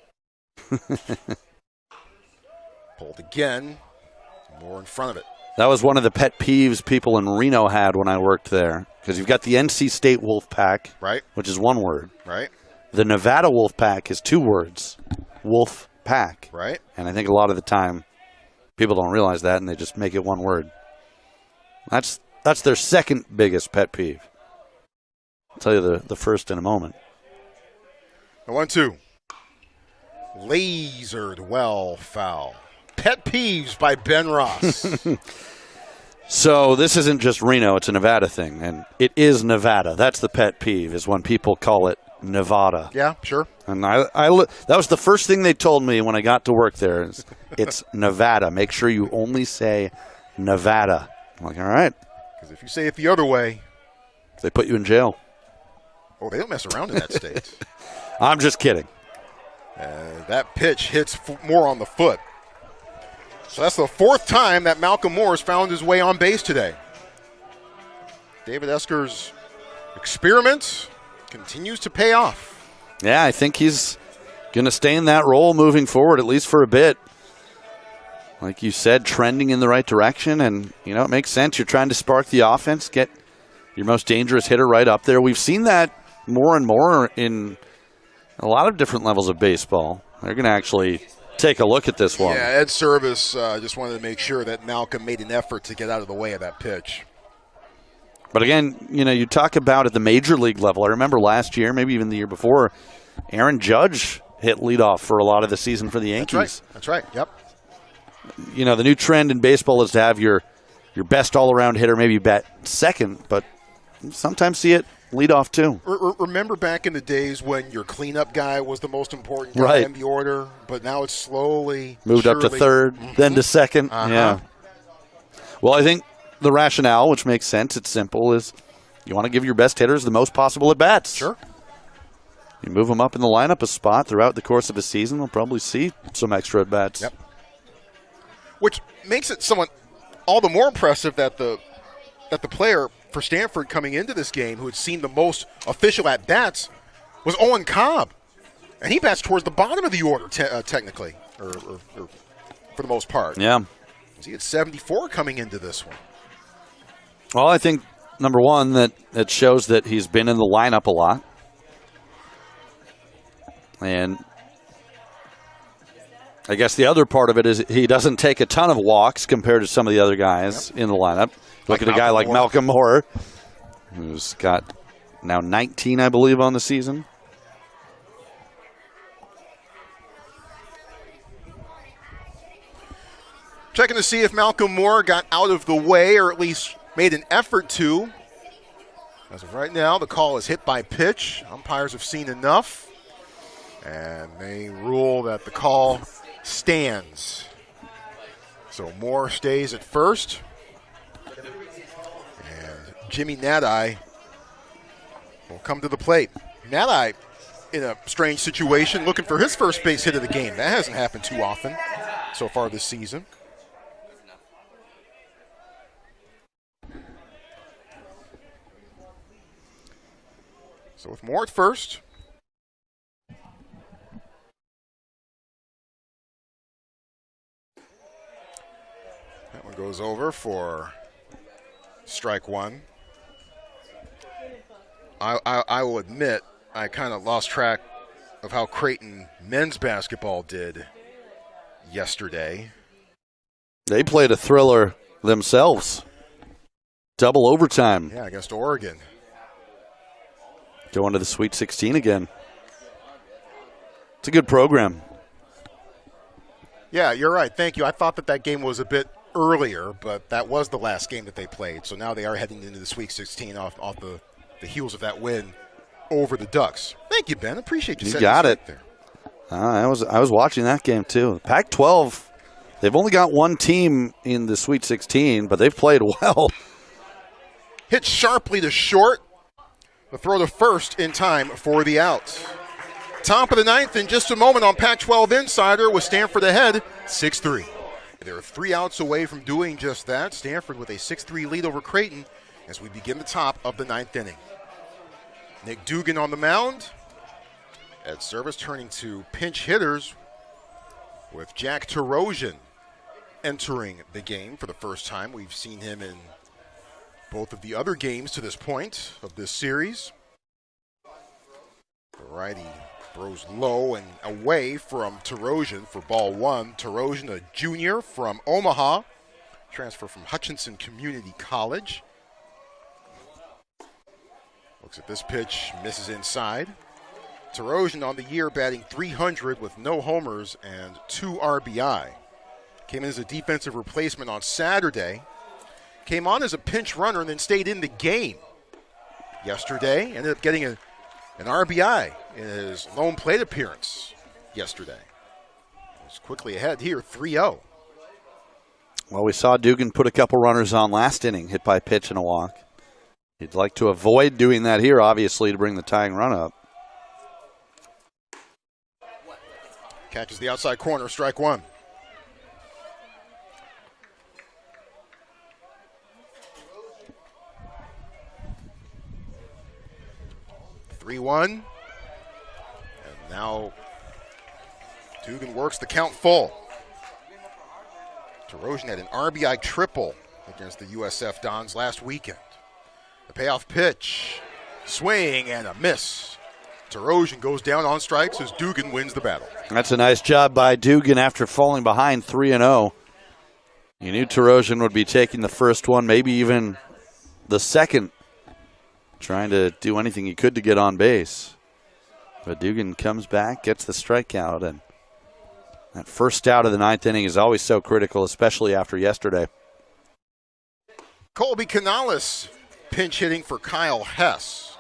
Speaker 1: Pulled again. More in front of it.
Speaker 2: That was one of the pet peeves people in Reno had when I worked there. Because you've got the NC State Wolfpack,
Speaker 1: right,
Speaker 2: which is 1 word.
Speaker 1: Right.
Speaker 2: The Nevada Wolfpack is 2 words. Wolf Pack.
Speaker 1: Right.
Speaker 2: And I think a lot of the time people don't realize that and they just make it 1 word. That's their second biggest pet peeve. I'll tell you the first in a moment.
Speaker 1: The 1-2. Lasered well foul. Pet peeves by Ben Ross.
Speaker 2: So this isn't just Reno, it's a Nevada thing, and it is Nevada. That's the pet peeve, is when people call it Nevada.
Speaker 1: Yeah, sure.
Speaker 2: And that was the first thing they told me when I got to work there. Is it's Nevada. Make sure you only say Nevada. I'm like, all right.
Speaker 1: Because if you say it the other way,
Speaker 2: they put you in jail.
Speaker 1: Oh, they don't mess around in that state.
Speaker 2: I'm just kidding.
Speaker 1: That pitch hits Moore on the foot. So that's the 4th time that Malcolm Moore has found his way on base today. David Esker's experiment continues to pay off.
Speaker 2: Yeah, I think he's going to stay in that role moving forward, at least for a bit. Like you said, trending in the right direction, and it makes sense. You're trying to spark the offense, get your most dangerous hitter right up there. We've seen that more and more in a lot of different levels of baseball. They're going to actually take a look at this one.
Speaker 1: Yeah, Ed Service just wanted to make sure that Malcolm made an effort to get out of the way of that pitch.
Speaker 2: But again, you talk about at the major league level. I remember last year, maybe even the year before, Aaron Judge hit leadoff for a lot of the season for the Yankees.
Speaker 1: That's right. Yep.
Speaker 2: The new trend in baseball is to have your best all-around hitter maybe bat second, but sometimes see it lead off too.
Speaker 1: Remember back in the days when your cleanup guy was the most important guy in the order, but now it's slowly
Speaker 2: moved up to third, then to second. Yeah. Well, I think the rationale, which makes sense. It's simple, is you want to give your best hitters the most possible at-bats.
Speaker 1: Sure.
Speaker 2: You move them up in the lineup a spot throughout the course of a season, they'll probably see some extra at-bats.
Speaker 1: Yep. Which makes it somewhat all the more impressive that the player for Stanford coming into this game who had seen the most official at-bats was Owen Cobb. And he bats towards the bottom of the order, technically, or for the most part.
Speaker 2: Yeah.
Speaker 1: He had 74 coming into this one.
Speaker 2: Well, I think, number one, that it shows that he's been in the lineup a lot. And I guess the other part of it is he doesn't take a ton of walks compared to some of the other guys in the lineup. Look at a guy like Malcolm Moore, who's got now 19, I believe, on the season.
Speaker 1: Checking to see if Malcolm Moore got out of the way or at least made an effort to. As of right now, the call is hit by pitch. Umpires have seen enough, and they rule that the call stands. So Moore stays at first. And Jimmy Nadai will come to the plate. Nadai in a strange situation, looking for his first base hit of the game. That hasn't happened too often so far this season. So with Moore at first. That one goes over for strike one. I will admit I kind of lost track of how Creighton men's basketball did yesterday.
Speaker 2: They played a thriller themselves. Double overtime.
Speaker 1: Yeah, against Oregon.
Speaker 2: Going to the Sweet 16 again. It's a good program.
Speaker 1: Yeah, you're right. Thank you. I thought that game was a bit earlier, but that was the last game that they played. So now they are heading into the Sweet 16 off the heels of that win over the Ducks. Thank you, Ben. Appreciate you.
Speaker 2: You got it.
Speaker 1: There.
Speaker 2: I was watching that game too. Pac-12, they've only got one team in the Sweet 16, but they've played well.
Speaker 1: Hit sharply to short. The throw to first in time for the out. Top of the ninth in just a moment on Pac-12 Insider with Stanford ahead 6-3. They're 3 outs away from doing just that. Stanford with a 6-3 lead over Creighton as we begin the top of the ninth inning. Nick Dugan on the mound. At service turning to pinch hitters with Jack Tarosian entering the game for the first time. We've seen him in both of the other games to this point of this series. The righty throws low and away from Tarosian for ball one. Tarosian, a junior from Omaha, transfer from Hutchinson Community College. Looks at this pitch, misses inside. Tarosian on the year batting .300 with no homers and 2 RBI. Came in as a defensive replacement on Saturday. Came on as a pinch runner and then stayed in the game yesterday. Ended up getting an RBI in his lone plate appearance yesterday. He's quickly ahead here, 3-0.
Speaker 2: Well, we saw Dugan put a couple runners on last inning, hit by a pitch and a walk. He'd like to avoid doing that here, obviously, to bring the tying run up.
Speaker 1: Catches the outside corner, strike one. And now Dugan works the count full. Tarosian had an RBI triple against the USF Dons last weekend. The payoff pitch, swing and a miss. Tarosian goes down on strikes as Dugan wins the battle.
Speaker 2: That's a nice job by Dugan after falling behind 3-0. You knew Tarosian would be taking the first one, maybe even the second, trying to do anything he could to get on base. But Dugan comes back, gets the strikeout, and that first out of the ninth inning is always so critical, especially after yesterday.
Speaker 1: Colby Canales pinch hitting for Kyle Hess.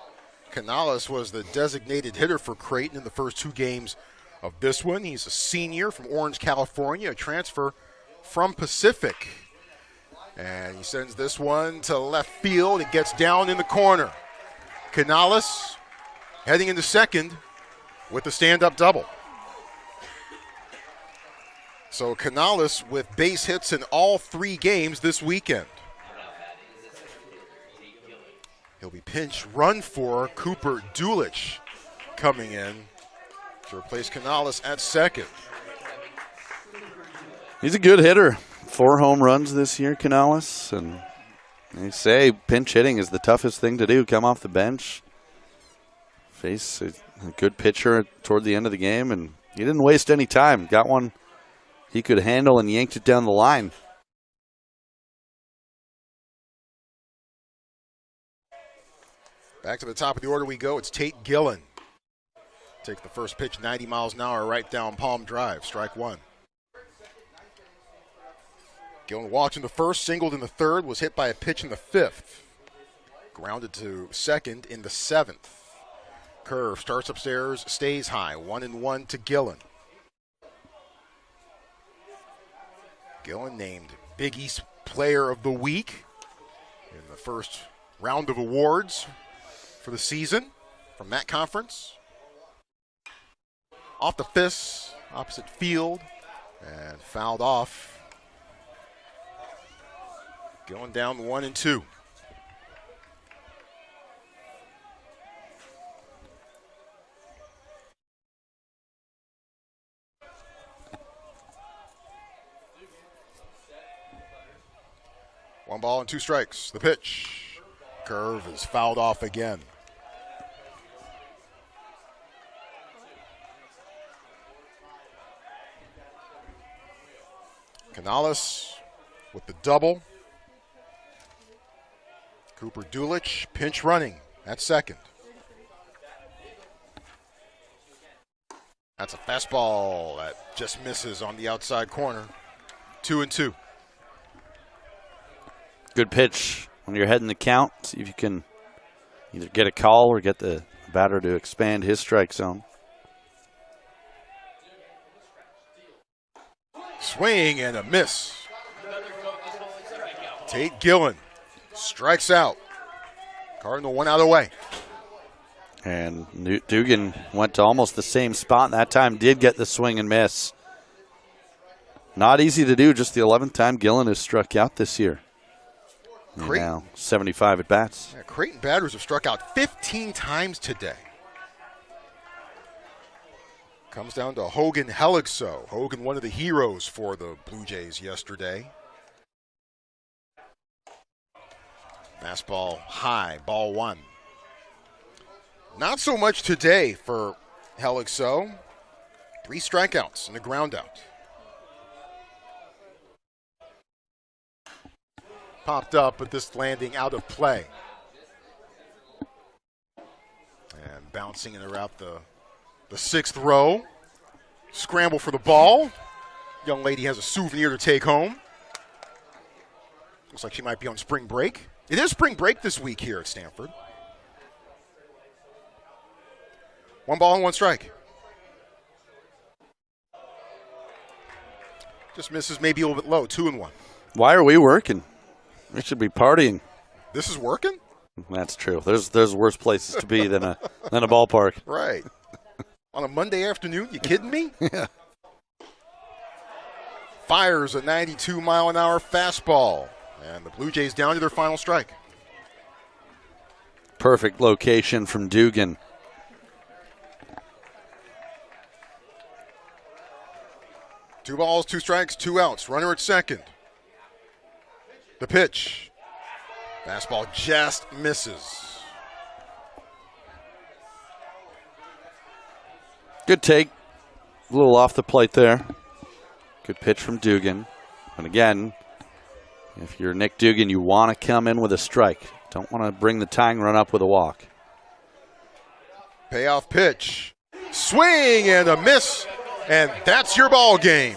Speaker 1: Canales was the designated hitter for Creighton in the first 2 games of this one. He's a senior from Orange, California, a transfer from Pacific. And he sends this one to left field. It gets down in the corner. Canales heading into second with a stand-up double. So Canales with base hits in all 3 games this weekend. He'll be pinch run for Cooper Dulich coming in to replace Canales at second.
Speaker 2: He's a good hitter. 4 home runs this year, Canales. And they say pinch hitting is the toughest thing to do. Come off the bench, face a good pitcher toward the end of the game, and he didn't waste any time. Got one he could handle and yanked it down the line.
Speaker 1: Back to the top of the order we go. It's Tate Gillen. Take the first pitch, 90 miles an hour, right down Palm Drive. Strike 1. Gillen walked in the first, singled in the third, was hit by a pitch in the 5th. Grounded to second in the 7th. Curve starts upstairs, stays high. 1-1 to Gillen. Gillen named Big East Player of the Week in the first round of awards for the season from that conference. Off the fist, opposite field, and fouled off. Going down 1-2. One ball and 2 strikes. The pitch. Curve is fouled off again. Canales with the double. Cooper Dulich pinch running at second. That's a fastball that just misses on the outside corner. 2-2.
Speaker 2: Good pitch when you're heading the count. See if you can either get a call or get the batter to expand his strike zone.
Speaker 1: Swing and a miss. Tate Gillen strikes out. Cardinal 1 out of the way.
Speaker 2: And Dugan went to almost the same spot, and that time did get the swing and miss. Not easy to do, just the 11th time Gillen has struck out this year. Now 75 at bats.
Speaker 1: Yeah, Creighton batters have struck out 15 times today. Comes down to Hogan Helixo. Hogan, one of the heroes for the Blue Jays yesterday. Fastball high, ball 1. Not so much today for Helixo. 3 strikeouts and a ground out. Popped up, but this landing out of play. And bouncing in around the 6th row. Scramble for the ball. Young lady has a souvenir to take home. Looks like she might be on spring break. It is spring break this week here at Stanford. 1 ball and 1 strike. Just misses maybe a little bit low, 2-1.
Speaker 2: Why are we working? We should be partying.
Speaker 1: This is working?
Speaker 2: That's true. There's worse places to be than a ballpark.
Speaker 1: Right. On a Monday afternoon, you kidding me?
Speaker 2: Yeah.
Speaker 1: Fires a 92-mile-an-hour fastball. And the Blue Jays down to their final strike.
Speaker 2: Perfect location from Dugan.
Speaker 1: Two balls, 2 strikes, 2 outs. Runner at second. The pitch. Fastball just misses.
Speaker 2: Good take. A little off the plate there. Good pitch from Dugan. And again, if you're Nick Dugan, you want to come in with a strike. Don't want to bring the tying run up with a walk.
Speaker 1: Payoff pitch. Swing and a miss. And that's your ball game.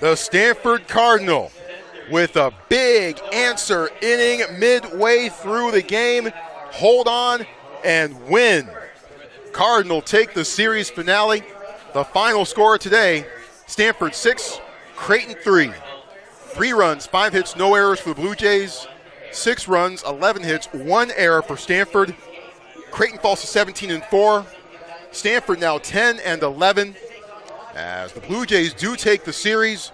Speaker 1: The Stanford Cardinal with a big answer inning midway through the game. Hold on and win. Cardinal take the series finale. The final score today, Stanford 6, Creighton 3. 3 runs, 5 hits, no errors for the Blue Jays. 6 runs, 11 hits, 1 error for Stanford. Creighton falls to 17-4. Stanford now 10-11. As the Blue Jays do take the series,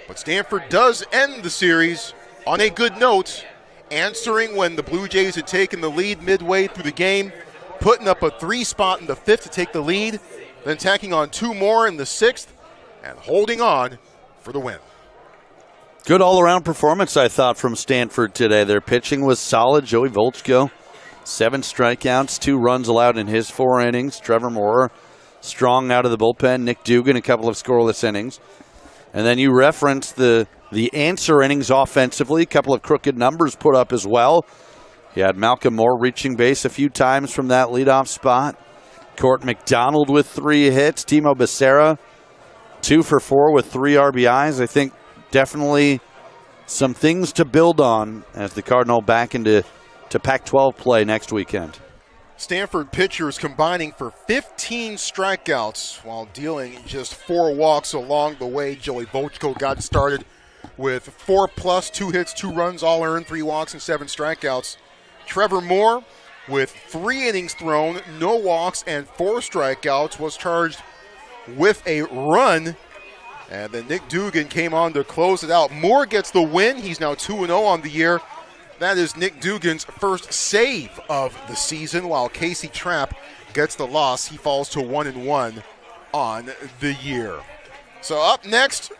Speaker 1: but Stanford does end the series on a good note, answering when the Blue Jays had taken the lead midway through the game, putting up a 3 spot in the 5th to take the lead, then tacking on 2 more in the 6th, and holding on for the win.
Speaker 2: Good all-around performance, I thought, from Stanford today. Their pitching was solid. Joey Volchko, 7 strikeouts, 2 runs allowed in his 4 innings. Trevor Moore, strong out of the bullpen. Nick Dugan, a couple of scoreless innings. And then you referenced the answer innings offensively, a couple of crooked numbers put up as well. You had Malcolm Moore reaching base a few times from that leadoff spot. Court McDonald with 3 hits. Timo Becerra, 2 for 4 with 3 RBIs. I think definitely some things to build on as the Cardinal back into Pac-12 play next weekend.
Speaker 1: Stanford pitchers combining for 15 strikeouts while dealing just 4 walks along the way. Joey Volchko got started with 4+, 2 hits, 2 runs, all earned, 3 walks and 7 strikeouts. Trevor Moore with 3 innings thrown, no walks and 4 strikeouts, was charged with a run. And then Nick Dugan came on to close it out. Moore gets the win. He's now 2-0 on the year. That is Nick Dugan's first save of the season, while Casey Trapp gets the loss. He falls to 1-1 on the year. So up next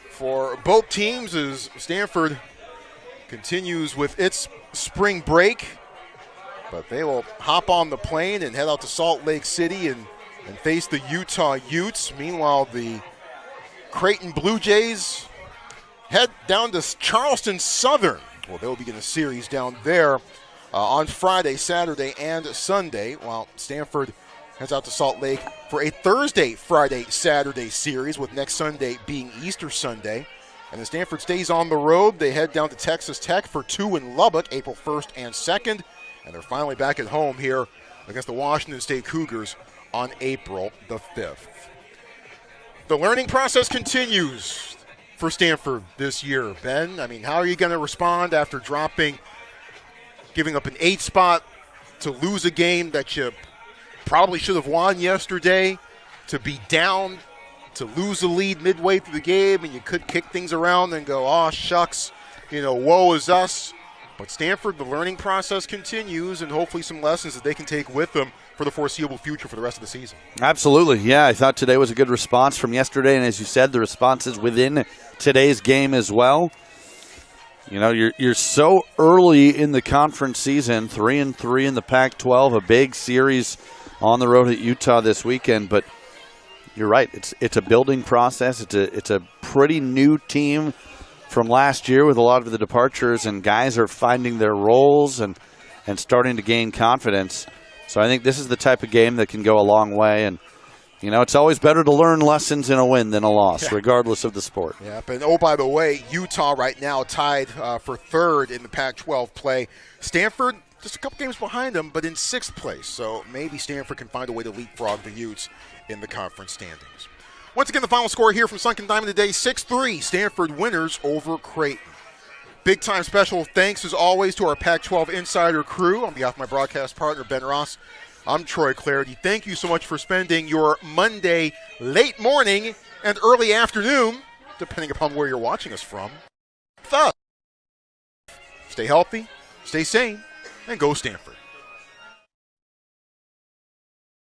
Speaker 1: for both teams is Stanford continues with its spring break, but they will hop on the plane and head out to Salt Lake City and face the Utah Utes. Meanwhile, the Creighton Blue Jays head down to Charleston Southern. Well, they'll begin a series down there on Friday, Saturday, and Sunday, while Stanford heads out to Salt Lake for a Thursday, Friday, Saturday series, with next Sunday being Easter Sunday. And as Stanford stays on the road, they head down to Texas Tech for 2 in Lubbock, April 1st and 2nd. And they're finally back at home here against the Washington State Cougars on April the 5th. The learning process continues for Stanford this year, Ben. I mean, how are you going to respond after giving up an 8 spot to lose a game that you probably should have won yesterday, to be down, to lose the lead midway through the game, and you could kick things around and go, oh, shucks, woe is us. But Stanford, the learning process continues, and hopefully some lessons that they can take with them for the foreseeable future for the rest of the season. Absolutely.
Speaker 2: Yeah, I thought today was a good response from yesterday, and as you said, the responses within today's game as well. You're so early in the conference season, 3-3 in the Pac-12, a big series on the road at Utah this weekend, but you're right. It's a building process. It's a pretty new team from last year with a lot of the departures, and guys are finding their roles and starting to gain confidence. So I think this is the type of game that can go a long way. And, it's always better to learn lessons in a win than a loss, regardless of the sport.
Speaker 1: Yep. And, by the way, Utah right now tied for 3rd in the Pac-12 play. Stanford just a couple games behind them, but in 6th place. So maybe Stanford can find a way to leapfrog the Utes in the conference standings. Once again, the final score here from Sunken Diamond today, 6-3, Stanford winners over Creighton. Big-time special thanks, as always, to our Pac-12 Insider crew. On behalf of my broadcast partner, Ben Ross, I'm Troy Clarity. Thank you so much for spending your Monday late morning and early afternoon, depending upon where you're watching us from, with us. Stay healthy, stay sane, and go Stanford.